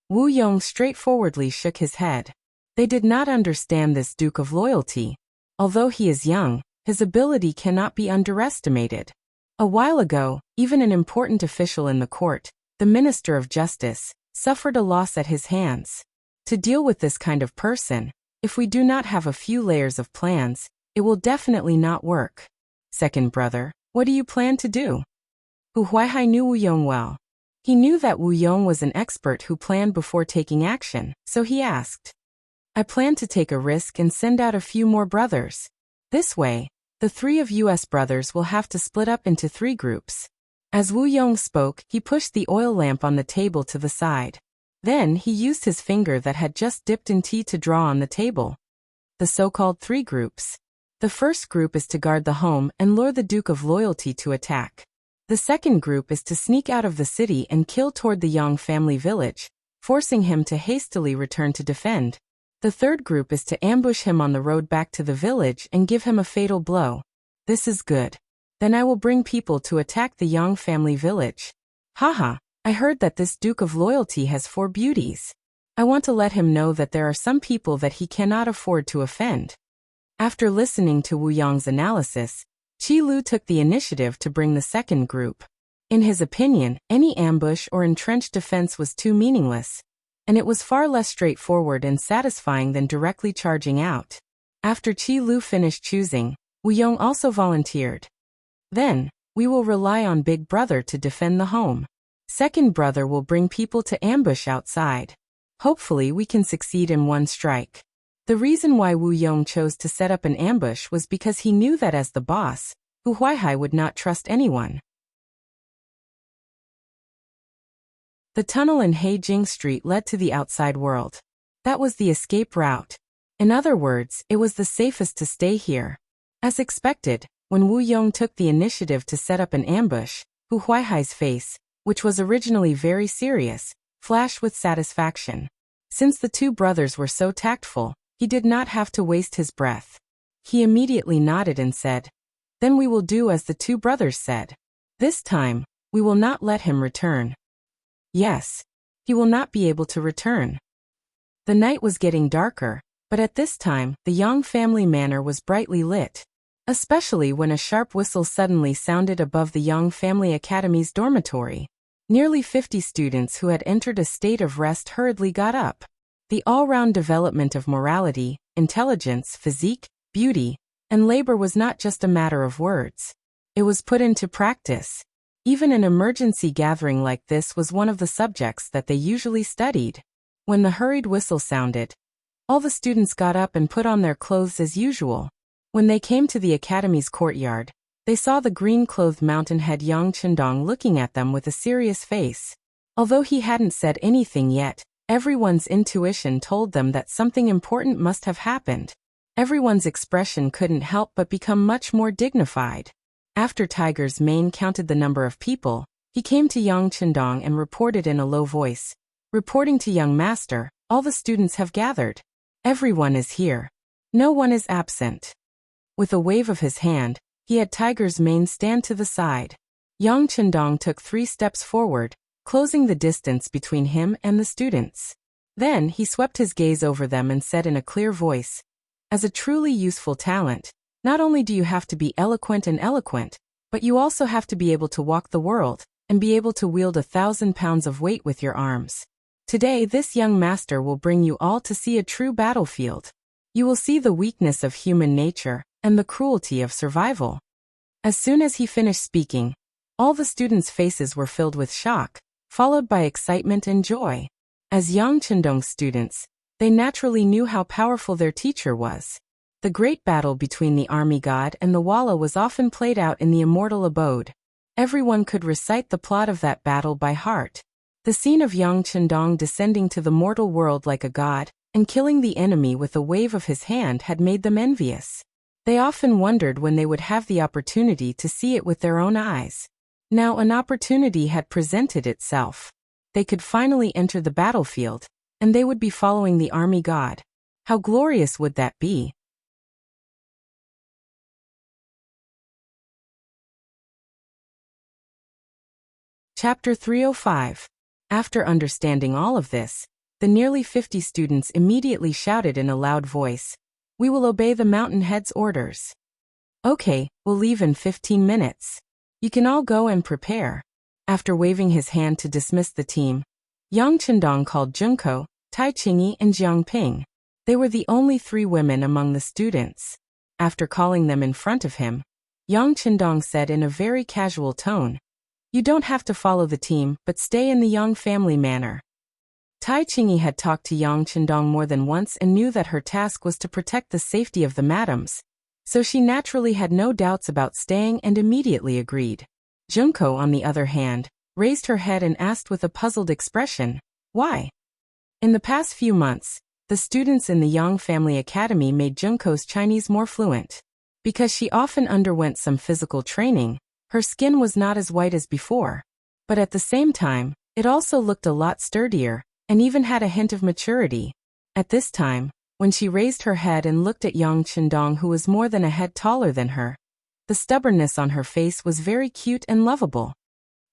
Wu Yong straightforwardly shook his head. They did not understand this Duke of Loyalty. Although he is young, his ability cannot be underestimated. A while ago, even an important official in the court, the Minister of Justice, suffered a loss at his hands. To deal with this kind of person, if we do not have a few layers of plans, it will definitely not work. Second brother, what do you plan to do? Hu Huaihai knew Wu Yong well. He knew that Wu Yong was an expert who planned before taking action, so he asked. I plan to take a risk and send out a few more brothers. This way, the 3 of us brothers will have to split up into 3 groups. As Wu Yong spoke, he pushed the oil lamp on the table to the side. Then he used his finger that had just dipped in tea to draw on the table. The so-called 3 groups. The first group is to guard the home and lure the Duke of Loyalty to attack. The second group is to sneak out of the city and kill toward the Yang family village, forcing him to hastily return to defend. The third group is to ambush him on the road back to the village and give him a fatal blow. This is good. Then I will bring people to attack the Yang family village. Haha, I heard that this Duke of Loyalty has 4 beauties. I want to let him know that there are some people that he cannot afford to offend. After listening to Wu Yong's analysis, Qi Lu took the initiative to bring the second group. In his opinion, any ambush or entrenched defense was too meaningless, and it was far less straightforward and satisfying than directly charging out. After Qi Lu finished choosing, Wu Yong also volunteered. Then, we will rely on Big Brother to defend the home. Second brother will bring people to ambush outside. Hopefully we can succeed in 1 strike. The reason why Wu Yong chose to set up an ambush was because he knew that as the boss, Hu Huaihai would not trust anyone. The tunnel in Heijing Street led to the outside world. That was the escape route. In other words, it was the safest to stay here. As expected, when Wu Yong took the initiative to set up an ambush, Hu Huaihai's face, which was originally very serious, flashed with satisfaction. Since the 2 brothers were so tactful, he did not have to waste his breath. He immediately nodded and said, Then we will do as the 2 brothers said. This time, we will not let him return. Yes, he will not be able to return. The night was getting darker, but at this time, the Yang family manor was brightly lit, especially when a sharp whistle suddenly sounded above the Yang Family Academy's dormitory. Nearly 50 students who had entered a state of rest hurriedly got up. The all-round development of morality, intelligence, physique, beauty, and labor was not just a matter of words. It was put into practice. Even an emergency gathering like this was one of the subjects that they usually studied. When the hurried whistle sounded, all the students got up and put on their clothes as usual. When they came to the academy's courtyard, They saw the green-clothed mountain-head Yang Chendong looking at them with a serious face. Although he hadn't said anything yet, everyone's intuition told them that something important must have happened. Everyone's expression couldn't help but become much more dignified. After Tiger's Mane counted the number of people, he came to Yang Chendong and reported in a low voice. Reporting to young master, all the students have gathered. Everyone is here. No one is absent. With a wave of his hand, he had Tiger's Mane stand to the side. Yang Chendong took 3 steps forward, closing the distance between him and the students. Then he swept his gaze over them and said in a clear voice, "As a truly useful talent, not only do you have to be eloquent, but you also have to be able to walk the world, and be able to wield 1,000 pounds of weight with your arms. Today this young master will bring you all to see a true battlefield. You will see the weakness of human nature, and the cruelty of survival." As soon as he finished speaking, all the students' faces were filled with shock, followed by excitement and joy. As Yang Chendong's students, they naturally knew how powerful their teacher was. The great battle between the army god and the Walla was often played out in the immortal abode. Everyone could recite the plot of that battle by heart. The scene of Yang Chendong descending to the mortal world like a god, and killing the enemy with a wave of his hand had made them envious. They often wondered when they would have the opportunity to see it with their own eyes. Now an opportunity had presented itself. They could finally enter the battlefield, and they would be following the army god. How glorious would that be? Chapter 305. After understanding all of this, the nearly 50 students immediately shouted in a loud voice, "We will obey the Mountainhead's orders." "Okay, we'll leave in 15 minutes. You can all go and prepare." After waving his hand to dismiss the team, Yang Chendong called Junko, Tai Qingyi and Jiang Ping. They were the only 3 women among the students. After calling them in front of him, Yang Chendong said in a very casual tone, "You don't have to follow the team, but stay in the Yang family manner." Tai Qingyi had talked to Yang Chendong more than once and knew that her task was to protect the safety of the madams, so she naturally had no doubts about staying and immediately agreed. Junko, on the other hand, raised her head and asked with a puzzled expression, "Why?" In the past few months, the students in the Yang Family Academy made Junko's Chinese more fluent. Because she often underwent some physical training, her skin was not as white as before. But at the same time, it also looked a lot sturdier, and even had a hint of maturity. At this time, when she raised her head and looked at Yang Chendong, who was more than a head taller than her, the stubbornness on her face was very cute and lovable.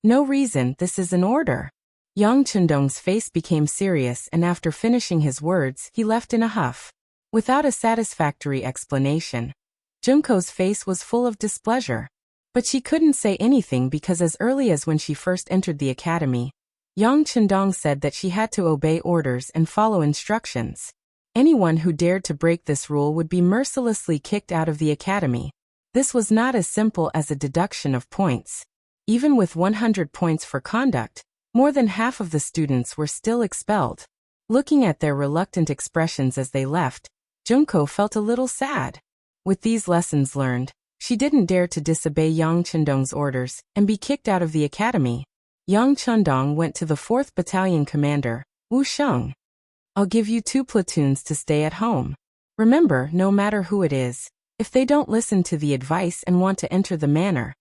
"No reason, this is an order." Yang Chendong's face became serious, and after finishing his words, he left in a huff. Without a satisfactory explanation, Junko's face was full of displeasure. But she couldn't say anything because as early as when she first entered the academy, Yang Chendong said that she had to obey orders and follow instructions. Anyone who dared to break this rule would be mercilessly kicked out of the academy. This was not as simple as a deduction of points. Even with 100 points for conduct, more than half of the students were still expelled. Looking at their reluctant expressions as they left, Junko felt a little sad. With these lessons learned, she didn't dare to disobey Yang Chendong's orders and be kicked out of the academy. Yang Chendong went to the 4th Battalion commander, Wu Sheng. "I'll give you 2 platoons to stay at home. Remember, no matter who it is, if they don't listen to the advice and want to enter the manor,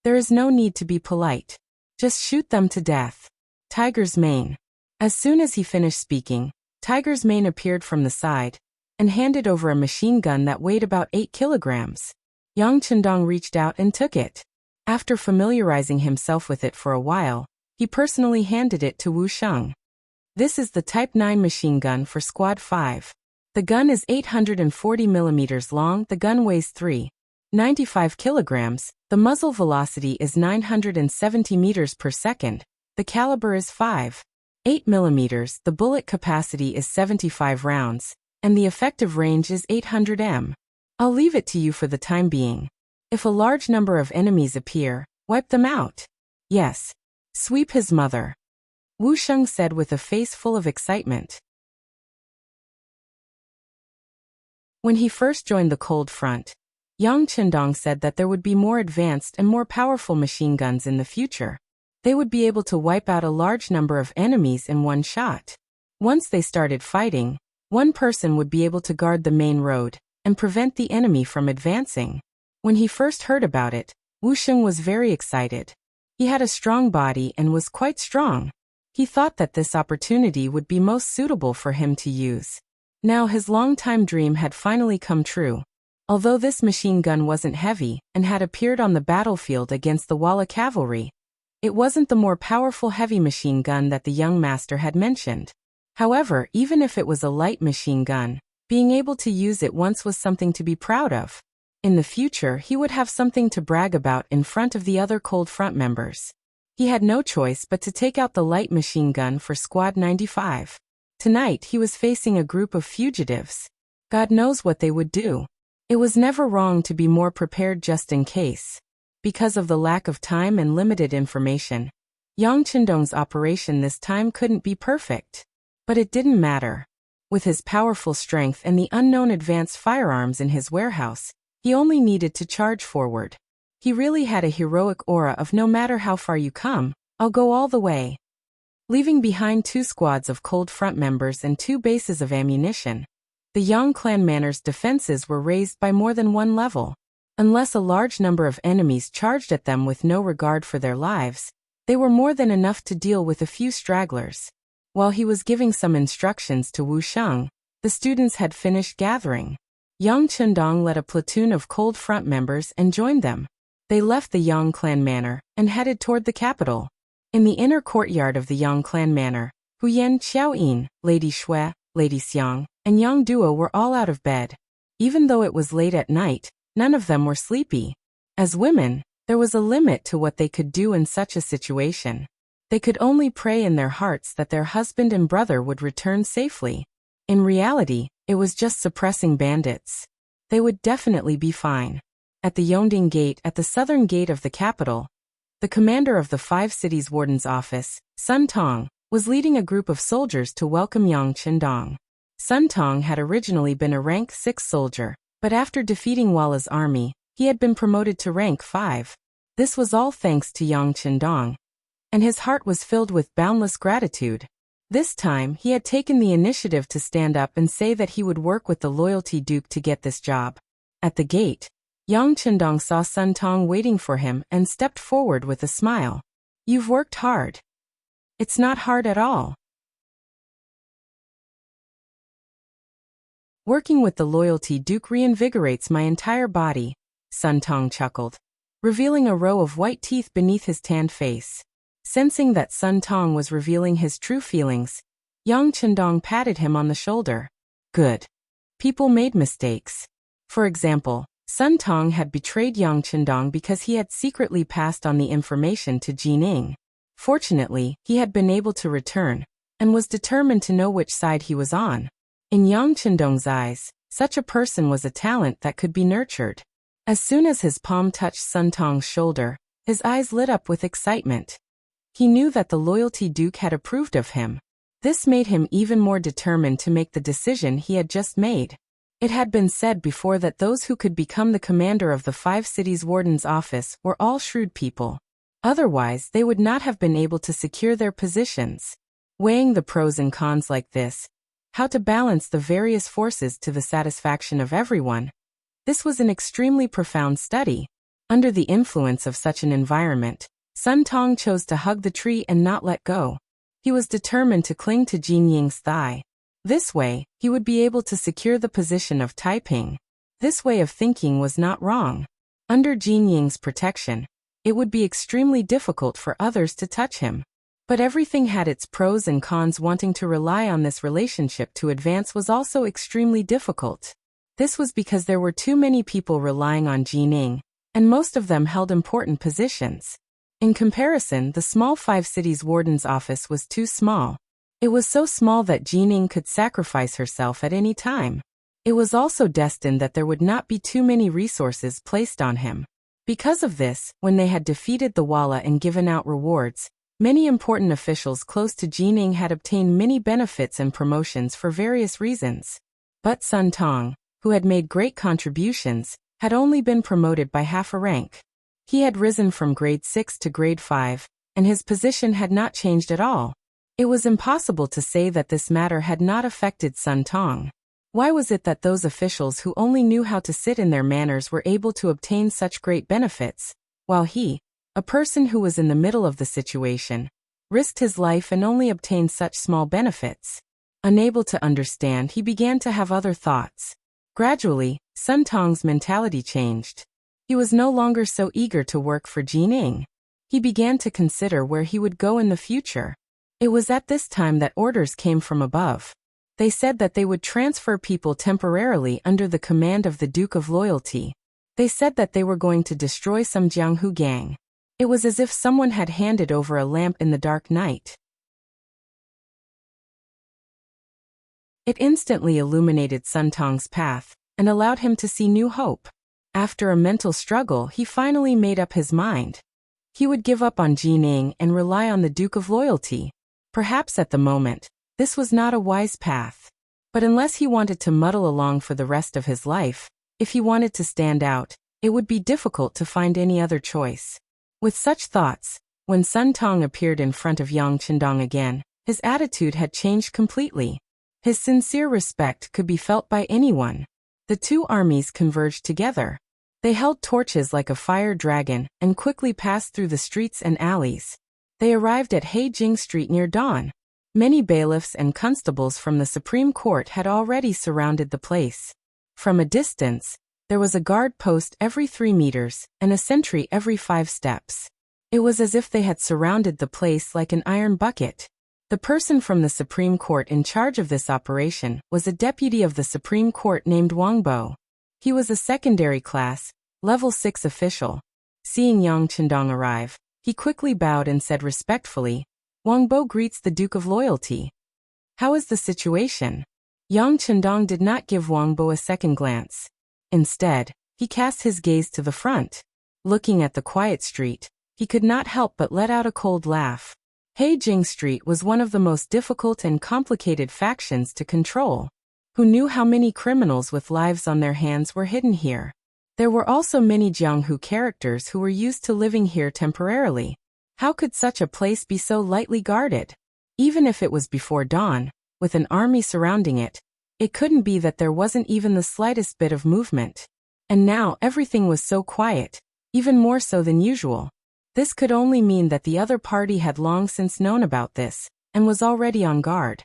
there is no need to be polite. Just shoot them to death." Tiger's Mane. As soon as he finished speaking, Tiger's Mane appeared from the side and handed over a machine gun that weighed about 8 kilograms. Yang Chendong reached out and took it. After familiarizing himself with it for a while, he personally handed it to Wu Sheng. "This is the Type 9 machine gun for Squad 5. The gun is 840 millimeters long, the gun weighs 3.95 kilograms, the muzzle velocity is 970 meters per second, the caliber is 5.8 millimeters, the bullet capacity is 75 rounds, and the effective range is 800 m. I'll leave it to you for the time being. If a large number of enemies appear, wipe them out. Yes. Sweep his mother." Wu Sheng said with a face full of excitement. When he first joined the cold front, Yang Qindong said that there would be more advanced and more powerful machine guns in the future. They would be able to wipe out a large number of enemies in one shot. Once they started fighting, one person would be able to guard the main road and prevent the enemy from advancing. When he first heard about it, Wu Sheng was very excited. He had a strong body and was quite strong. He thought that this opportunity would be most suitable for him to use. Now his long-time dream had finally come true. Although this machine gun wasn't heavy and had appeared on the battlefield against the Walla cavalry, it wasn't the more powerful heavy machine gun that the young master had mentioned. However, even if it was a light machine gun, being able to use it once was something to be proud of. In the future, he would have something to brag about in front of the other Cold Front members. He had no choice but to take out the light machine gun for Squad 95. Tonight, he was facing a group of fugitives. God knows what they would do. It was never wrong to be more prepared just in case. Because of the lack of time and limited information, Yang Qindong's operation this time couldn't be perfect. But it didn't matter. With his powerful strength and the unknown advanced firearms in his warehouse, he only needed to charge forward. He really had a heroic aura of no matter how far you come, I'll go all the way. Leaving behind 2 squads of Cold Front members and 2 bases of ammunition, the Yang clan manor's defenses were raised by more than 1 level. Unless a large number of enemies charged at them with no regard for their lives, they were more than enough to deal with a few stragglers. While he was giving some instructions to Wu Sheng, the students had finished gathering. Yang Qindong led a platoon of Cold Front members and joined them. They left the Yang clan manor and headed toward the capital. In the inner courtyard of the Yang clan manor, Hu Yan, Xiaoyin, Lady Shui, Lady Xiang, and Yang Duo were all out of bed. Even though it was late at night, none of them were sleepy. As women, there was a limit to what they could do in such a situation. They could only pray in their hearts that their husband and brother would return safely. In reality, it was just suppressing bandits. They would definitely be fine. At the Yongding Gate at the southern gate of the capital, the commander of the 5 cities warden's office, Sun Tong, was leading a group of soldiers to welcome Yang Qindong. Sun Tong had originally been a rank 6 soldier, but after defeating Walla's army, he had been promoted to rank 5. This was all thanks to Yang Qindong, and his heart was filled with boundless gratitude. This time, he had taken the initiative to stand up and say that he would work with the Loyalty Duke to get this job. At the gate, Yang Qindong saw Sun Tong waiting for him and stepped forward with a smile. "You've worked hard." "It's not hard at all. Working with the Loyalty Duke reinvigorates my entire body," Sun Tong chuckled, revealing a row of white teeth beneath his tanned face. Sensing that Sun Tong was revealing his true feelings, Yang Qindong patted him on the shoulder. "Good. People made mistakes. For example, Sun Tong had betrayed Yang Qindong because he had secretly passed on the information to Jining. Fortunately, he had been able to return, and was determined to know which side he was on. In Yang Qindong's eyes, such a person was a talent that could be nurtured. As soon as his palm touched Sun Tong's shoulder, his eyes lit up with excitement. He knew that the Loyalty Duke had approved of him. This made him even more determined to make the decision he had just made. It had been said before that those who could become the commander of the 5 cities warden's office were all shrewd people. Otherwise, they would not have been able to secure their positions. Weighing the pros and cons like this, how to balance the various forces to the satisfaction of everyone, this was an extremely profound study. Under the influence of such an environment, Sun Tong chose to hug the tree and not let go. He was determined to cling to Jin Ying's thigh. This way, he would be able to secure the position of Taiping. This way of thinking was not wrong. Under Jin Ying's protection, it would be extremely difficult for others to touch him. But everything had its pros and cons. Wanting to rely on this relationship to advance was also extremely difficult. This was because there were too many people relying on Jining, and most of them held important positions. In comparison, the small 5 cities warden's office was too small. It was so small that Jining could sacrifice herself at any time. It was also destined that there would not be too many resources placed on him. Because of this, when they had defeated the Walla and given out rewards, many important officials close to Jining had obtained many benefits and promotions for various reasons. But Sun Tong, who had made great contributions, had only been promoted by half a rank. He had risen from grade 6 to grade 5, and his position had not changed at all. It was impossible to say that this matter had not affected Sun Tong. Why was it that those officials who only knew how to sit in their manners were able to obtain such great benefits, while he, a person who was in the middle of the situation, risked his life and only obtained such small benefits? Unable to understand, he began to have other thoughts. Gradually, Sun Tong's mentality changed. He was no longer so eager to work for Jining. He began to consider where he would go in the future. It was at this time that orders came from above. They said that they would transfer people temporarily under the command of the Duke of Loyalty. They said that they were going to destroy some Jianghu gang. It was as if someone had handed over a lamp in the dark night. It instantly illuminated Sun Tong's path and allowed him to see new hope. After a mental struggle, he finally made up his mind. He would give up on Jining and rely on the Duke of Loyalty. Perhaps at the moment, this was not a wise path. But unless he wanted to muddle along for the rest of his life, if he wanted to stand out, it would be difficult to find any other choice. With such thoughts, when Sun Tong appeared in front of Yang Chendong again, his attitude had changed completely. His sincere respect could be felt by anyone. The two armies converged together. They held torches like a fire dragon and quickly passed through the streets and alleys. They arrived at Heijing Street near dawn. Many bailiffs and constables from the Supreme Court had already surrounded the place. From a distance, there was a guard post every 3 meters and a sentry every 5 steps. It was as if they had surrounded the place like an iron bucket. The person from the Supreme Court in charge of this operation was a deputy of the Supreme Court named Wang Bo. He was a secondary class, level 6 official. Seeing Yang Chendong arrive, he quickly bowed and said respectfully, "Wang Bo greets the Duke of Loyalty. How is the situation?" Yang Chendong did not give Wang Bo a second glance. Instead, he cast his gaze to the front. Looking at the quiet street, he could not help but let out a cold laugh. Heijing Street was one of the most difficult and complicated factions to control. Who knew how many criminals with lives on their hands were hidden here? There were also many Jianghu characters who were used to living here temporarily. How could such a place be so lightly guarded? Even if it was before dawn, with an army surrounding it, it couldn't be that there wasn't even the slightest bit of movement. And now everything was so quiet, even more so than usual. This could only mean that the other party had long since known about this, and was already on guard.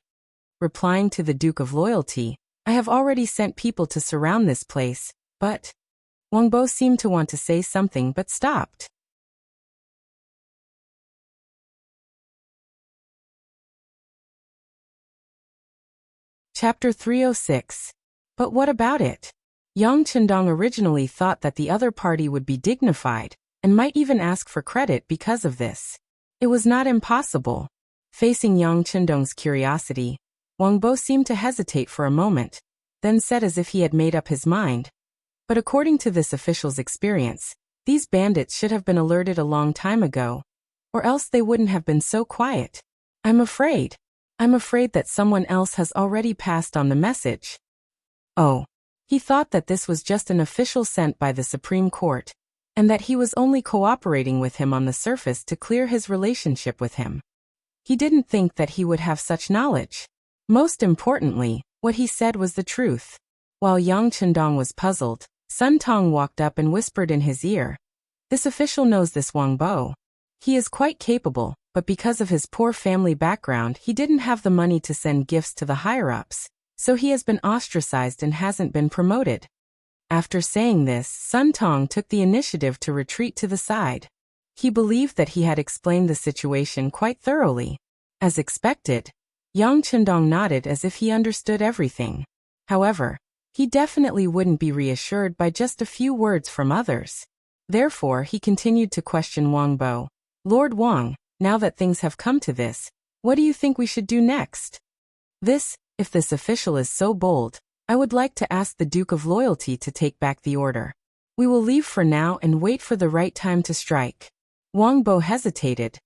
Replying to the Duke of Loyalty, "I have already sent people to surround this place, but..." Wang Bo seemed to want to say something but stopped. Chapter 306. But what about it? Yang Chendong originally thought that the other party would be dignified, and might even ask for credit because of this. It was not impossible. Facing Yang Chendong's curiosity, Wang Bo seemed to hesitate for a moment, then said as if he had made up his mind. But according to this official's experience, these bandits should have been alerted a long time ago, or else they wouldn't have been so quiet. I'm afraid that someone else has already passed on the message. Oh. He thought that this was just an official sent by the Supreme Court, and that he was only cooperating with him on the surface to clear his relationship with him. He didn't think that he would have such knowledge. Most importantly, what he said was the truth. While Yang Chendong was puzzled, Sun Tong walked up and whispered in his ear, "This official knows this Wang Bo. He is quite capable, but because of his poor family background he didn't have the money to send gifts to the higher-ups, so he has been ostracized and hasn't been promoted." After saying this, Sun Tong took the initiative to retreat to the side. He believed that he had explained the situation quite thoroughly. As expected, Yang Chendong nodded as if he understood everything. However, he definitely wouldn't be reassured by just a few words from others. Therefore, he continued to question Wang Bo. "Lord Wang, now that things have come to this, what do you think we should do next?" If this official is so bold, I would like to ask the Duke of Loyalty to take back the order. We will leave for now and wait for the right time to strike. Wang Bo hesitated,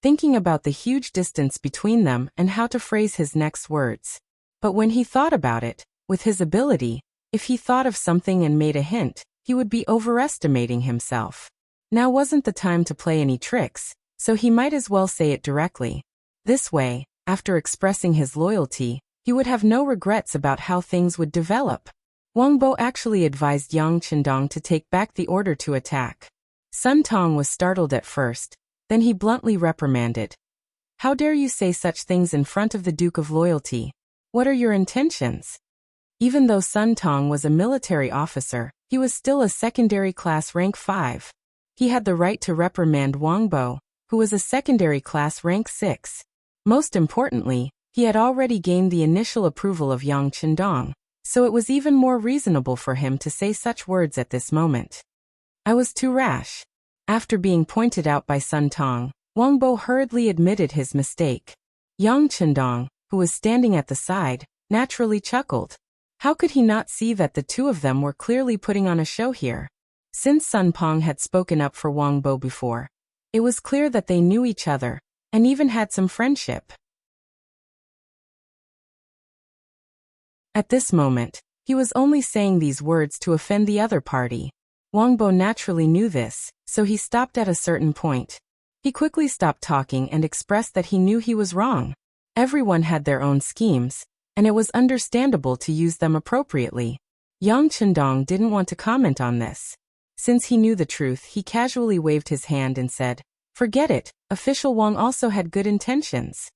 thinking about the huge distance between them and how to phrase his next words. But when he thought about it, with his ability, if he thought of something and made a hint, he would be overestimating himself. Now wasn't the time to play any tricks, so he might as well say it directly. This way, after expressing his loyalty, he would have no regrets about how things would develop. Wang Bo actually advised Yang Qindong to take back the order to attack. Sun Tong was startled at first, then he bluntly reprimanded. How dare you say such things in front of the Duke of Loyalty? What are your intentions? Even though Sun Tong was a military officer, he was still a secondary class rank 5. He had the right to reprimand Wang Bo, who was a secondary class rank 6. Most importantly, he had already gained the initial approval of Yang Qindong, so it was even more reasonable for him to say such words at this moment. I was too rash. After being pointed out by Sun Tong, Wang Bo hurriedly admitted his mistake. Yang Qindong, who was standing at the side, naturally chuckled. How could he not see that the two of them were clearly putting on a show here? Since Sun Pong had spoken up for Wang Bo before, it was clear that they knew each other, and even had some friendship. At this moment, he was only saying these words to offend the other party. Wang Bo naturally knew this, so he stopped at a certain point. He quickly stopped talking and expressed that he knew he was wrong. Everyone had their own schemes, and it was understandable to use them appropriately. Yang Qindong didn't want to comment on this. Since he knew the truth, he casually waved his hand and said, "Forget it, official Wang also had good intentions."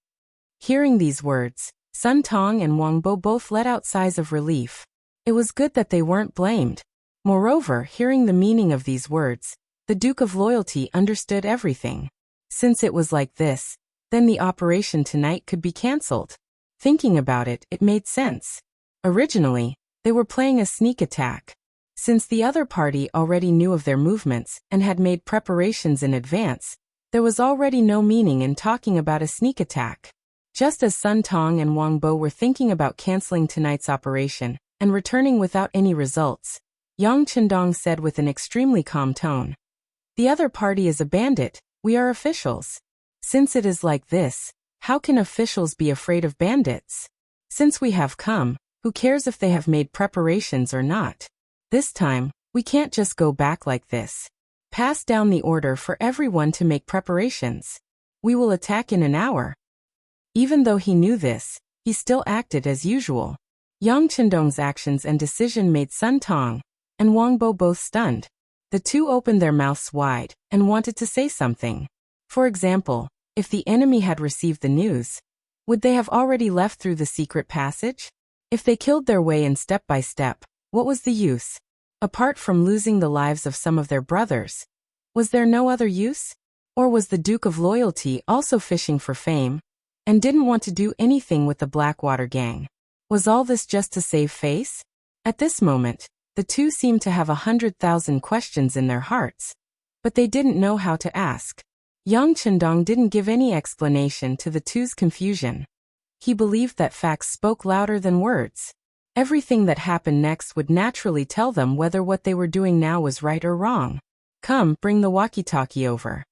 Hearing these words, Sun Tong and Wang Bo both let out sighs of relief. It was good that they weren't blamed. Moreover, hearing the meaning of these words, the Duke of Loyalty understood everything. Since it was like this, then the operation tonight could be cancelled. Thinking about it, it made sense. Originally, they were playing a sneak attack. Since the other party already knew of their movements and had made preparations in advance, there was already no meaning in talking about a sneak attack. Just as Sun Tong and Wang Bo were thinking about canceling tonight's operation and returning without any results, Yang Qindong said with an extremely calm tone, "The other party is a bandit, we are officials. Since it is like this, how can officials be afraid of bandits? Since we have come, who cares if they have made preparations or not? This time, we can't just go back like this. Pass down the order for everyone to make preparations. We will attack in an hour." Even though he knew this, he still acted as usual. Yang Qindong's actions and decision made Sun Tong and Wang Bo both stunned. The two opened their mouths wide and wanted to say something. For example, if the enemy had received the news, would they have already left through the secret passage? If they killed their way in step by step, what was the use? Apart from losing the lives of some of their brothers, was there no other use? Or was the Duke of Loyalty also fishing for fame and didn't want to do anything with the Blackwater gang? Was all this just to save face? At this moment, the two seemed to have 100,000 questions in their hearts, but they didn't know how to ask. Yang Qindong didn't give any explanation to the two's confusion. He believed that facts spoke louder than words. Everything that happened next would naturally tell them whether what they were doing now was right or wrong. "Come, bring the walkie-talkie over."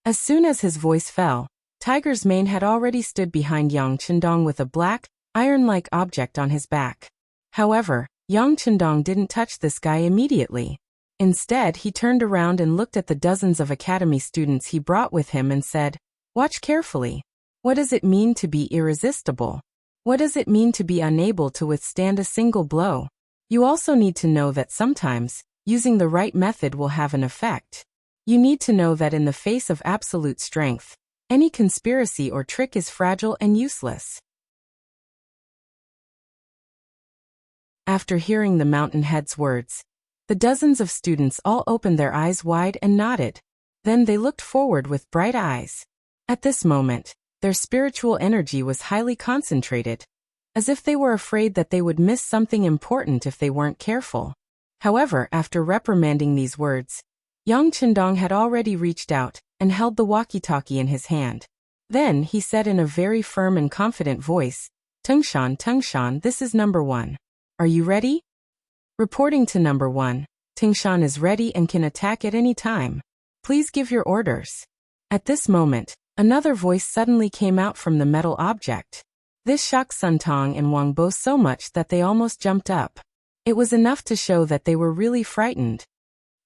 As soon as his voice fell, Tiger's Mane had already stood behind Yang Qindong with a black, iron-like object on his back. However, Yang Qindong didn't touch this guy immediately. Instead, he turned around and looked at the dozens of academy students he brought with him and said, "Watch carefully. What does it mean to be irresistible? What does it mean to be unable to withstand a single blow? You also need to know that sometimes, using the right method will have an effect. You need to know that in the face of absolute strength, any conspiracy or trick is fragile and useless." After hearing the mountain head's words, the dozens of students all opened their eyes wide and nodded. Then they looked forward with bright eyes. At this moment, their spiritual energy was highly concentrated, as if they were afraid that they would miss something important if they weren't careful. However, after reprimanding these words, Yang Qindong had already reached out and held the walkie-talkie in his hand. Then he said in a very firm and confident voice, Tengshan, this is number 1. Are you ready?" Reporting to number 1, Tengshan is ready and can attack at any time. Please give your orders. At this moment, another voice suddenly came out from the metal object. This shocked Sun Tong and Wang Bo so much that they almost jumped up. It was enough to show that they were really frightened.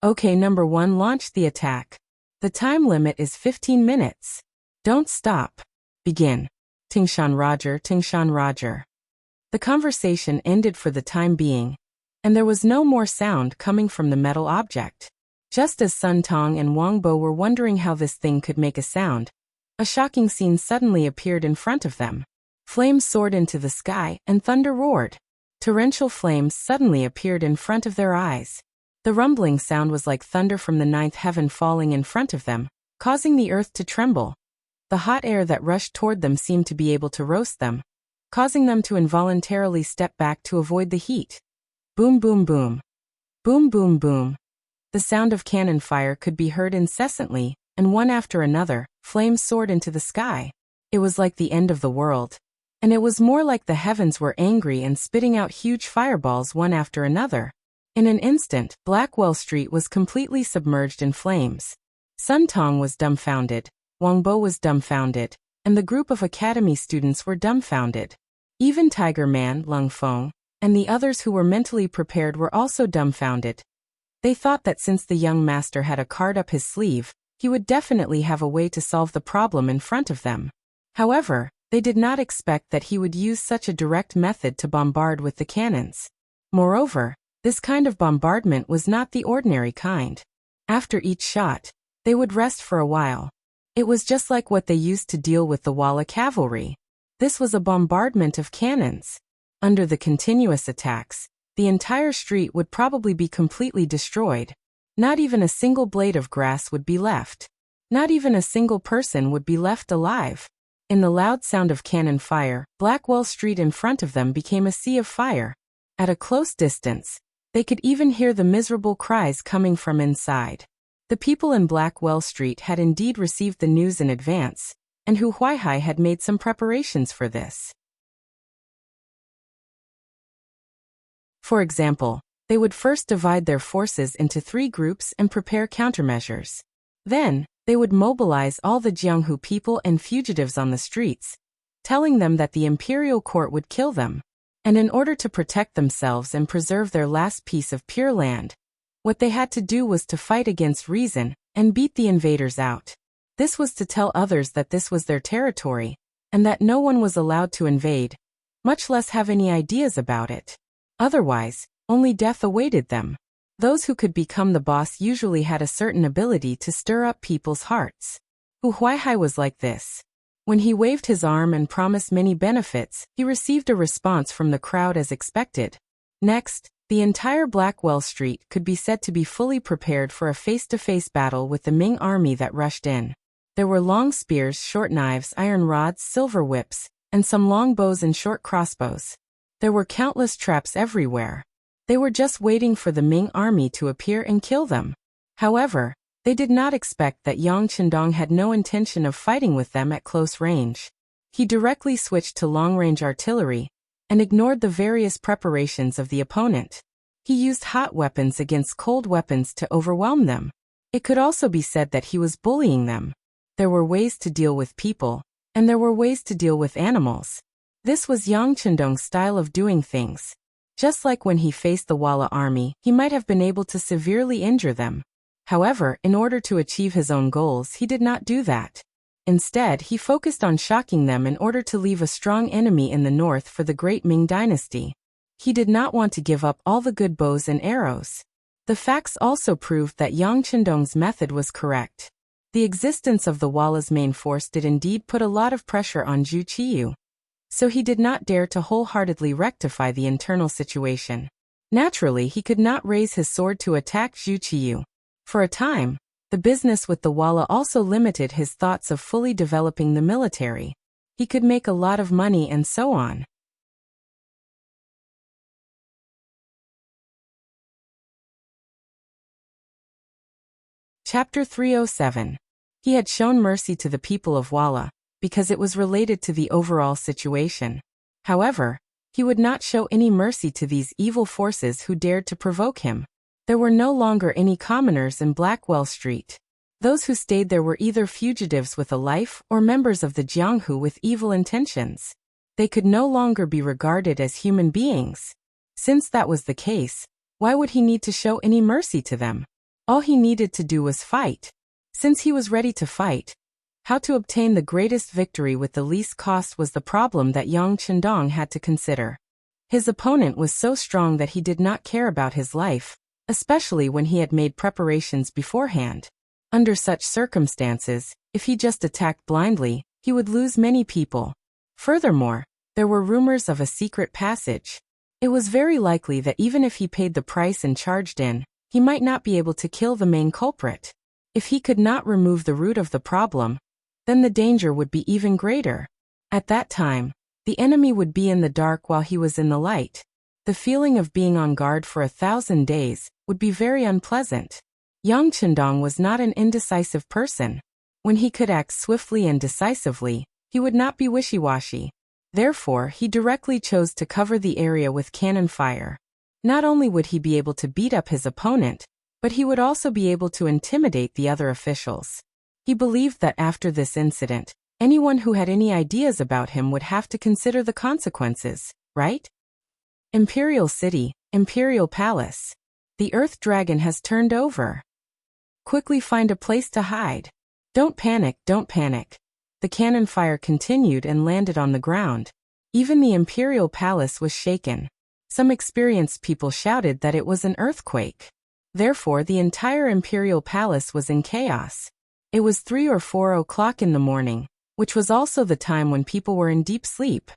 Okay, number 1, launch the attack. The time limit is 15 minutes. Don't stop. Begin. Tingshan Roger, Tingshan Roger. The conversation ended for the time being, and there was no more sound coming from the metal object. Just as Sun Tong and Wang Bo were wondering how this thing could make a sound, a shocking scene suddenly appeared in front of them. Flames soared into the sky, and thunder roared. Torrential flames suddenly appeared in front of their eyes. The rumbling sound was like thunder from the ninth heaven falling in front of them, causing the earth to tremble. The hot air that rushed toward them seemed to be able to roast them, causing them to involuntarily step back to avoid the heat. Boom, boom, boom. Boom, boom, boom. The sound of cannon fire could be heard incessantly, and one after another, flames soared into the sky. It was like the end of the world. And it was more like the heavens were angry and spitting out huge fireballs one after another. In an instant, Blackwell Street was completely submerged in flames. Sun Tong was dumbfounded, Wang Bo was dumbfounded, and the group of academy students were dumbfounded. Even Tiger Man, Lung Feng, and the others who were mentally prepared were also dumbfounded. They thought that since the young master had a card up his sleeve, he would definitely have a way to solve the problem in front of them. However, they did not expect that he would use such a direct method to bombard with the cannons. Moreover, this kind of bombardment was not the ordinary kind. After each shot, they would rest for a while. It was just like what they used to deal with the Walla cavalry. This was a bombardment of cannons. Under the continuous attacks, the entire street would probably be completely destroyed. Not even a single blade of grass would be left. Not even a single person would be left alive. In the loud sound of cannon fire, Blackwell Street in front of them became a sea of fire. At a close distance, they could even hear the miserable cries coming from inside. The people in Blackwell Street had indeed received the news in advance, and Hu Huaihai had made some preparations for this. For example, they would first divide their forces into 3 groups and prepare countermeasures. Then, they would mobilize all the Jianghu people and fugitives on the streets, telling them that the imperial court would kill them. And in order to protect themselves and preserve their last piece of pure land, what they had to do was to fight against reason and beat the invaders out. This was to tell others that this was their territory, and that no one was allowed to invade, much less have any ideas about it. Otherwise, only death awaited them. Those who could become the boss usually had a certain ability to stir up people's hearts. Hu Huaihai was like this. When he waved his arm and promised many benefits, he received a response from the crowd as expected. Next, the entire Blackwell Street could be said to be fully prepared for a face-to-face battle with the Ming army that rushed in. There were long spears, short knives, iron rods, silver whips, and some long bows and short crossbows. There were countless traps everywhere. They were just waiting for the Ming army to appear and kill them. However, they did not expect that Yang Chendong had no intention of fighting with them at close range. He directly switched to long-range artillery and ignored the various preparations of the opponent. He used hot weapons against cold weapons to overwhelm them. It could also be said that he was bullying them. There were ways to deal with people, and there were ways to deal with animals. This was Yang Chendong's style of doing things. Just like when he faced the Walla army, he might have been able to severely injure them. However, in order to achieve his own goals, he did not do that. Instead, he focused on shocking them in order to leave a strong enemy in the north for the great Ming dynasty. He did not want to give up all the good bows and arrows. The facts also proved that Yang Chendong's method was correct. The existence of the Walla's main force did indeed put a lot of pressure on Zhu Qiyu. So he did not dare to wholeheartedly rectify the internal situation. Naturally, he could not raise his sword to attack Zhu Qiyu. For a time, the business with the Walla also limited his thoughts of fully developing the military. He could make a lot of money and so on. Chapter 307. He had shown mercy to the people of Walla, because it was related to the overall situation. However, he would not show any mercy to these evil forces who dared to provoke him. There were no longer any commoners in Blackwell Street. Those who stayed there were either fugitives with a life or members of the Jianghu with evil intentions. They could no longer be regarded as human beings. Since that was the case, why would he need to show any mercy to them? All he needed to do was fight. Since he was ready to fight, how to obtain the greatest victory with the least cost was the problem that Yang Chendong had to consider. His opponent was so strong that he did not care about his life, especially when he had made preparations beforehand. Under such circumstances, if he just attacked blindly, he would lose many people. Furthermore, there were rumors of a secret passage. It was very likely that even if he paid the price and charged in, he might not be able to kill the main culprit. If he could not remove the root of the problem, then the danger would be even greater. At that time, the enemy would be in the dark while he was in the light. The feeling of being on guard for 1,000 days would be very unpleasant. Yang Chendong was not an indecisive person. When he could act swiftly and decisively, he would not be wishy-washy. Therefore, he directly chose to cover the area with cannon fire. Not only would he be able to beat up his opponent, but he would also be able to intimidate the other officials. He believed that after this incident, anyone who had any ideas about him would have to consider the consequences, right? Imperial City, Imperial Palace. The Earth Dragon has turned over. Quickly find a place to hide. Don't panic, don't panic. The cannon fire continued and landed on the ground. Even the Imperial Palace was shaken. Some experienced people shouted that it was an earthquake. Therefore, the entire Imperial Palace was in chaos. It was 3 or 4 o'clock in the morning, which was also the time when people were in deep sleep.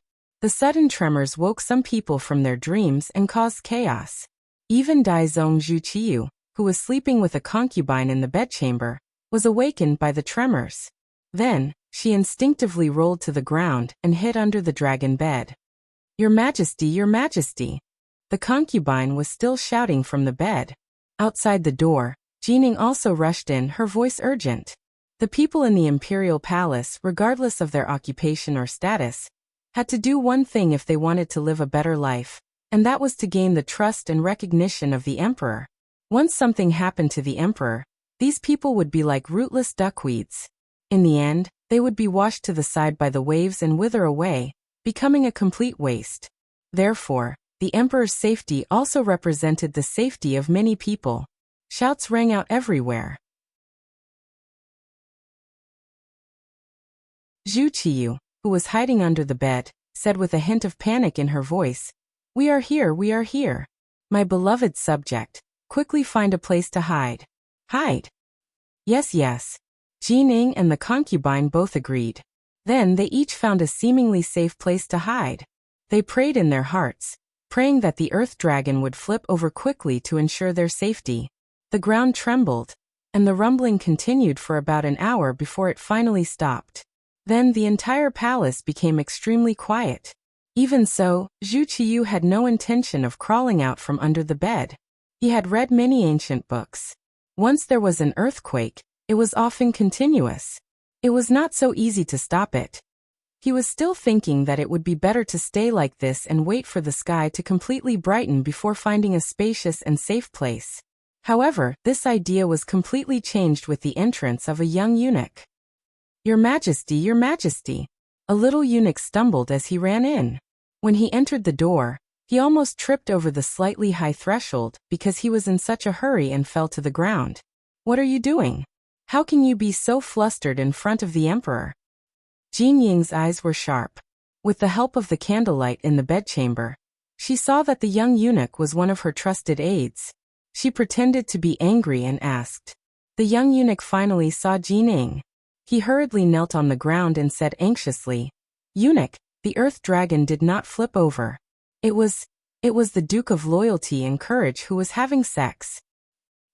The sudden tremors woke some people from their dreams and caused chaos. Even Daizong Zhuqiyu, who was sleeping with a concubine in the bedchamber, was awakened by the tremors. Then, she instinctively rolled to the ground and hid under the dragon bed. Your Majesty, Your Majesty! The concubine was still shouting from the bed. Outside the door, Jining also rushed in, her voice urgent. The people in the Imperial Palace, regardless of their occupation or status, had to do one thing if they wanted to live a better life, and that was to gain the trust and recognition of the emperor. Once something happened to the emperor, these people would be like rootless duckweeds. In the end, they would be washed to the side by the waves and wither away, becoming a complete waste. Therefore, the emperor's safety also represented the safety of many people. Shouts rang out everywhere. Zhu Qiyu, who was hiding under the bed, said with a hint of panic in her voice, We are here, we are here. My beloved subject, quickly find a place to hide. Hide? Yes, yes. Jining and the concubine both agreed. Then they each found a seemingly safe place to hide. They prayed in their hearts, praying that the earth dragon would flip over quickly to ensure their safety. The ground trembled, and the rumbling continued for about an hour before it finally stopped. Then the entire palace became extremely quiet. Even so, Zhu Qiyu had no intention of crawling out from under the bed. He had read many ancient books. Once there was an earthquake, it was often continuous. It was not so easy to stop it. He was still thinking that it would be better to stay like this and wait for the sky to completely brighten before finding a spacious and safe place. However, this idea was completely changed with the entrance of a young eunuch. Your Majesty, Your Majesty! A little eunuch stumbled as he ran in. When he entered the door, he almost tripped over the slightly high threshold because he was in such a hurry and fell to the ground. What are you doing? How can you be so flustered in front of the emperor? Jin Ying's eyes were sharp. With the help of the candlelight in the bedchamber, she saw that the young eunuch was one of her trusted aides. She pretended to be angry and asked. The young eunuch finally saw Jin Ying. He hurriedly knelt on the ground and said anxiously, Eunuch, the earth dragon did not flip over. It was the Duke of Loyalty and Courage who was having sex.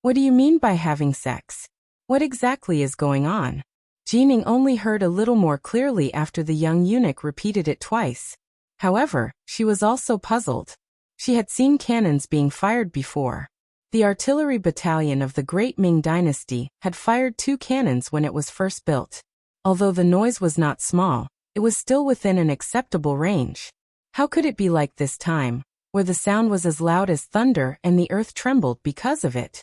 What do you mean by having sex? What exactly is going on? Jining only heard a little more clearly after the young eunuch repeated it twice. However, she was also puzzled. She had seen cannons being fired before. The artillery battalion of the Great Ming Dynasty had fired 2 cannons when it was first built. Although the noise was not small, it was still within an acceptable range. How could it be like this time, where the sound was as loud as thunder and the earth trembled because of it?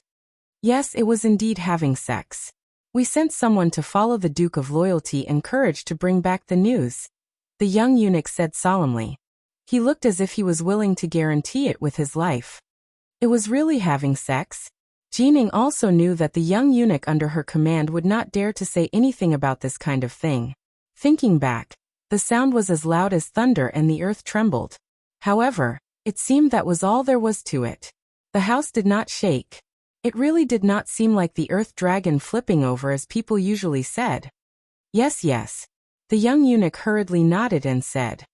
Yes, it was indeed having sex. We sent someone to follow the Duke of Loyalty and Courage to bring back the news. The young eunuch said solemnly. He looked as if he was willing to guarantee it with his life. It was really having sex? Jining also knew that the young eunuch under her command would not dare to say anything about this kind of thing. Thinking back, the sound was as loud as thunder and the earth trembled. However, it seemed that was all there was to it. The house did not shake. It really did not seem like the earth dragon flipping over as people usually said. Yes, yes. The young eunuch hurriedly nodded and said,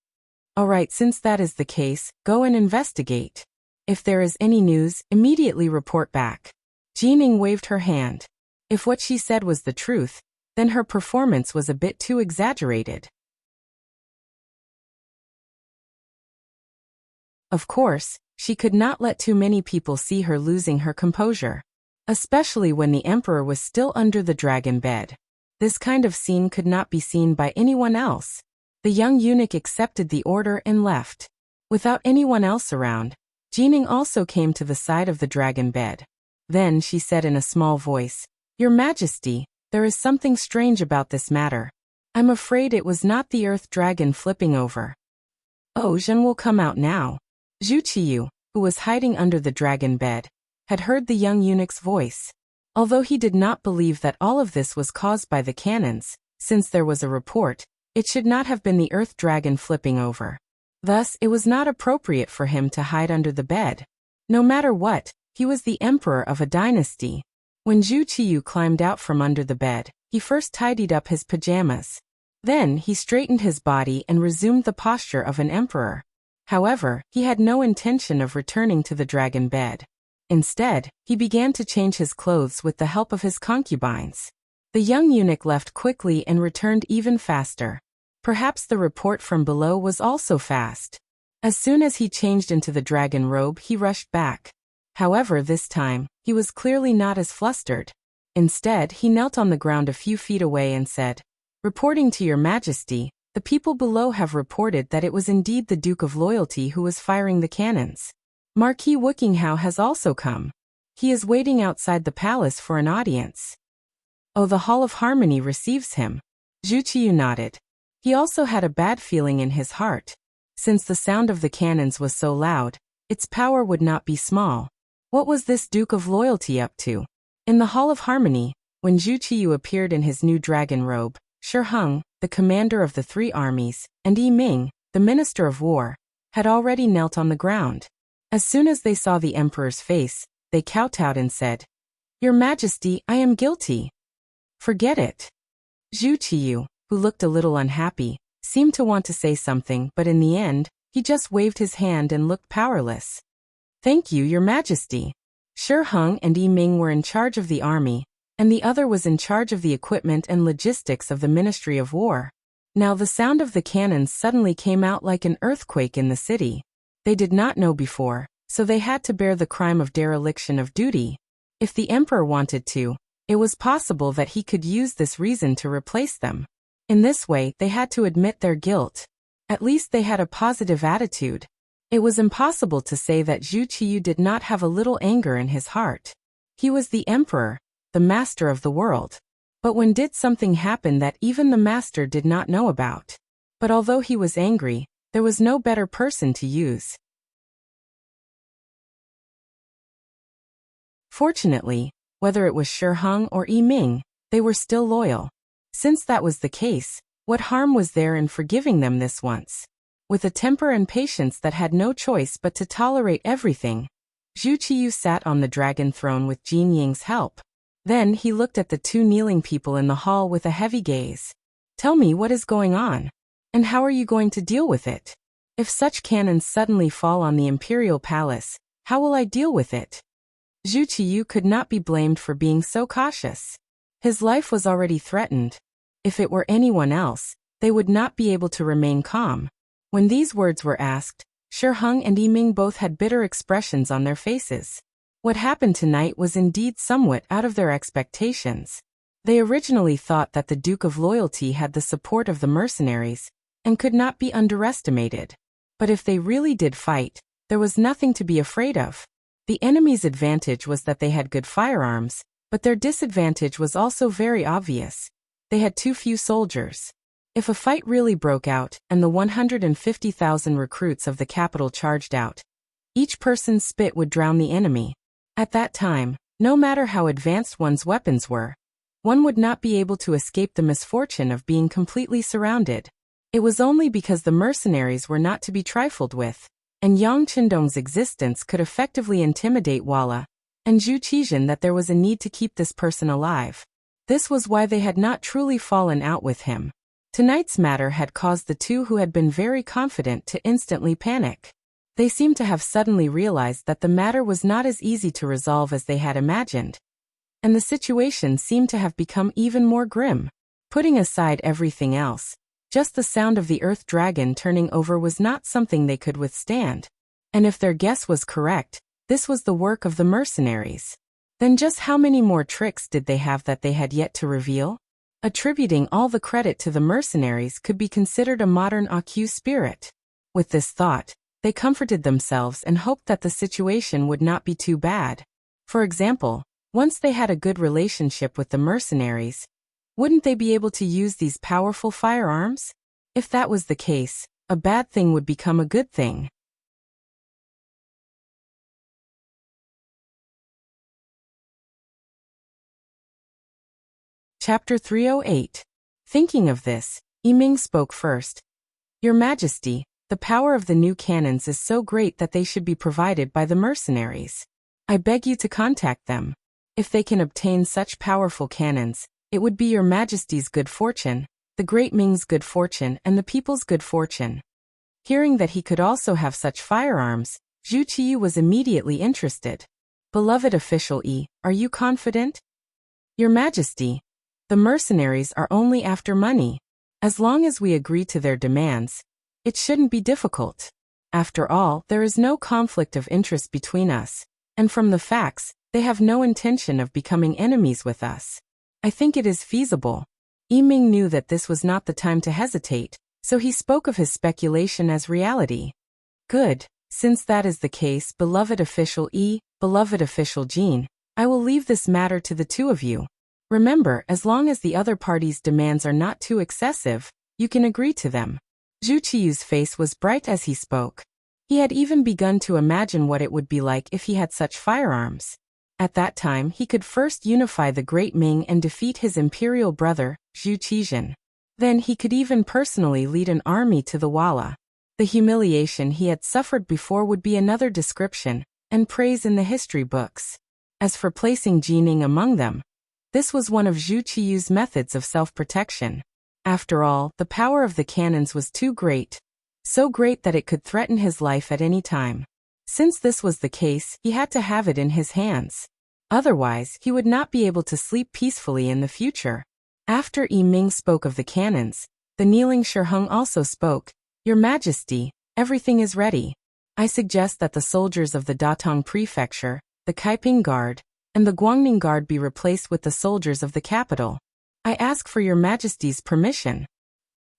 "All right, since that is the case, go and investigate. If there is any news, immediately report back." Jining waved her hand. If what she said was the truth, then her performance was a bit too exaggerated. Of course, she could not let too many people see her losing her composure. Especially when the emperor was still under the dragon bed. This kind of scene could not be seen by anyone else. The young eunuch accepted the order and left. Without anyone else around, Jining also came to the side of the dragon bed. Then she said in a small voice, "Your Majesty, there is something strange about this matter. I'm afraid it was not the earth dragon flipping over." "Oh, Zhen will come out now." Zhu Qiyu, who was hiding under the dragon bed, had heard the young eunuch's voice. Although he did not believe that all of this was caused by the cannons, since there was a report, it should not have been the earth dragon flipping over. Thus, it was not appropriate for him to hide under the bed. No matter what, he was the emperor of a dynasty. When Zhu Qiyu climbed out from under the bed, he first tidied up his pajamas. Then he straightened his body and resumed the posture of an emperor. However, he had no intention of returning to the dragon bed. Instead, he began to change his clothes with the help of his concubines. The young eunuch left quickly and returned even faster. Perhaps the report from below was also fast. As soon as he changed into the dragon robe, he rushed back. However, this time, he was clearly not as flustered. Instead, he knelt on the ground a few feet away and said, "Reporting to your Majesty, the people below have reported that it was indeed the Duke of Loyalty who was firing the cannons. Marquis Wokinghao has also come. He is waiting outside the palace for an audience." "Oh, the Hall of Harmony receives him." Zhu Qiyu nodded. He also had a bad feeling in his heart. Since the sound of the cannons was so loud, its power would not be small. What was this Duke of Loyalty up to? In the Hall of Harmony, when Zhu Qiyu appeared in his new dragon robe, Shi Heng, the commander of the 3 armies, and Yi Ming, the minister of war, had already knelt on the ground. As soon as they saw the emperor's face, they kowtowed and said, "Your Majesty, I am guilty." "Forget it." Zhu Qiyu, who looked a little unhappy, seemed to want to say something, but in the end, he just waved his hand and looked powerless. "Thank you, Your Majesty." Shi Heng and Yi Ming were in charge of the army, and the other was in charge of the equipment and logistics of the Ministry of War. Now the sound of the cannons suddenly came out like an earthquake in the city. They did not know before, so they had to bear the crime of dereliction of duty. If the emperor wanted to, it was possible that he could use this reason to replace them. In this way, they had to admit their guilt. At least they had a positive attitude. It was impossible to say that Zhu Qiyu did not have a little anger in his heart. He was the emperor, the master of the world. But when did something happen that even the master did not know about? But although he was angry, there was no better person to use. Fortunately, whether it was Shi Heng or Yi Ming, they were still loyal. Since that was the case, what harm was there in forgiving them this once? With a temper and patience that had no choice but to tolerate everything, Zhu Qiyu sat on the dragon throne with Jin Ying's help. Then he looked at the 2 kneeling people in the hall with a heavy gaze. "Tell me what is going on. And how are you going to deal with it? If such cannons suddenly fall on the imperial palace, how will I deal with it?" Zhu Qiyu could not be blamed for being so cautious. His life was already threatened. If it were anyone else, they would not be able to remain calm. When these words were asked, Shi Heng and Yi Ming both had bitter expressions on their faces. What happened tonight was indeed somewhat out of their expectations. They originally thought that the Duke of Loyalty had the support of the mercenaries, and could not be underestimated. But if they really did fight, there was nothing to be afraid of. The enemy's advantage was that they had good firearms, but their disadvantage was also very obvious. They had too few soldiers. If a fight really broke out and the 150,000 recruits of the capital charged out, each person's spit would drown the enemy. At that time, no matter how advanced one's weapons were, one would not be able to escape the misfortune of being completely surrounded. It was only because the mercenaries were not to be trifled with, and Yang Qindong's existence could effectively intimidate Walla and Zhu Qizhen that there was a need to keep this person alive. This was why they had not truly fallen out with him. Tonight's matter had caused the two who had been very confident to instantly panic. They seemed to have suddenly realized that the matter was not as easy to resolve as they had imagined, and the situation seemed to have become even more grim. Putting aside everything else, just the sound of the earth dragon turning over was not something they could withstand. And if their guess was correct, this was the work of the mercenaries. Then just how many more tricks did they have that they had yet to reveal? Attributing all the credit to the mercenaries could be considered a modern AQ spirit. With this thought, they comforted themselves and hoped that the situation would not be too bad. For example, once they had a good relationship with the mercenaries, wouldn't they be able to use these powerful firearms? If that was the case, a bad thing would become a good thing. Chapter 308. Thinking of this, Yiming spoke first. Your Majesty, the power of the new cannons is so great that they should be provided by the mercenaries. I beg you to contact them. If they can obtain such powerful cannons, it would be your Majesty's good fortune, the great Ming's good fortune and the people's good fortune. Hearing that he could also have such firearms, Zhu Qiyu was immediately interested. Beloved official Yi, are you confident? Your Majesty, the mercenaries are only after money. As long as we agree to their demands, it shouldn't be difficult. After all, there is no conflict of interest between us, and from the facts, they have no intention of becoming enemies with us. I think it is feasible. Yiming knew that this was not the time to hesitate, so he spoke of his speculation as reality. Good. Since that is the case, beloved official Yi, beloved official Jean, I will leave this matter to the two of you. Remember, as long as the other party's demands are not too excessive, you can agree to them. Zhu Qiyu's face was bright as he spoke. He had even begun to imagine what it would be like if he had such firearms. At that time he could first unify the Great Ming and defeat his imperial brother, Zhu Qizhen. Then he could even personally lead an army to the Walla. The humiliation he had suffered before would be another description, and praise in the history books. As for placing Jining among them, this was one of Zhu Qiyu's methods of self-protection. After all, the power of the cannons was too great. So great that it could threaten his life at any time. Since this was the case, he had to have it in his hands. Otherwise, he would not be able to sleep peacefully in the future. After Yiming spoke of the cannons, the kneeling Shiheng also spoke. Your Majesty, everything is ready. I suggest that the soldiers of the Datong Prefecture, the Kaiping Guard, and the Guangning Guard be replaced with the soldiers of the capital. I ask for your Majesty's permission.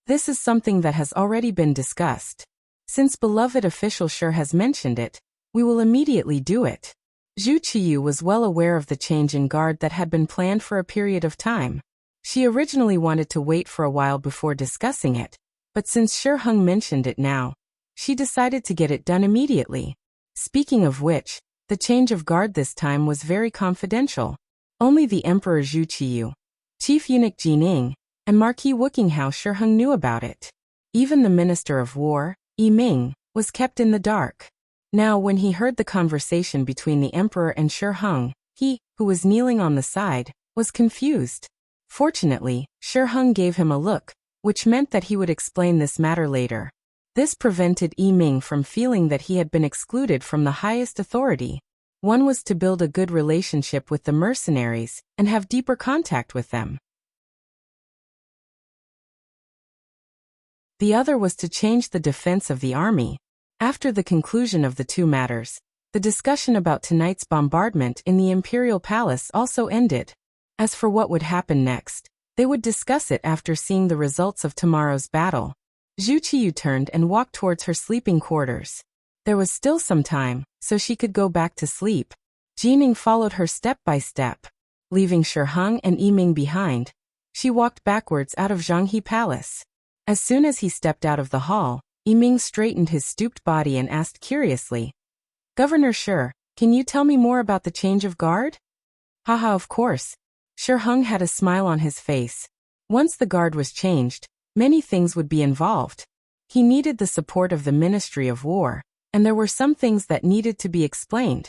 This is something that has already been discussed. Since beloved official Shi has mentioned it, we will immediately do it. Zhu Qiyu was well aware of the change in guard that had been planned for a period of time. She originally wanted to wait for a while before discussing it, but since Shiheng mentioned it now, she decided to get it done immediately. Speaking of which, the change of guard this time was very confidential. Only the Emperor Zhu Qiyu, Chief Eunuch Jining, and Marquis Wukinghow Shiheng knew about it. Even the Minister of War, Yiming, was kept in the dark. Now when he heard the conversation between the Emperor and Shiheng, he, who was kneeling on the side, was confused. Fortunately, Shiheng gave him a look, which meant that he would explain this matter later. This prevented Yiming from feeling that he had been excluded from the highest authority. One was to build a good relationship with the mercenaries and have deeper contact with them. The other was to change the defense of the army. After the conclusion of the two matters, the discussion about tonight's bombardment in the Imperial Palace also ended. As for what would happen next, they would discuss it after seeing the results of tomorrow's battle. Zhu Qiyu turned and walked towards her sleeping quarters. There was still some time, so she could go back to sleep. Jining followed her step by step. Leaving Shiheng and Yiming behind, she walked backwards out of Zhanghe Palace. As soon as he stepped out of the hall, Yiming straightened his stooped body and asked curiously, "Governor Shi, can you tell me more about the change of guard?" Haha, of course. Shi Heng had a smile on his face. Once the guard was changed, many things would be involved. He needed the support of the Ministry of War, and there were some things that needed to be explained.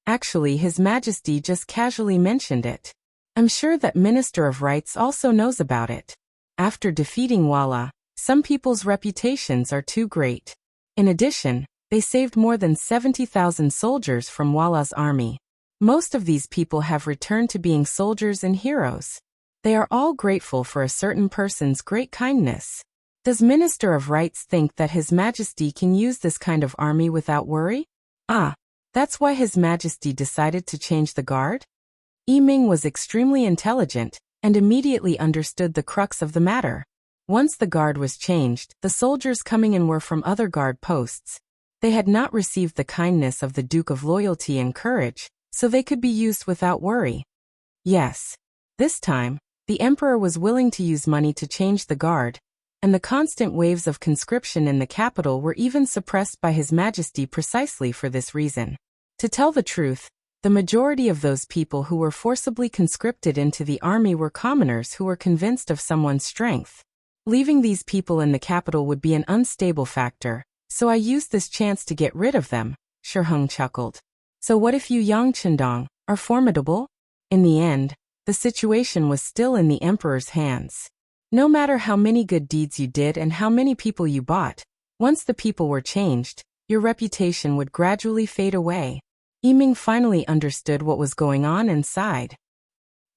Actually, His Majesty just casually mentioned it. I'm sure that Minister of Rights also knows about it. After defeating Walla, some people's reputations are too great. In addition, they saved more than 70,000 soldiers from Walla's army. Most of these people have returned to being soldiers and heroes. They are all grateful for a certain person's great kindness. Does Minister of Rights think that His Majesty can use this kind of army without worry? That's why His Majesty decided to change the guard? Yiming was extremely intelligent and immediately understood the crux of the matter. Once the guard was changed, the soldiers coming in were from other guard posts. They had not received the kindness of the Duke of Loyalty and Courage, so they could be used without worry. Yes. This time, the Emperor was willing to use money to change the guard, and the constant waves of conscription in the capital were even suppressed by His Majesty precisely for this reason. To tell the truth, the majority of those people who were forcibly conscripted into the army were commoners who were convinced of someone's strength. Leaving these people in the capital would be an unstable factor, so I used this chance to get rid of them, Shi Heng chuckled. So what if you Yang Chendong are formidable? In the end, the situation was still in the Emperor's hands. No matter how many good deeds you did and how many people you bought, once the people were changed, your reputation would gradually fade away. Yiming finally understood what was going on and sighed.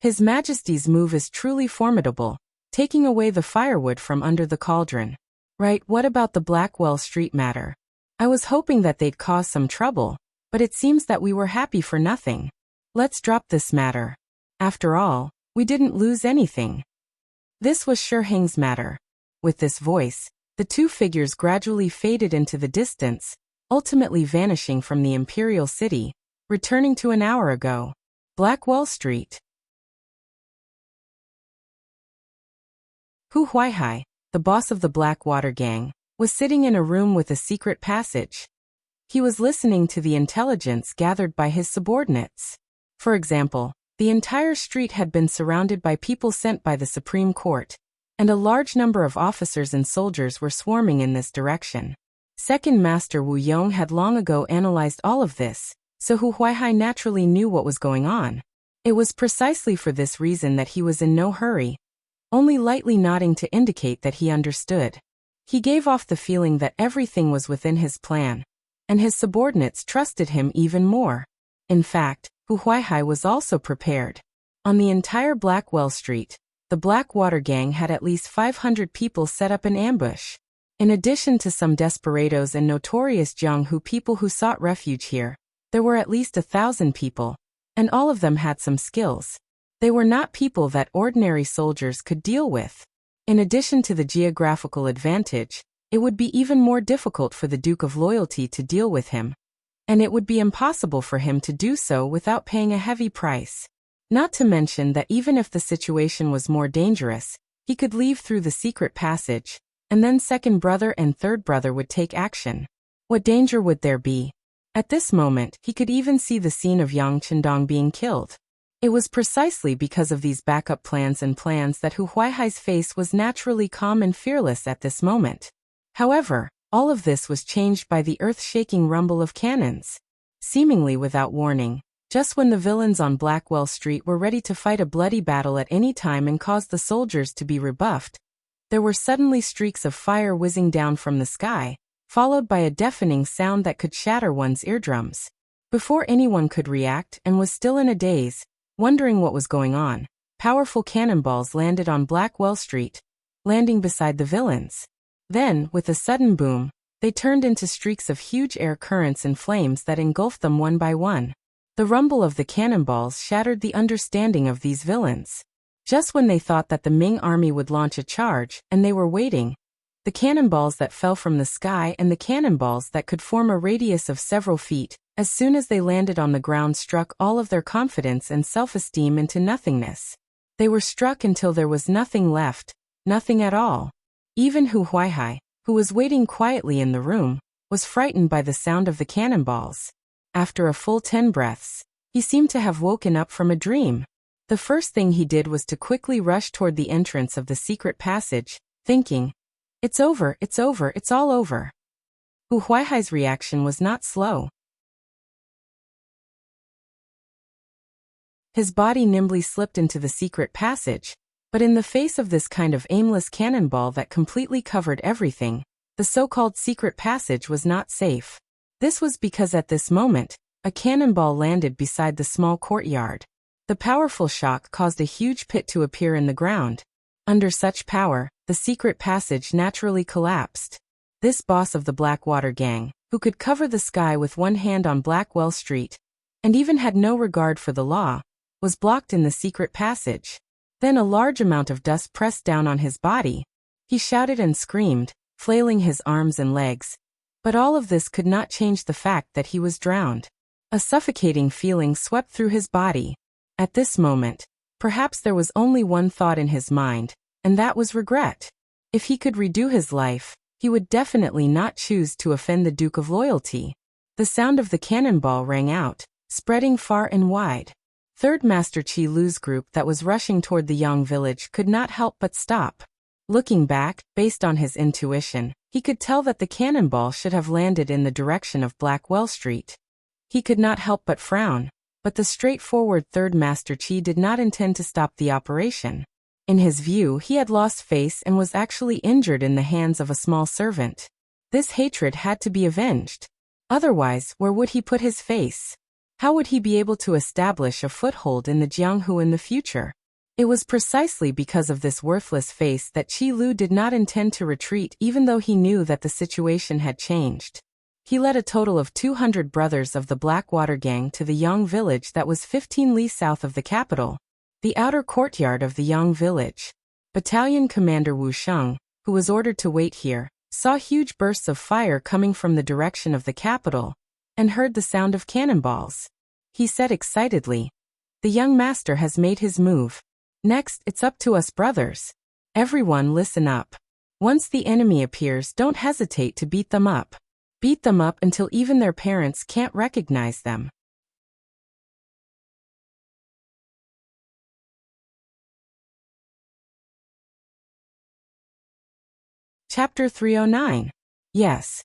His Majesty's move is truly formidable, taking away the firewood from under the cauldron. Right, what about the Blackwell Street matter? I was hoping that they'd cause some trouble, but it seems that we were happy for nothing. Let's drop this matter. After all, we didn't lose anything. This was Shi Heng's matter. With this voice, the two figures gradually faded into the distance, ultimately vanishing from the imperial city, returning to an hour ago. Blackwell Street. Hu Huaihai, the boss of the Blackwater gang, was sitting in a room with a secret passage. He was listening to the intelligence gathered by his subordinates. For example, the entire street had been surrounded by people sent by the Supreme Court, and a large number of officers and soldiers were swarming in this direction. Second Master Wu Yong had long ago analyzed all of this, so Hu Huaihai naturally knew what was going on. It was precisely for this reason that he was in no hurry, only lightly nodding to indicate that he understood. He gave off the feeling that everything was within his plan, and his subordinates trusted him even more. In fact, Hu Huaihai was also prepared. On the entire Blackwell Street, the Blackwater gang had at least 500 people set up an ambush. In addition to some desperados and notorious Jianghu people who sought refuge here, there were at least 1,000 people, and all of them had some skills. They were not people that ordinary soldiers could deal with. In addition to the geographical advantage, it would be even more difficult for the Duke of Loyalty to deal with him, and it would be impossible for him to do so without paying a heavy price. Not to mention that even if the situation was more dangerous, he could leave through the secret passage, and then second brother and third brother would take action. What danger would there be? At this moment, he could even see the scene of Yang Chendong being killed. It was precisely because of these backup plans that Hu Huaihai's face was naturally calm and fearless at this moment. However, all of this was changed by the earth-shaking rumble of cannons. Seemingly without warning, just when the villains on Blackwell Street were ready to fight a bloody battle at any time and cause the soldiers to be rebuffed, there were suddenly streaks of fire whizzing down from the sky, followed by a deafening sound that could shatter one's eardrums. Before anyone could react and was still in a daze, wondering what was going on, powerful cannonballs landed on Blackwell Street, landing beside the villains. Then, with a sudden boom, they turned into streaks of huge air currents and flames that engulfed them one by one. The rumble of the cannonballs shattered the understanding of these villains. Just when they thought that the Ming army would launch a charge, and they were waiting, the cannonballs that fell from the sky and the cannonballs that could form a radius of several feet, as soon as they landed on the ground, struck all of their confidence and self-esteem into nothingness. They were struck until there was nothing left, nothing at all. Even Hu Huaihai, who was waiting quietly in the room, was frightened by the sound of the cannonballs. After a full 10 breaths, he seemed to have woken up from a dream. The first thing he did was to quickly rush toward the entrance of the secret passage, thinking, "It's over, it's over, it's all over." Hu Huaihai's reaction was not slow. His body nimbly slipped into the secret passage, but in the face of this kind of aimless cannonball that completely covered everything, the so-called secret passage was not safe. This was because at this moment, a cannonball landed beside the small courtyard. The powerful shock caused a huge pit to appear in the ground. Under such power, the secret passage naturally collapsed. This boss of the Blackwater gang, who could cover the sky with one hand on Blackwell Street, and even had no regard for the law, was blocked in the secret passage. Then a large amount of dust pressed down on his body. He shouted and screamed, flailing his arms and legs. But all of this could not change the fact that he was drowned. A suffocating feeling swept through his body. At this moment, perhaps there was only one thought in his mind, and that was regret. If he could redo his life, he would definitely not choose to offend the Duke of Loyalty. The sound of the cannonball rang out, spreading far and wide. Third Master Qi Lu's group that was rushing toward the Yang village could not help but stop. Looking back, based on his intuition, he could tell that the cannonball should have landed in the direction of Blackwell Street. He could not help but frown, but the straightforward Third Master Qi did not intend to stop the operation. In his view, he had lost face and was actually injured in the hands of a small servant. This hatred had to be avenged. Otherwise, where would he put his face? How would he be able to establish a foothold in the Jianghu in the future? It was precisely because of this worthless face that Qi Lu did not intend to retreat even though he knew that the situation had changed. He led a total of 200 brothers of the Blackwater gang to the Yang village that was 15 li south of the capital, the outer courtyard of the Yang village. Battalion Commander Wu Sheng, who was ordered to wait here, saw huge bursts of fire coming from the direction of the capital, and heard the sound of cannonballs. He said excitedly, "The young master has made his move. Next, it's up to us brothers. Everyone listen up. Once the enemy appears, don't hesitate to beat them up. Beat them up until even their parents can't recognize them." Chapter 309. Yes.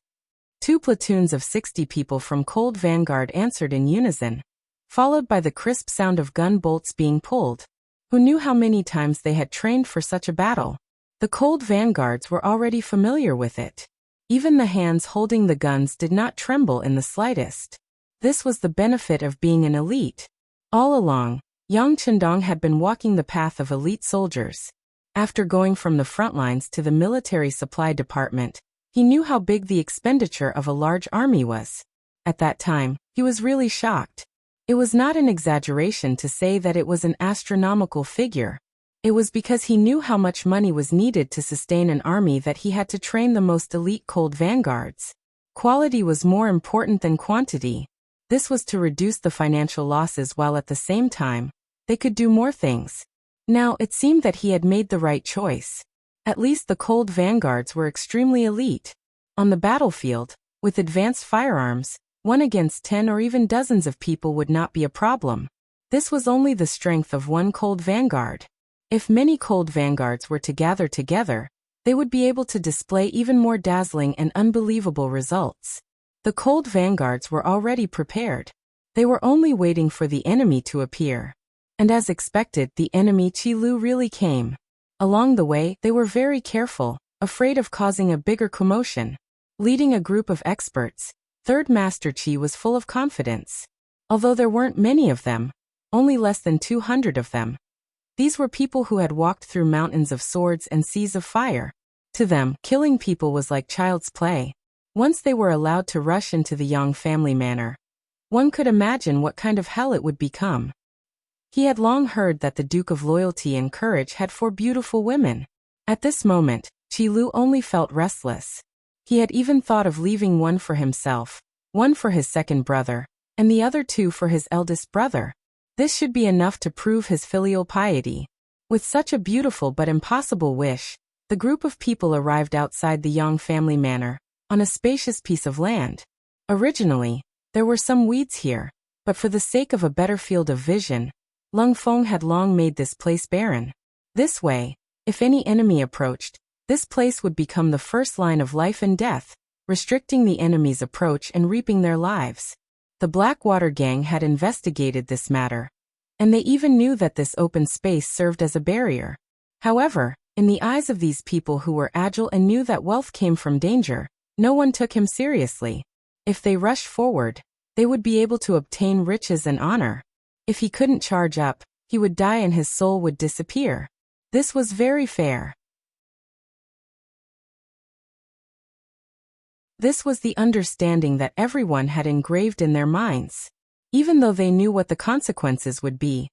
2 platoons of 60 people from Cold Vanguard answered in unison, followed by the crisp sound of gun bolts being pulled. Who knew how many times they had trained for such a battle? The Cold Vanguards were already familiar with it. Even the hands holding the guns did not tremble in the slightest. This was the benefit of being an elite. All along, Yang Chendong had been walking the path of elite soldiers. After going from the front lines to the military supply department, he knew how big the expenditure of a large army was. At that time, he was really shocked. It was not an exaggeration to say that it was an astronomical figure. It was because he knew how much money was needed to sustain an army that he had to train the most elite Cold Vanguards. Quality was more important than quantity. This was to reduce the financial losses while at the same time, they could do more things. Now, it seemed that he had made the right choice. At least the Cold Vanguards were extremely elite. On the battlefield, with advanced firearms, 1 against 10 or even dozens of people would not be a problem. This was only the strength of one Cold Vanguard. If many Cold Vanguards were to gather together, they would be able to display even more dazzling and unbelievable results. The Cold Vanguards were already prepared. They were only waiting for the enemy to appear. And as expected, the enemy Qi Lu really came. Along the way, they were very careful, afraid of causing a bigger commotion. Leading a group of experts, Third Master Qi was full of confidence. Although there weren't many of them, only less than 200 of them. These were people who had walked through mountains of swords and seas of fire. To them, killing people was like child's play. Once they were allowed to rush into the Yang family manor, one could imagine what kind of hell it would become. He had long heard that the Duke of Loyalty and Courage had 4 beautiful women. At this moment, Qi Lu only felt restless. He had even thought of leaving one for himself, one for his second brother, and the other 2 for his eldest brother. This should be enough to prove his filial piety. With such a beautiful but impossible wish, the The group of people arrived outside the Yang family manor, on a spacious piece of land. Originally, there were some weeds here, but for the sake of a better field of vision, Lung Feng had long made this place barren. This way, if any enemy approached, this place would become the first line of life and death, restricting the enemy's approach and reaping their lives. The Blackwater gang had investigated this matter, and they even knew that this open space served as a barrier. However, in the eyes of these people who were agile and knew that wealth came from danger, no one took him seriously. If they rushed forward, they would be able to obtain riches and honor. If he couldn't charge up, he would die and his soul would disappear. This was very fair. This was the understanding that everyone had engraved in their minds. Even though they knew what the consequences would be,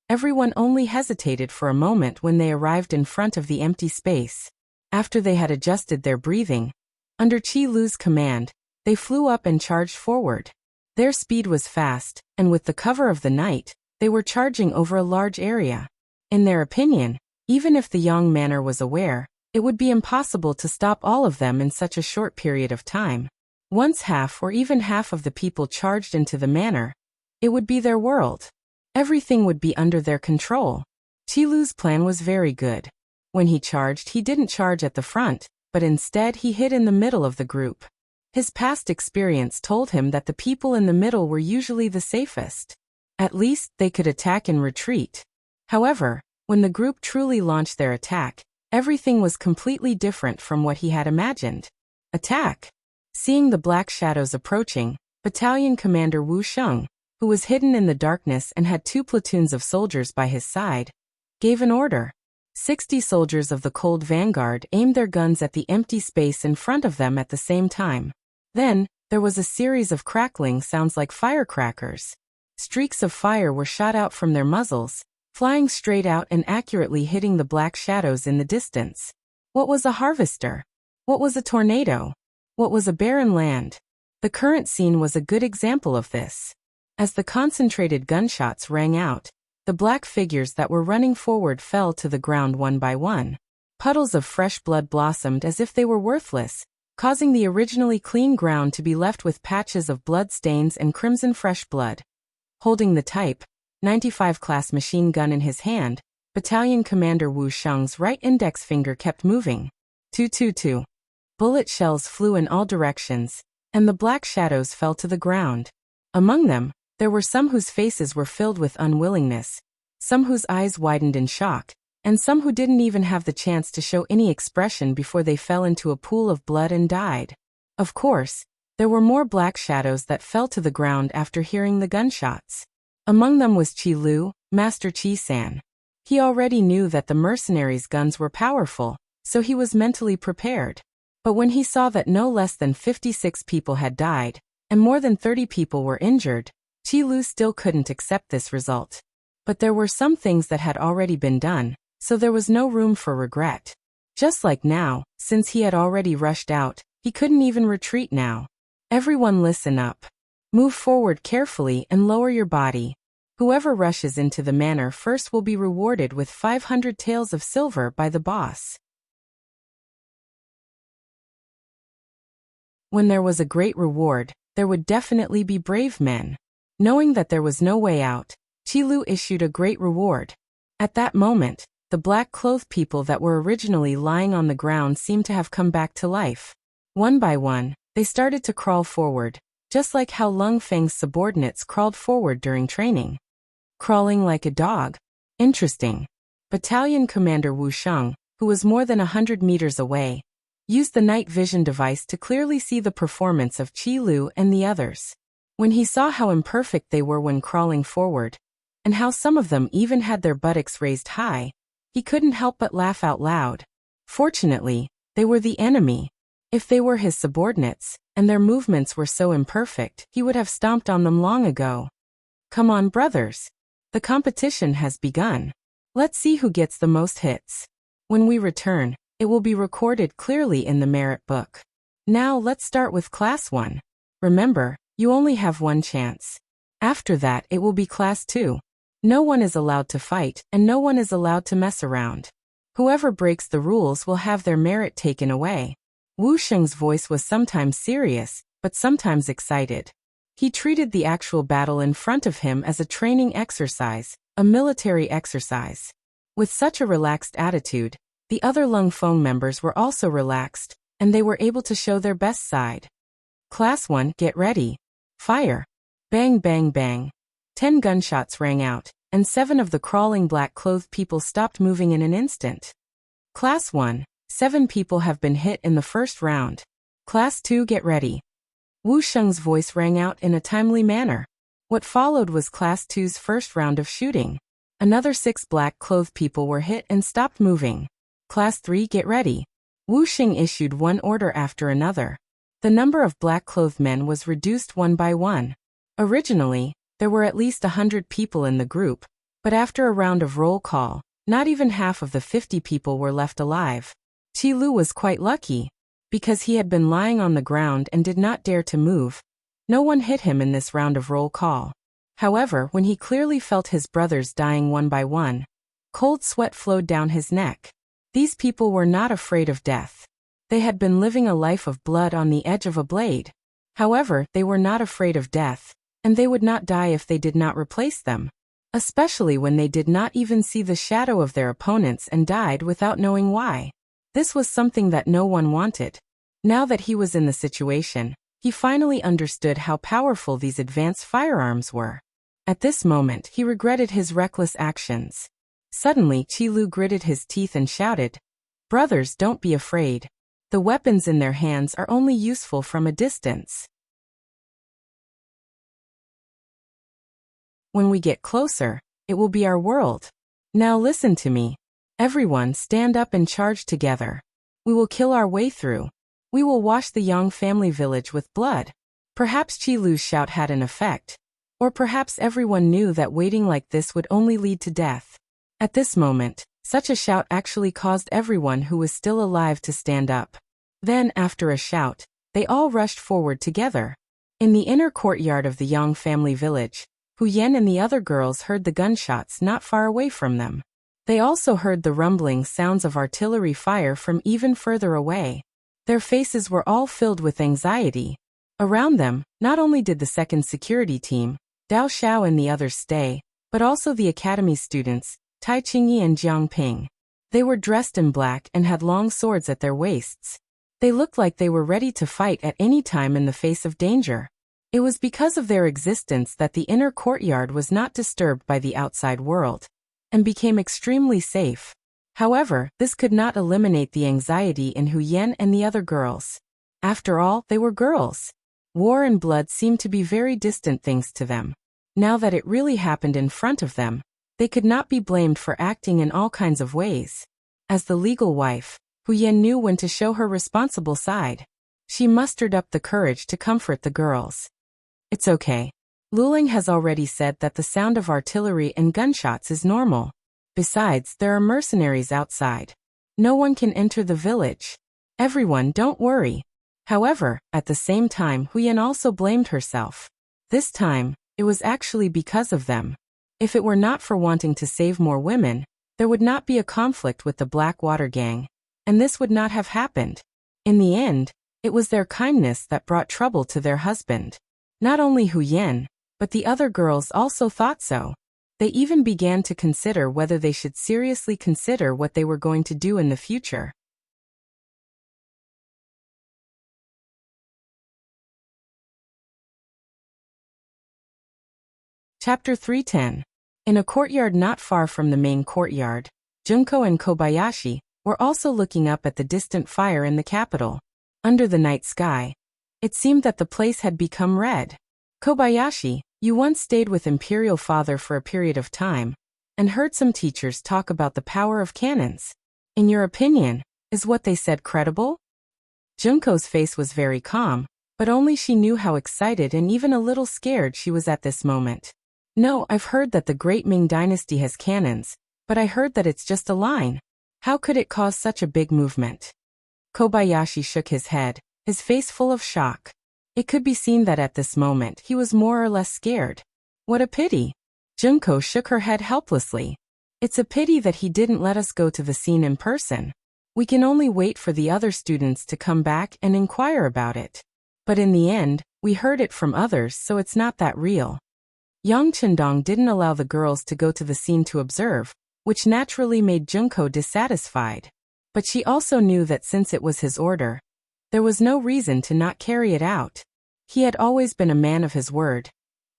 everyone only hesitated for a moment when they arrived in front of the empty space. After they had adjusted their breathing, under Qi Lu's command, they flew up and charged forward. Their speed was fast, and with the cover of the night, they were charging over a large area. In their opinion, even if the Yang manor was aware, it would be impossible to stop all of them in such a short period of time. Once half or even half of the people charged into the manor, it would be their world. Everything would be under their control. Qi Lu's plan was very good. When he charged, he didn't charge at the front, but instead he hid in the middle of the group. His past experience told him that the people in the middle were usually the safest. At least, they could attack and retreat. However, when the group truly launched their attack, everything was completely different from what he had imagined. Attack! Seeing the black shadows approaching, Battalion Commander Wu Sheng, who was hidden in the darkness and had 2 platoons of soldiers by his side, gave an order. 60 soldiers of the Cold Vanguard aimed their guns at the empty space in front of them at the same time. Then, there was a series of crackling sounds like firecrackers. Streaks of fire were shot out from their muzzles, flying straight out and accurately hitting the black shadows in the distance. What was a harvester? What was a tornado? What was a barren land? The current scene was a good example of this. As the concentrated gunshots rang out, the black figures that were running forward fell to the ground one by one. Puddles of fresh blood blossomed as if they were worthless, causing the originally clean ground to be left with patches of blood stains and crimson fresh blood. Holding the Type 95 class machine gun in his hand, Battalion Commander Wu Sheng's right index finger kept moving. 222. Bullet shells flew in all directions, and the black shadows fell to the ground. Among them, there were some whose faces were filled with unwillingness, some whose eyes widened in shock, and some who didn't even have the chance to show any expression before they fell into a pool of blood and died. Of course, there were more black shadows that fell to the ground after hearing the gunshots. Among them was Qi Lu, Master Qi-san. He already knew that the mercenaries' guns were powerful, so he was mentally prepared. But when he saw that no less than 56 people had died, and more than 30 people were injured, Qi Lu still couldn't accept this result. But there were some things that had already been done, so there was no room for regret. Just like now, since he had already rushed out, he couldn't even retreat now. Everyone listen up. Move forward carefully and lower your body. Whoever rushes into the manor first will be rewarded with 500 taels of silver by the boss. When there was a great reward, there would definitely be brave men. Knowing that there was no way out, Qi Lu issued a great reward. At that moment, the black-clothed people that were originally lying on the ground seemed to have come back to life. One by one, they started to crawl forward, just like how Lung Feng's subordinates crawled forward during training. Crawling like a dog. Interesting. Battalion Commander Wu Sheng, who was more than 100 meters away, used the night vision device to clearly see the performance of Qi Lu and the others. When he saw how imperfect they were when crawling forward, and how some of them even had their buttocks raised high, he couldn't help but laugh out loud. Fortunately, they were the enemy. If they were his subordinates, and their movements were so imperfect, he would have stomped on them long ago. Come on, brothers. The competition has begun. Let's see who gets the most hits. When we return, it will be recorded clearly in the merit book. Now let's start with Class 1. Remember, you only have one chance. After that it will be Class 2. No one is allowed to fight, and no one is allowed to mess around. Whoever breaks the rules will have their merit taken away. Wu Sheng's voice was sometimes serious, but sometimes excited. He treated the actual battle in front of him as a training exercise, a military exercise. With such a relaxed attitude, the other Lung Feng members were also relaxed, and they were able to show their best side. Class 1, get ready. Fire. Bang bang bang. 10 gunshots rang out, and 7 of the crawling black-clothed people stopped moving in an instant. Class 1, 7 people have been hit in the first round. Class 2, get ready. Wu Sheng's voice rang out in a timely manner. What followed was Class 2's first round of shooting. Another 6 black-clothed people were hit and stopped moving. Class 3, get ready. Wu Sheng issued one order after another. The number of black-clothed men was reduced one by one. Originally, there were at least 100 people in the group, but after a round of roll call, not even half of the 50 people were left alive. Qi Lu was quite lucky, because he had been lying on the ground and did not dare to move. No one hit him in this round of roll call. However, when he clearly felt his brothers dying one by one, cold sweat flowed down his neck. These people were not afraid of death. They had been living a life of blood on the edge of a blade. However, they were not afraid of death, and they would not die if they did not replace them. Especially when they did not even see the shadow of their opponents and died without knowing why. This was something that no one wanted. Now that he was in the situation, he finally understood how powerful these advanced firearms were. At this moment, he regretted his reckless actions. Suddenly, Qi Lu gritted his teeth and shouted, "Brothers, don't be afraid. The weapons in their hands are only useful from a distance. When we get closer, it will be our world. Now listen to me. Everyone stand up and charge together. We will kill our way through. We will wash the Yang family village with blood." Perhaps Qi Lu's shout had an effect. Or perhaps everyone knew that waiting like this would only lead to death. At this moment, such a shout actually caused everyone who was still alive to stand up. Then, after a shout, they all rushed forward together. In the inner courtyard of the Yang family village, Hu Yan and the other girls heard the gunshots not far away from them. They also heard the rumbling sounds of artillery fire from even further away. Their faces were all filled with anxiety. Around them, not only did the second security team, Dao Xiao and the others stay, but also the academy students, Tai Qingyi and Jiang Ping. They were dressed in black and had long swords at their waists. They looked like they were ready to fight at any time in the face of danger. It was because of their existence that the inner courtyard was not disturbed by the outside world, and became extremely safe. However, this could not eliminate the anxiety in Hu Yan and the other girls. After all, they were girls. War and blood seemed to be very distant things to them. Now that it really happened in front of them, they could not be blamed for acting in all kinds of ways. As the legal wife, Hu Yan knew when to show her responsible side. She mustered up the courage to comfort the girls. "It's okay. Luling has already said that the sound of artillery and gunshots is normal. Besides, there are mercenaries outside. No one can enter the village. Everyone, don't worry." However, at the same time, Hu Yan also blamed herself. This time, it was actually because of them. If it were not for wanting to save more women, there would not be a conflict with the Blackwater gang, and this would not have happened. In the end, it was their kindness that brought trouble to their husband. Not only Hu Yan, but the other girls also thought so. They even began to consider whether they should seriously consider what they were going to do in the future. Chapter 310. In a courtyard not far from the main courtyard, Junko and Kobayashi were also looking up at the distant fire in the capital. Under the night sky, it seemed that the place had become red. "Kobayashi, you once stayed with Imperial Father for a period of time, and heard some teachers talk about the power of cannons. In your opinion, is what they said credible?" Junko's face was very calm, but only she knew how excited and even a little scared she was at this moment. "No, I've heard that the Great Ming Dynasty has cannons, but I heard that it's just a line. How could it cause such a big movement?" Kobayashi shook his head, his face full of shock. It could be seen that at this moment he was more or less scared. "What a pity." Junko shook her head helplessly. It's a pity that he didn't let us go to the scene in person. We can only wait for the other students to come back and inquire about it. But in the end, we heard it from others, so it's not that real. Yang Chendong didn't allow the girls to go to the scene to observe, which naturally made Junko dissatisfied. But she also knew that since it was his order, there was no reason to not carry it out. He had always been a man of his word.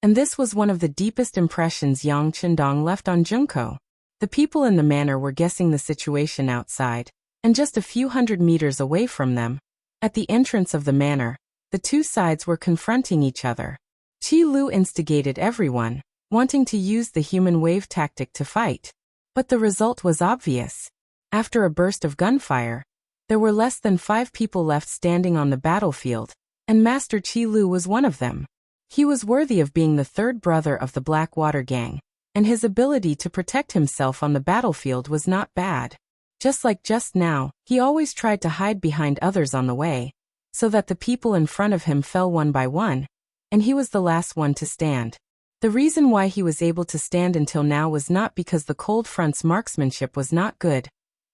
And this was one of the deepest impressions Yang Chendong left on Junko. The people in the manor were guessing the situation outside, and just a few hundred meters away from them, at the entrance of the manor, the two sides were confronting each other. Qi Lu instigated everyone, wanting to use the human wave tactic to fight. But the result was obvious. After a burst of gunfire, there were less than 5 people left standing on the battlefield, and Master Qi Lu was one of them. He was worthy of being the third brother of the Blackwater Gang, and his ability to protect himself on the battlefield was not bad. Just like just now, he always tried to hide behind others on the way, so that the people in front of him fell one by one, and he was the last one to stand. The reason why he was able to stand until now was not because the Cold Front's marksmanship was not good,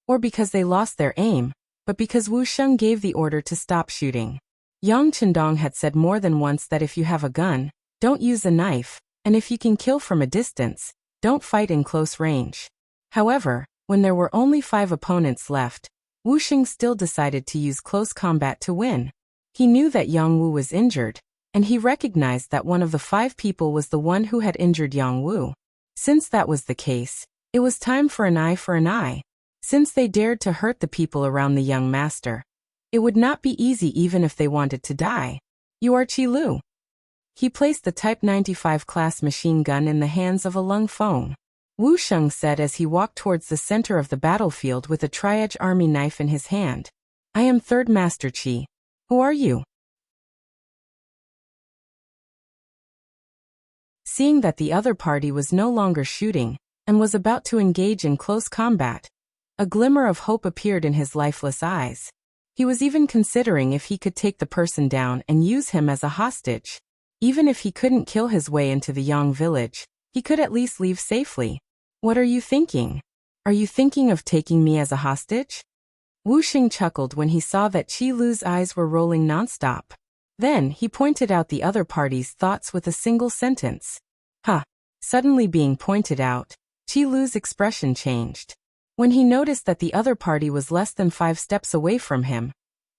or because they lost their aim, but because Wu Sheng gave the order to stop shooting. Yang Chendong had said more than once that if you have a gun, don't use a knife, and if you can kill from a distance, don't fight in close range. However, when there were only 5 opponents left, Wu Sheng still decided to use close combat to win. He knew that Yang Wu was injured, and he recognized that one of the 5 people was the one who had injured Yang Wu. Since that was the case, it was time for an eye for an eye. Since they dared to hurt the people around the young master, it would not be easy even if they wanted to die. You are Qi Lu. He placed the Type 95 class machine gun in the hands of a Lung Feng. Wu Sheng said as he walked towards the center of the battlefield with a tri-edge army knife in his hand. I am Third Master Qi. Who are you? Seeing that the other party was no longer shooting, and was about to engage in close combat, a glimmer of hope appeared in his lifeless eyes. He was even considering if he could take the person down and use him as a hostage. Even if he couldn't kill his way into the Yang village, he could at least leave safely. What are you thinking? Are you thinking of taking me as a hostage? Wu Xing chuckled when he saw that Qi Lu's eyes were rolling nonstop. Then he pointed out the other party's thoughts with a single sentence. Ha! Suddenly being pointed out, Qi Lu's expression changed. When he noticed that the other party was less than 5 steps away from him,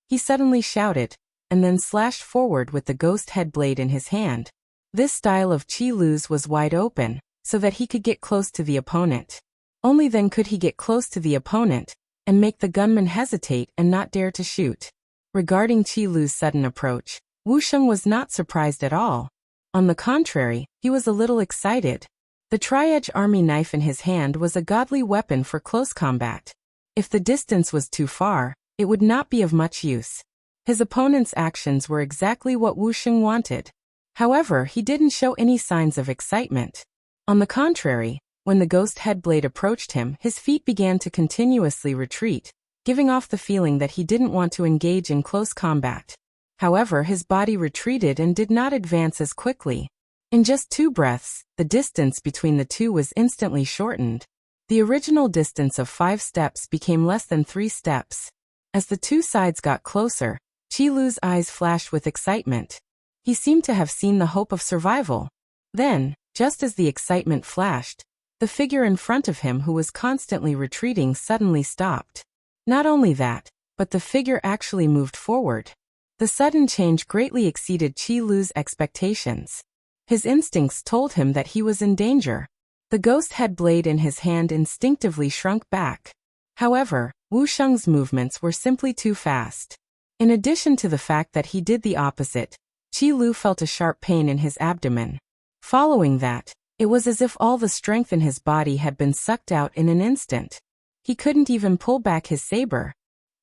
he suddenly shouted, and then slashed forward with the ghost head blade in his hand. This style of Qi Lu's was wide open, so that he could get close to the opponent. Only then could he get close to the opponent, and make the gunman hesitate and not dare to shoot. Regarding Qi Lu's sudden approach, Wu Sheng was not surprised at all. On the contrary, he was a little excited. The tri-edge army knife in his hand was a godly weapon for close combat. If the distance was too far, it would not be of much use. His opponent's actions were exactly what Wu Sheng wanted. However, he didn't show any signs of excitement. On the contrary, when the ghost head blade approached him, his feet began to continuously retreat, giving off the feeling that he didn't want to engage in close combat. However, his body retreated and did not advance as quickly. In just 2 breaths, the distance between the two was instantly shortened. The original distance of 5 steps became less than 3 steps. As the two sides got closer, Qi Lu's eyes flashed with excitement. He seemed to have seen the hope of survival. Then, just as the excitement flashed, the figure in front of him who was constantly retreating suddenly stopped. Not only that, but the figure actually moved forward. The sudden change greatly exceeded Qi Lu's expectations. His instincts told him that he was in danger. The ghost head blade in his hand instinctively shrunk back. However, Wu Sheng's movements were simply too fast. In addition to the fact that he did the opposite, Qi Lu felt a sharp pain in his abdomen. Following that, it was as if all the strength in his body had been sucked out in an instant. He couldn't even pull back his saber.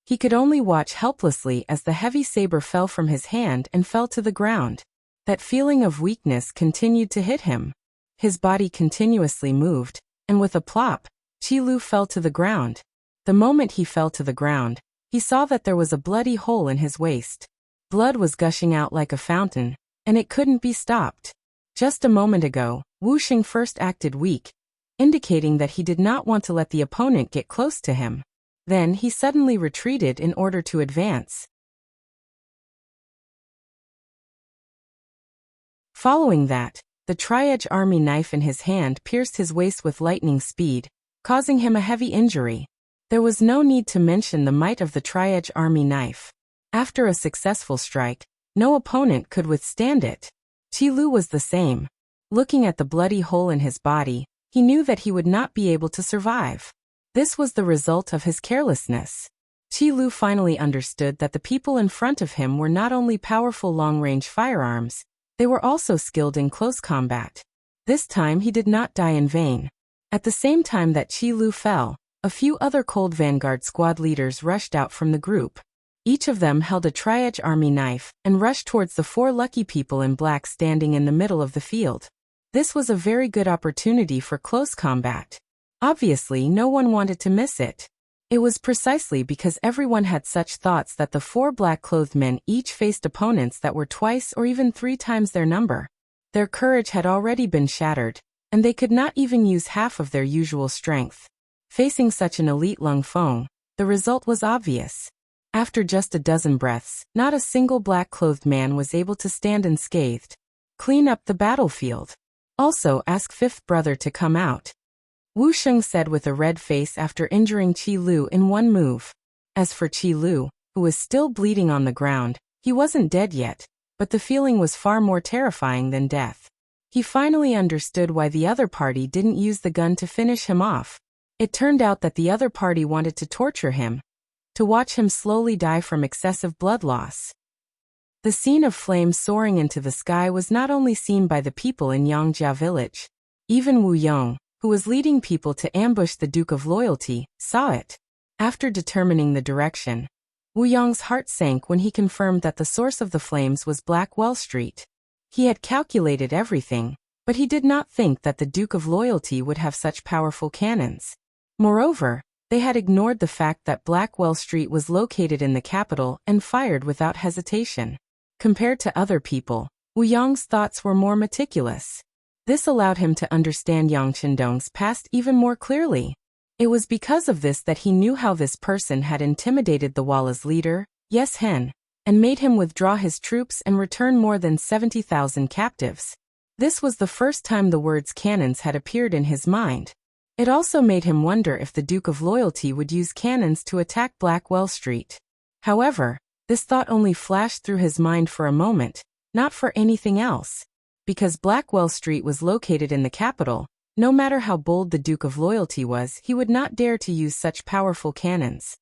He could only watch helplessly as the heavy saber fell from his hand and fell to the ground. That feeling of weakness continued to hit him. His body continuously moved, and with a plop, Qi Lu fell to the ground. The moment he fell to the ground, he saw that there was a bloody hole in his waist. Blood was gushing out like a fountain, and it couldn't be stopped. Just a moment ago, Wu Xing first acted weak, indicating that he did not want to let the opponent get close to him. Then he suddenly retreated in order to advance. Following that, the tri-edge army knife in his hand pierced his waist with lightning speed, causing him a heavy injury. There was no need to mention the might of the tri-edge army knife. After a successful strike, no opponent could withstand it. Qi Lu was the same. Looking at the bloody hole in his body, he knew that he would not be able to survive. This was the result of his carelessness. Qi Lu finally understood that the people in front of him were not only powerful long-range firearms, they were also skilled in close combat. This time he did not die in vain. At the same time that Qi Lu fell, a few other Cold Vanguard squad leaders rushed out from the group. Each of them held a tri-edge army knife and rushed towards the 4 lucky people in black standing in the middle of the field. This was a very good opportunity for close combat. Obviously, no one wanted to miss it. It was precisely because everyone had such thoughts that the 4 black-clothed men each faced opponents that were twice or even 3 times their number. Their courage had already been shattered, and they could not even use half of their usual strength. Facing such an elite Lung Feng, the result was obvious. After just a dozen breaths, not a single black-clothed man was able to stand unscathed. Clean up the battlefield. Also ask 5th brother to come out. Wu Sheng said with a red face after injuring Qi Lu in one move. As for Qi Lu, who was still bleeding on the ground, he wasn't dead yet, but the feeling was far more terrifying than death. He finally understood why the other party didn't use the gun to finish him off. It turned out that the other party wanted to torture him, to watch him slowly die from excessive blood loss. The scene of flames soaring into the sky was not only seen by the people in Yangjia village. Even Wu Yong, who was leading people to ambush the Duke of Loyalty, saw it. After determining the direction, Wu Yong's heart sank when he confirmed that the source of the flames was Blackwell Street. He had calculated everything, but he did not think that the Duke of Loyalty would have such powerful cannons. Moreover, they had ignored the fact that Blackwell Street was located in the capital and fired without hesitation. Compared to other people, Wu Yong's thoughts were more meticulous. This allowed him to understand Yang Qindong's past even more clearly. It was because of this that he knew how this person had intimidated the Walla's leader, Yes Hen, and made him withdraw his troops and return more than 70,000 captives. This was the first time the words cannons had appeared in his mind. It also made him wonder if the Duke of Loyalty would use cannons to attack Blackwell Street. However, this thought only flashed through his mind for a moment, not for anything else. Because Blackwell Street was located in the capital, no matter how bold the Duke of Loyalty was, he would not dare to use such powerful cannons.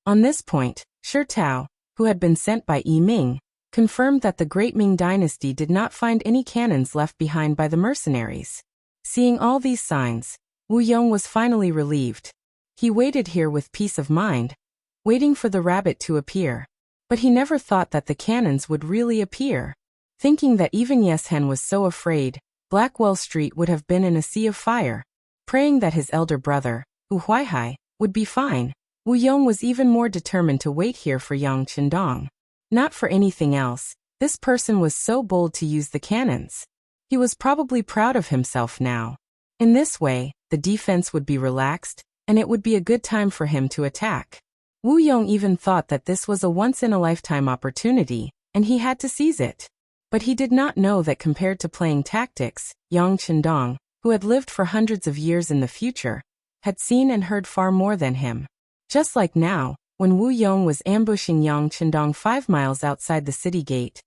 On this point, Shi Tao, who had been sent by Yi Ming, confirmed that the Great Ming Dynasty did not find any cannons left behind by the mercenaries. Seeing all these signs, Wu Yong was finally relieved. He waited here with peace of mind, waiting for the rabbit to appear. But he never thought that the cannons would really appear. Thinking that even Yes Hen was so afraid, Blackwell Street would have been in a sea of fire. Praying that his elder brother, Wu Huaihai, would be fine, Wu Yong was even more determined to wait here for Yang Qindong. Not for anything else, this person was so bold to use the cannons. He was probably proud of himself now. In this way, the defense would be relaxed, and it would be a good time for him to attack. Wu Yong even thought that this was a once-in-a-lifetime opportunity, and he had to seize it. But he did not know that compared to playing tactics, Yang Qindong, who had lived for hundreds of years in the future, had seen and heard far more than him. Just like now, when Wu Yong was ambushing Yang Qindong 5 miles outside the city gate,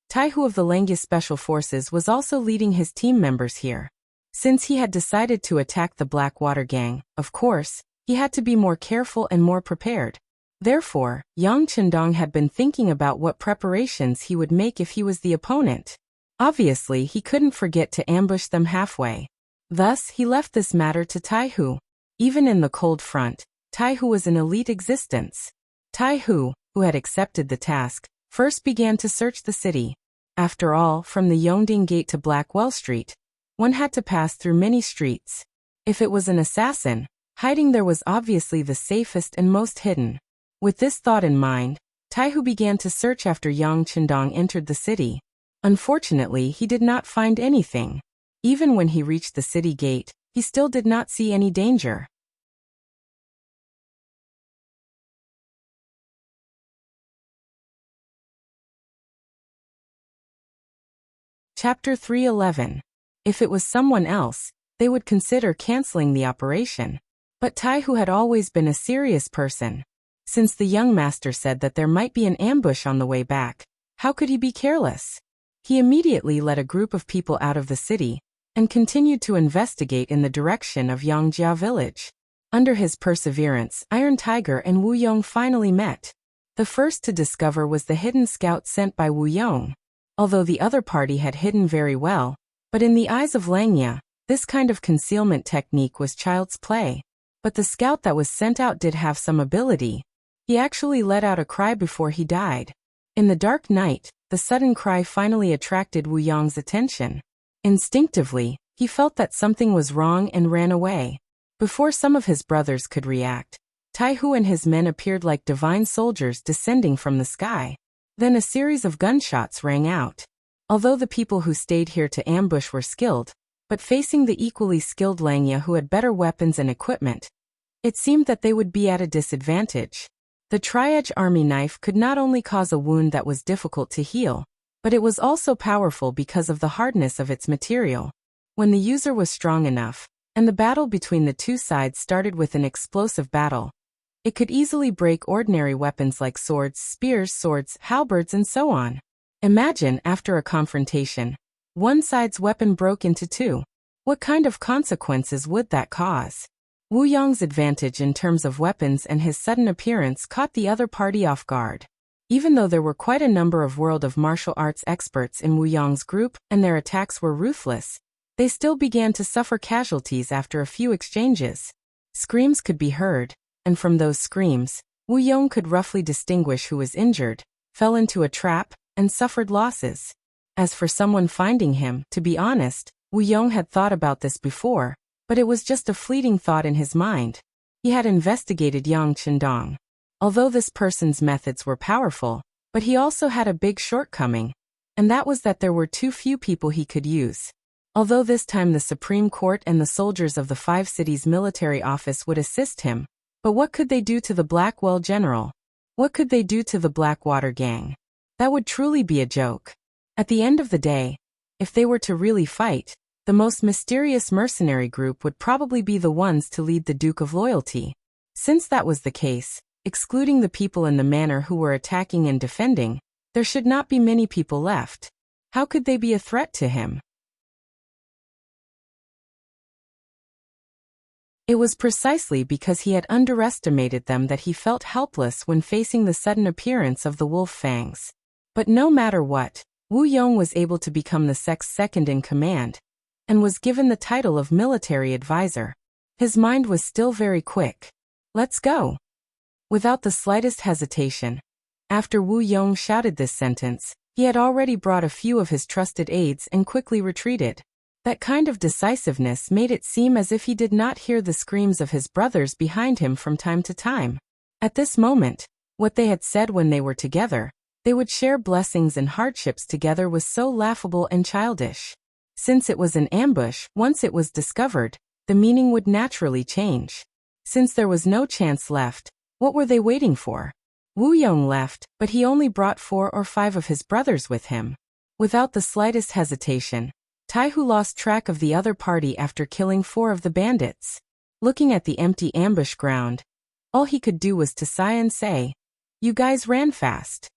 Tai Hu of the Lengyus Special Forces was also leading his team members here. Since he had decided to attack the Blackwater Gang, of course, he had to be more careful and more prepared. Therefore, Yang Qindong had been thinking about what preparations he would make if he was the opponent. Obviously, he couldn't forget to ambush them halfway. Thus, he left this matter to Tai Hu. Even in the cold front, Tai Hu was an elite existence. Tai Hu, who had accepted the task, first began to search the city. After all, from the Yongding Gate to Blackwell Street, one had to pass through many streets. If it was an assassin, hiding there was obviously the safest and most hidden. With this thought in mind, Tai Hu began to search after Yang Qindong entered the city. Unfortunately, he did not find anything. Even when he reached the city gate, he still did not see any danger. Chapter 3:11. If it was someone else, they would consider canceling the operation. But Taihu had always been a serious person. Since the young master said that there might be an ambush on the way back, how could he be careless? He immediately led a group of people out of the city and continued to investigate in the direction of Yangjia village. Under his perseverance, Iron Tiger and Wu Yong finally met. The first to discover was the hidden scout sent by Wu Yong. Although the other party had hidden very well, but in the eyes of Langya, this kind of concealment technique was child's play. But the scout that was sent out did have some ability. He actually let out a cry before he died. In the dark night, the sudden cry finally attracted Wu Yong's attention. Instinctively, he felt that something was wrong and ran away. Before some of his brothers could react, Taihu and his men appeared like divine soldiers descending from the sky. Then a series of gunshots rang out. Although the people who stayed here to ambush were skilled, but facing the equally skilled Langya who had better weapons and equipment, it seemed that they would be at a disadvantage. The tri-edge army knife could not only cause a wound that was difficult to heal, but it was also powerful because of the hardness of its material. When the user was strong enough, and the battle between the two sides started with an explosive battle, it could easily break ordinary weapons like swords, spears, swords, halberds, and so on. Imagine, after a confrontation, one side's weapon broke into two. What kind of consequences would that cause? Wu Yong's advantage in terms of weapons and his sudden appearance caught the other party off guard. Even though there were quite a number of world of martial arts experts in Wu Yong's group and their attacks were ruthless, they still began to suffer casualties after a few exchanges. Screams could be heard, and from those screams, Wu Yong could roughly distinguish who was injured, fell into a trap, and suffered losses. As for someone finding him, to be honest, Wu Yong had thought about this before, but it was just a fleeting thought in his mind. He had investigated Yang Chendong. Although this person's methods were powerful, but he also had a big shortcoming, and that was that there were too few people he could use. Although this time the Supreme Court and the soldiers of the 5 cities military office would assist him, but what could they do to the Blackwell General? What could they do to the Blackwater Gang? That would truly be a joke. At the end of the day, if they were to really fight, the most mysterious mercenary group would probably be the ones to lead the Duke of Loyalty. Since that was the case, excluding the people in the manor who were attacking and defending, there should not be many people left. How could they be a threat to him? It was precisely because he had underestimated them that he felt helpless when facing the sudden appearance of the wolf fangs. But no matter what, Wu Yong was able to become the sect's second in command, and was given the title of military advisor. His mind was still very quick. Let's go. Without the slightest hesitation. After Wu Yong shouted this sentence, he had already brought a few of his trusted aides and quickly retreated. That kind of decisiveness made it seem as if he did not hear the screams of his brothers behind him from time to time. At this moment, what they had said when they were together, they would share blessings and hardships together, was so laughable and childish. Since it was an ambush, once it was discovered, the meaning would naturally change. Since there was no chance left, what were they waiting for? Wu Yong left, but he only brought 4 or 5 of his brothers with him. Without the slightest hesitation, Taihu lost track of the other party after killing 4 of the bandits. Looking at the empty ambush ground, all he could do was to sigh and say, "You guys ran fast."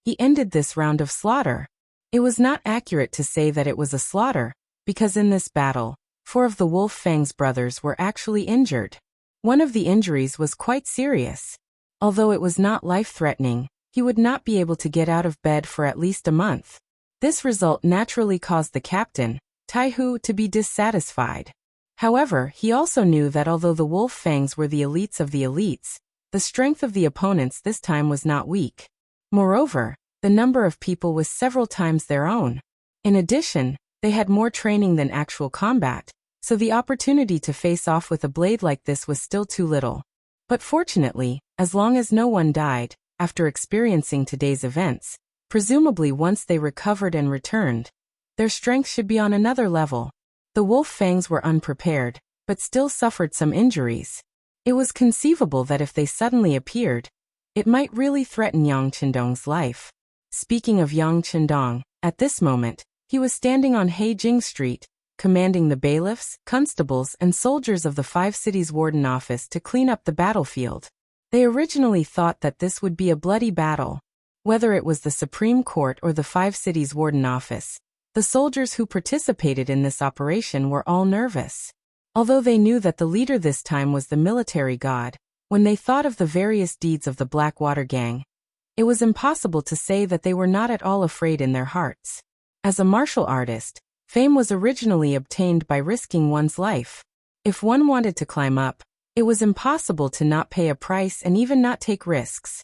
He ended this round of slaughter. It was not accurate to say that it was a slaughter, because in this battle, 4 of the Wolf Fang's brothers were actually injured. One of the injuries was quite serious. Although it was not life-threatening, he would not be able to get out of bed for at least a month. This result naturally caused the captain, Taihu, to be dissatisfied. However, he also knew that although the Wolf Fangs were the elites of the elites, the strength of the opponents this time was not weak. Moreover, the number of people was several times their own. In addition, they had more training than actual combat, so the opportunity to face off with a blade like this was still too little. But fortunately, as long as no one died, after experiencing today's events, Presumably once they recovered and returned, their strength should be on another level. The wolf fangs were unprepared, but still suffered some injuries. It was conceivable that if they suddenly appeared, it might really threaten Yang Qindong's life. Speaking of Yang Qindong, at this moment, he was standing on Heijing Street, commanding the bailiffs, constables, and soldiers of the 5 cities warden office to clean up the battlefield. They originally thought that this would be a bloody battle. Whether it was the Supreme Court or the 5 cities warden office, the soldiers who participated in this operation were all nervous. Although they knew that the leader this time was the military god, when they thought of the various deeds of the Blackwater Gang, it was impossible to say that they were not at all afraid in their hearts. As a martial artist, fame was originally obtained by risking one's life. If one wanted to climb up, it was impossible to not pay a price and even not take risks.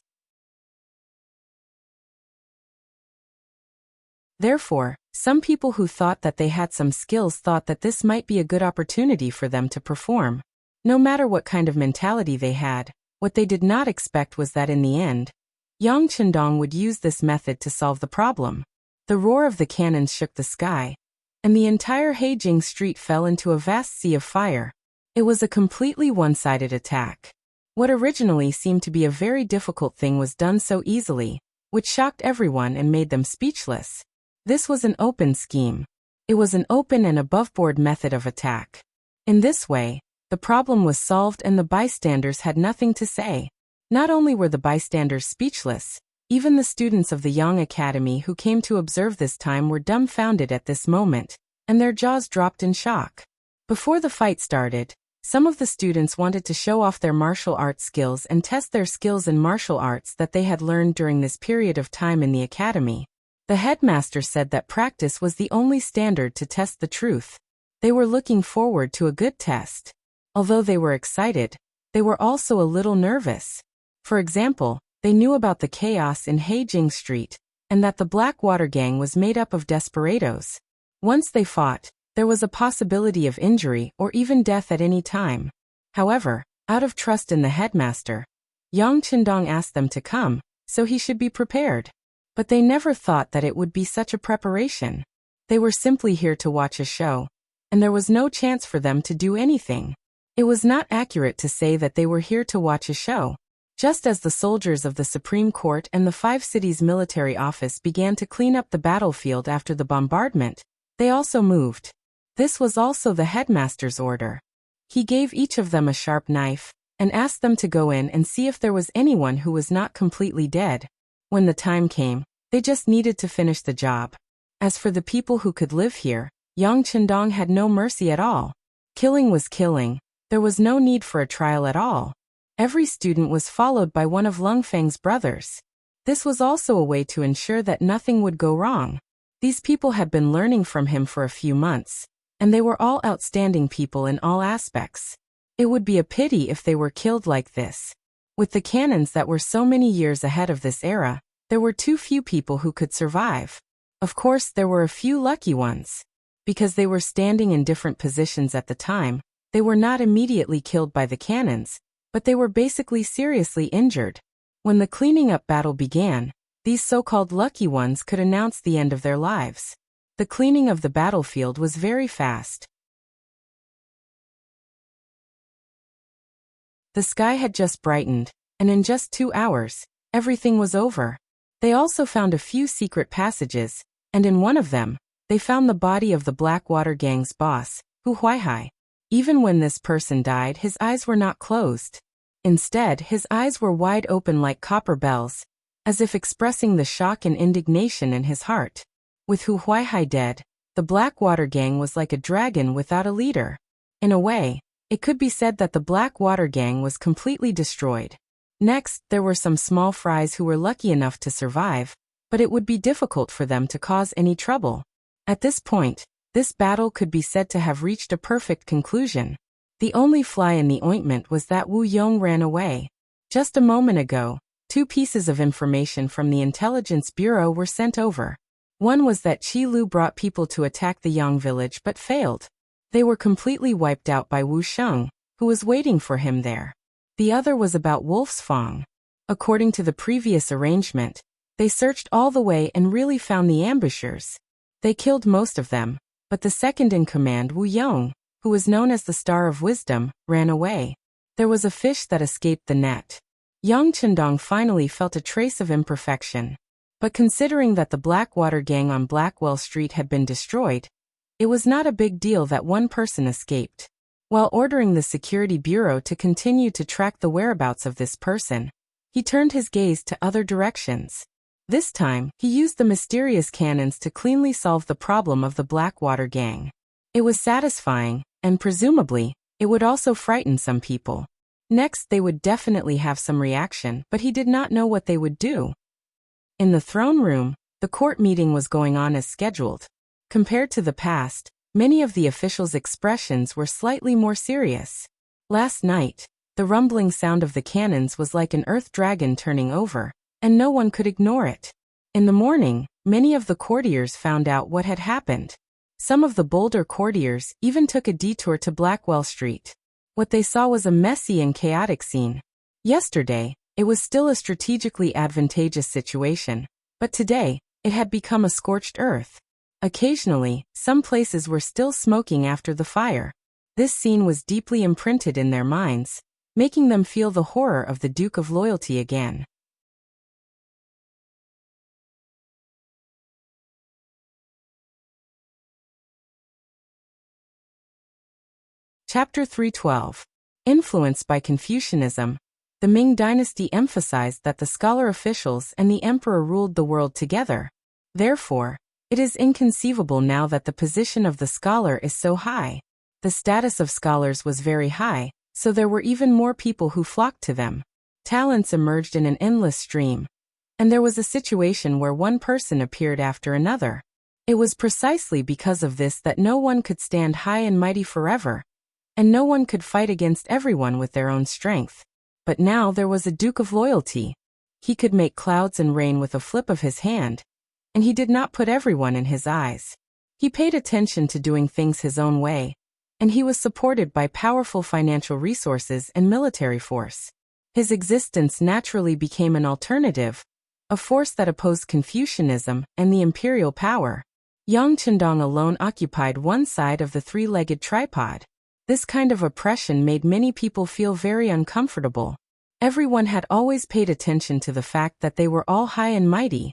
Therefore, some people who thought that they had some skills thought that this might be a good opportunity for them to perform. No matter what kind of mentality they had, what they did not expect was that in the end, Yang Qindong would use this method to solve the problem. The roar of the cannons shook the sky, and the entire Heijing Street fell into a vast sea of fire. It was a completely one-sided attack. What originally seemed to be a very difficult thing was done so easily, which shocked everyone and made them speechless. This was an open scheme. It was an open and above-board method of attack. In this way, the problem was solved and the bystanders had nothing to say. Not only were the bystanders speechless, even the students of the Yang Academy who came to observe this time were dumbfounded at this moment, and their jaws dropped in shock. Before the fight started, some of the students wanted to show off their martial arts skills and test their skills in martial arts that they had learned during this period of time in the academy. The headmaster said that practice was the only standard to test the truth. They were looking forward to a good test. Although they were excited, they were also a little nervous. For example, they knew about the chaos in Heijing Street, and that the Blackwater Gang was made up of desperados. Once they fought, there was a possibility of injury or even death at any time. However, out of trust in the headmaster, Yang Qindong asked them to come, so he should be prepared. But they never thought that it would be such a preparation. They were simply here to watch a show, and there was no chance for them to do anything. It was not accurate to say that they were here to watch a show. Just as the soldiers of the Supreme Court and the 5 cities military office began to clean up the battlefield after the bombardment, they also moved. This was also the headmaster's order. He gave each of them a sharp knife, and asked them to go in and see if there was anyone who was not completely dead. When the time came, they just needed to finish the job. As for the people who could live here, Yang Qindong had no mercy at all. Killing was killing. There was no need for a trial at all. Every student was followed by one of Lung Feng's brothers. This was also a way to ensure that nothing would go wrong. These people had been learning from him for a few months, and they were all outstanding people in all aspects. It would be a pity if they were killed like this. With the cannons that were so many years ahead of this era, there were too few people who could survive. Of course, there were a few lucky ones. Because they were standing in different positions at the time, they were not immediately killed by the cannons, but they were basically seriously injured. When the cleaning up battle began, these so-called lucky ones could announce the end of their lives. The cleaning of the battlefield was very fast. The sky had just brightened, and in just 2 hours, everything was over. They also found a few secret passages, and in one of them, they found the body of the Blackwater Gang's boss, Hu Huaihai. Even when this person died, his eyes were not closed. Instead, his eyes were wide open like copper bells, as if expressing the shock and indignation in his heart. With Hu Huaihai dead, the Blackwater Gang was like a dragon without a leader. In a way, it could be said that the Blackwater Gang was completely destroyed. Next, there were some small fries who were lucky enough to survive, but it would be difficult for them to cause any trouble. At this point, this battle could be said to have reached a perfect conclusion. The only fly in the ointment was that Wu Yong ran away. Just a moment ago, 2 pieces of information from the Intelligence Bureau were sent over. One was that Qi Lu brought people to attack the Yang village but failed. They were completely wiped out by Wu Sheng, who was waiting for him there. The other was about Wolf's Fang. According to the previous arrangement, They searched all the way and really found the ambushers. They killed most of them, but the second in command, Wu Yong, who was known as the Star of Wisdom, ran away. There was a fish that escaped the net. Yang Chendong finally felt a trace of imperfection. But considering that the Blackwater gang on Blackwell Street had been destroyed, it was not a big deal that one person escaped. While ordering the Security Bureau to continue to track the whereabouts of this person, he turned his gaze to other directions. This time, he used the mysterious cannons to cleanly solve the problem of the Blackwater gang. It was satisfying, and presumably, it would also frighten some people. Next, they would definitely have some reaction, but he did not know what they would do. In the throne room, the court meeting was going on as scheduled. Compared to the past, many of the officials' expressions were slightly more serious. Last night, the rumbling sound of the cannons was like an earth dragon turning over, and no one could ignore it. In the morning, many of the courtiers found out what had happened. Some of the bolder courtiers even took a detour to Blackwell Street. What they saw was a messy and chaotic scene. Yesterday, it was still a strategically advantageous situation, but today, it had become a scorched earth. Occasionally, some places were still smoking after the fire. This scene was deeply imprinted in their minds, making them feel the horror of the Duke of Loyalty again. Chapter 312. Influenced by Confucianism, the Ming Dynasty emphasized that the scholar officials and the emperor ruled the world together. Therefore, it is inconceivable now that the position of the scholar is so high. The status of scholars was very high, so there were even more people who flocked to them. Talents emerged in an endless stream, and there was a situation where one person appeared after another. It was precisely because of this that no one could stand high and mighty forever, and no one could fight against everyone with their own strength. But now there was a Duke of Loyalty. He could make clouds and rain with a flip of his hand, and he did not put everyone in his eyes. He paid attention to doing things his own way, and he was supported by powerful financial resources and military force. His existence naturally became an alternative, a force that opposed Confucianism and the imperial power. Yang Chendong alone occupied one side of the three-legged tripod. This kind of oppression made many people feel very uncomfortable. Everyone had always paid attention to the fact that they were all high and mighty,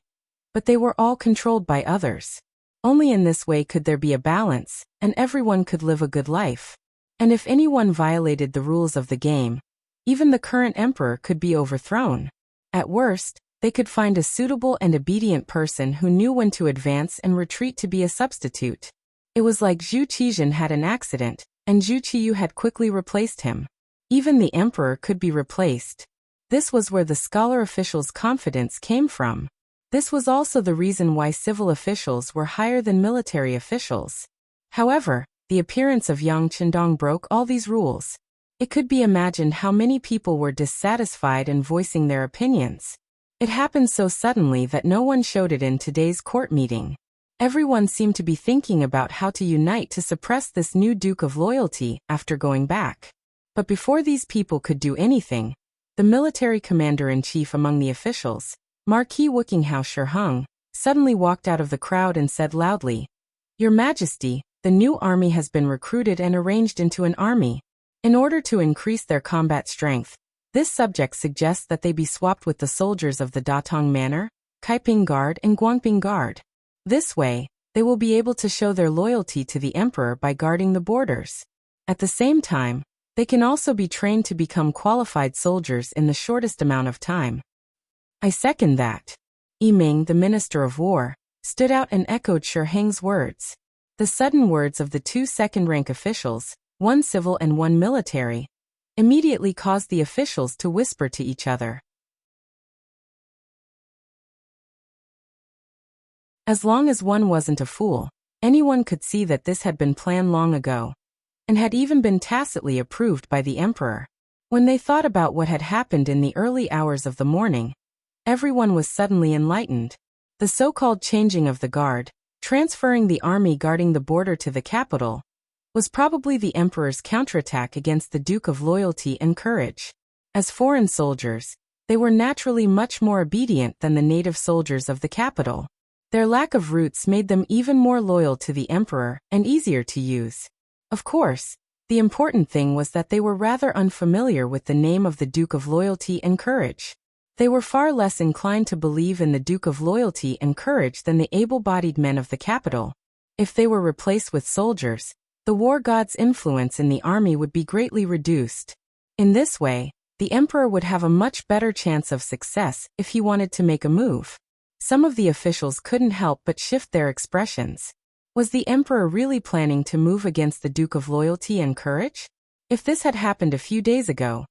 but they were all controlled by others. Only in this way could there be a balance, and everyone could live a good life. And if anyone violated the rules of the game, even the current emperor could be overthrown. At worst, they could find a suitable and obedient person who knew when to advance and retreat to be a substitute. It was like Zhu Qizhen had an accident, and Zhu Qiyu had quickly replaced him. Even the emperor could be replaced. This was where the scholar officials' confidence came from. This was also the reason why civil officials were higher than military officials. However, the appearance of Yang Chendong broke all these rules. It could be imagined how many people were dissatisfied and voicing their opinions. It happened so suddenly that no one showed it in today's court meeting. Everyone seemed to be thinking about how to unite to suppress this new Duke of Loyalty after going back. But before these people could do anything, the military commander-in-chief among the officials, Marquis Wukinghouse Shiheng, suddenly walked out of the crowd and said loudly, "Your Majesty, the new army has been recruited and arranged into an army. In order to increase their combat strength, this subject suggests that they be swapped with the soldiers of the Datong Manor, Kaiping Guard and Guangping Guard. This way, they will be able to show their loyalty to the emperor by guarding the borders. At the same time, they can also be trained to become qualified soldiers in the shortest amount of time." "I second that." Yiming, the Minister of War, stood out and echoed Shiheng's words. The sudden words of the two second-rank officials, one civil and one military, immediately caused the officials to whisper to each other. As long as one wasn't a fool, anyone could see that this had been planned long ago, and had even been tacitly approved by the emperor. When they thought about what had happened in the early hours of the morning, everyone was suddenly enlightened. The so-called changing of the guard, transferring the army guarding the border to the capital, was probably the emperor's counterattack against the Duke of Loyalty and Courage. As foreign soldiers, They were naturally much more obedient than the native soldiers of the capital. Their lack of roots made them even more loyal to the emperor and easier to use. Of course, the important thing was that they were rather unfamiliar with the name of the Duke of Loyalty and Courage. They were far less inclined to believe in the Duke of Loyalty and Courage than the able-bodied men of the capital. If they were replaced with soldiers, the war god's influence in the army would be greatly reduced. In this way, the emperor would have a much better chance of success if he wanted to make a move. Some of the officials couldn't help but shift their expressions. Was the emperor really planning to move against the Duke of Loyalty and Courage? If this had happened a few days ago,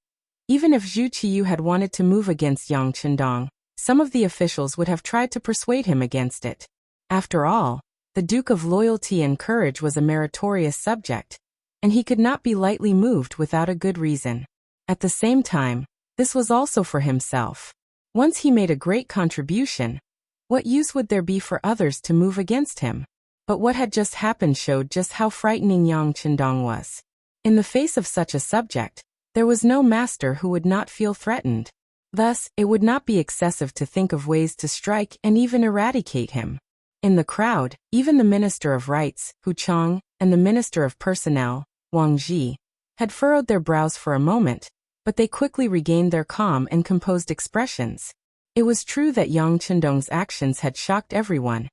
even if Zhu Qiyu had wanted to move against Yang Qindong, some of the officials would have tried to persuade him against it. After all, the Duke of Loyalty and Courage was a meritorious subject, and he could not be lightly moved without a good reason. At the same time, this was also for himself. Once he made a great contribution, what use would there be for others to move against him? But what had just happened showed just how frightening Yang Qindong was. In the face of such a subject, there was no master who would not feel threatened. Thus, it would not be excessive to think of ways to strike and even eradicate him. In the crowd, even the Minister of Rights, Hu Chang, and the Minister of Personnel, Wang Ji, had furrowed their brows for a moment, but they quickly regained their calm and composed expressions. It was true that Yang Qindong's actions had shocked everyone,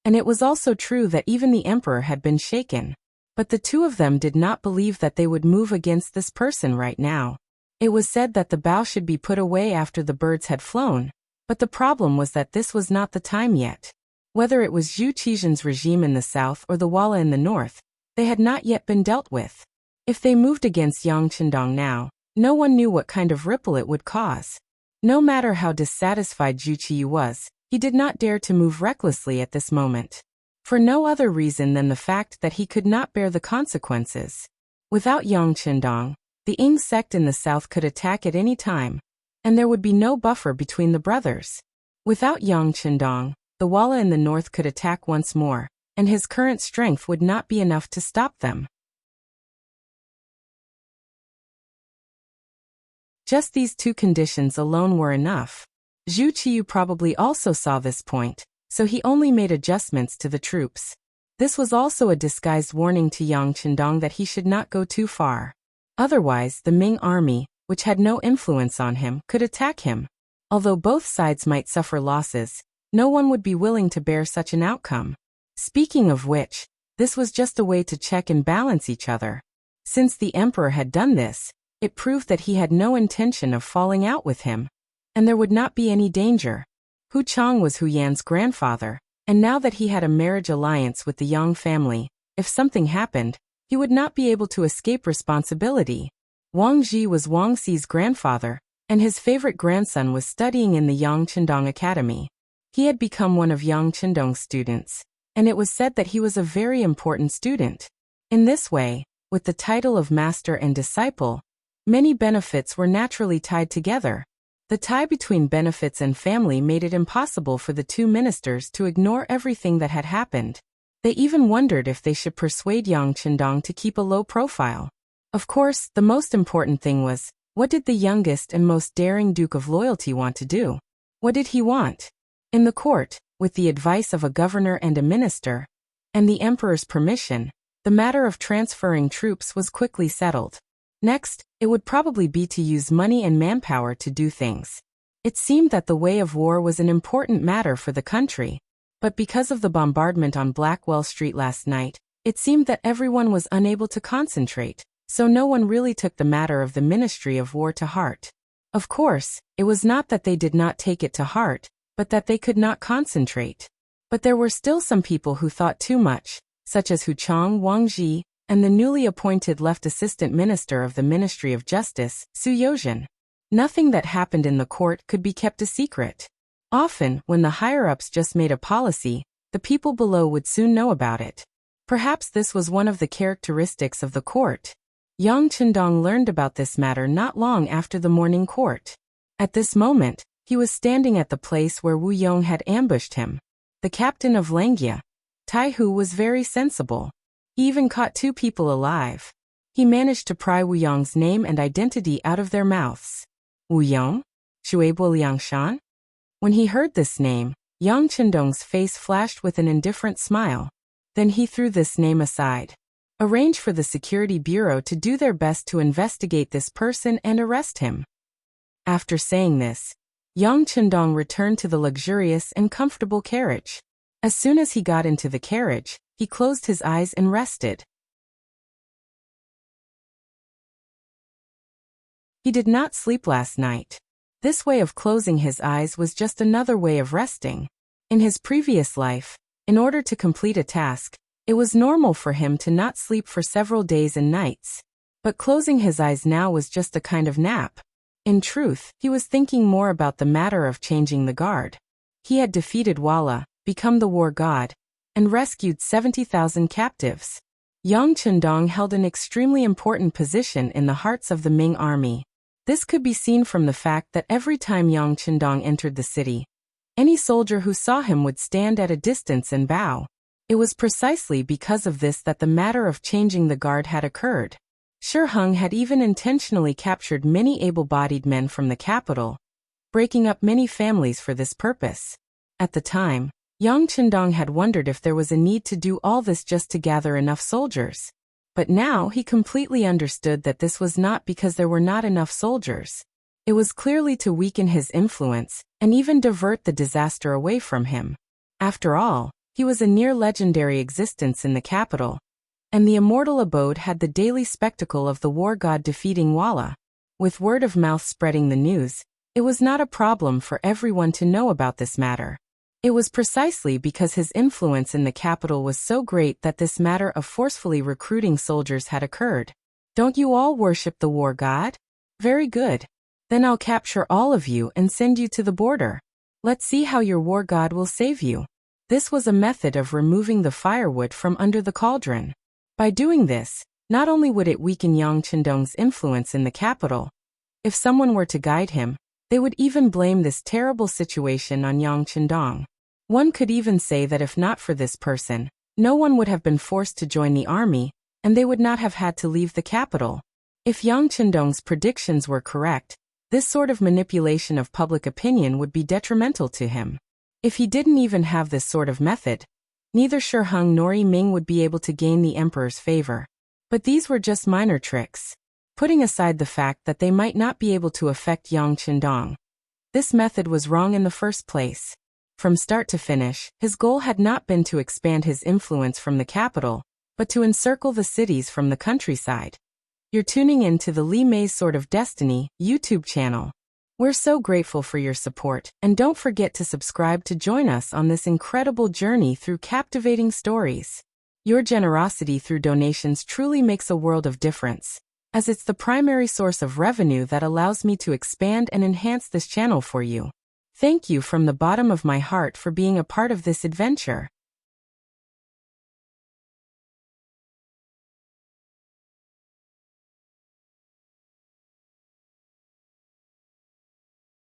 and it was also true that even the emperor had been shaken. But the two of them did not believe that they would move against this person right now. It was said that the bow should be put away after the birds had flown, but the problem was that this was not the time yet. Whether it was Zhu Qizhen's regime in the south or the Walla in the north, they had not yet been dealt with. If they moved against Yang Qindong now, no one knew what kind of ripple it would cause. No matter how dissatisfied Zhu Qiyu was, he did not dare to move recklessly at this moment. For no other reason than the fact that he could not bear the consequences. Without Yang Qindong, the Ying sect in the south could attack at any time, and there would be no buffer between the brothers. Without Yang Qindong, the Walla in the north could attack once more, and his current strength would not be enough to stop them. Just these two conditions alone were enough. Zhu Qiyu probably also saw this point, so he only made adjustments to the troops. This was also a disguised warning to Yang Qindong that he should not go too far. Otherwise, the Ming army, which had no influence on him, could attack him. Although both sides might suffer losses, no one would be willing to bear such an outcome. Speaking of which, this was just a way to check and balance each other. Since the emperor had done this, it proved that he had no intention of falling out with him, and there would not be any danger. Hu Chang was Hu Yan's grandfather, and now that he had a marriage alliance with the Yang family, if something happened, he would not be able to escape responsibility. Wang Ji was Wang Xi's grandfather, and his favorite grandson was studying in the Yang Qindong Academy. He had become one of Yang Qindong's students, and it was said that he was a very important student. In this way, with the title of master and disciple, many benefits were naturally tied together. The tie between benefits and family made it impossible for the two ministers to ignore everything that had happened. They even wondered if they should persuade Yang Qindong to keep a low profile. Of course, the most important thing was, what did the youngest and most daring Duke of Loyalty want to do? What did he want? In the court, with the advice of a governor and a minister, and the emperor's permission, the matter of transferring troops was quickly settled. Next, it would probably be to use money and manpower to do things. It seemed that the way of war was an important matter for the country. But because of the bombardment on Blackwell Street last night, it seemed that everyone was unable to concentrate, so no one really took the matter of the Ministry of War to heart. Of course, it was not that they did not take it to heart, but that they could not concentrate. But there were still some people who thought too much, such as Hu Chang, Wang Ji, and the newly appointed left assistant minister of the Ministry of Justice, Su Yozhen. Nothing that happened in the court could be kept a secret. Often, when the higher-ups just made a policy, the people below would soon know about it. Perhaps this was one of the characteristics of the court. Yang Qindong learned about this matter not long after the morning court. At this moment, he was standing at the place where Wu Yong had ambushed him. The captain of Langia, Tai Hu, was very sensible. He even caught two people alive. He managed to pry Wu Yong's name and identity out of their mouths. Wu Yong? Shuaibu Liangshan? When he heard this name, Yang Chendong's face flashed with an indifferent smile. Then he threw this name aside. Arrange for the security bureau to do their best to investigate this person and arrest him. After saying this, Yang Chendong returned to the luxurious and comfortable carriage. As soon as he got into the carriage, he closed his eyes and rested. He did not sleep last night. This way of closing his eyes was just another way of resting. In his previous life, in order to complete a task, it was normal for him to not sleep for several days and nights. But closing his eyes now was just a kind of nap. In truth, he was thinking more about the matter of changing the guard. He had defeated Walla, become the war god, and rescued 70,000 captives. Yang Chendong held an extremely important position in the hearts of the Ming army. This could be seen from the fact that every time Yang Chendong entered the city, any soldier who saw him would stand at a distance and bow. It was precisely because of this that the matter of changing the guard had occurred. Shi Hung had even intentionally captured many able-bodied men from the capital, breaking up many families for this purpose. At the time, Yang Chendong had wondered if there was a need to do all this just to gather enough soldiers. But now he completely understood that this was not because there were not enough soldiers. It was clearly to weaken his influence and even divert the disaster away from him. After all, he was a near-legendary existence in the capital, and the immortal abode had the daily spectacle of the war god defeating Walla. With word of mouth spreading the news, it was not a problem for everyone to know about this matter. It was precisely because his influence in the capital was so great that this matter of forcefully recruiting soldiers had occurred. Don't you all worship the war god? Very good. Then I'll capture all of you and send you to the border. Let's see how your war god will save you. This was a method of removing the firewood from under the cauldron. By doing this, not only would it weaken Yang Chendong's influence in the capital, if someone were to guide him, they would even blame this terrible situation on Yang Chendong. One could even say that if not for this person, no one would have been forced to join the army, and they would not have had to leave the capital. If Yang Chendong's predictions were correct, this sort of manipulation of public opinion would be detrimental to him. If he didn't even have this sort of method, neither Shi Hung nor Yi Ming would be able to gain the emperor's favor. But these were just minor tricks. Putting aside the fact that they might not be able to affect Yang Chendong, this method was wrong in the first place. From start to finish, his goal had not been to expand his influence from the capital, but to encircle the cities from the countryside. You're tuning in to the Li Mei's Sword of Destiny YouTube channel. We're so grateful for your support, and don't forget to subscribe to join us on this incredible journey through captivating stories. Your generosity through donations truly makes a world of difference, as it's the primary source of revenue that allows me to expand and enhance this channel for you. Thank you from the bottom of my heart for being a part of this adventure.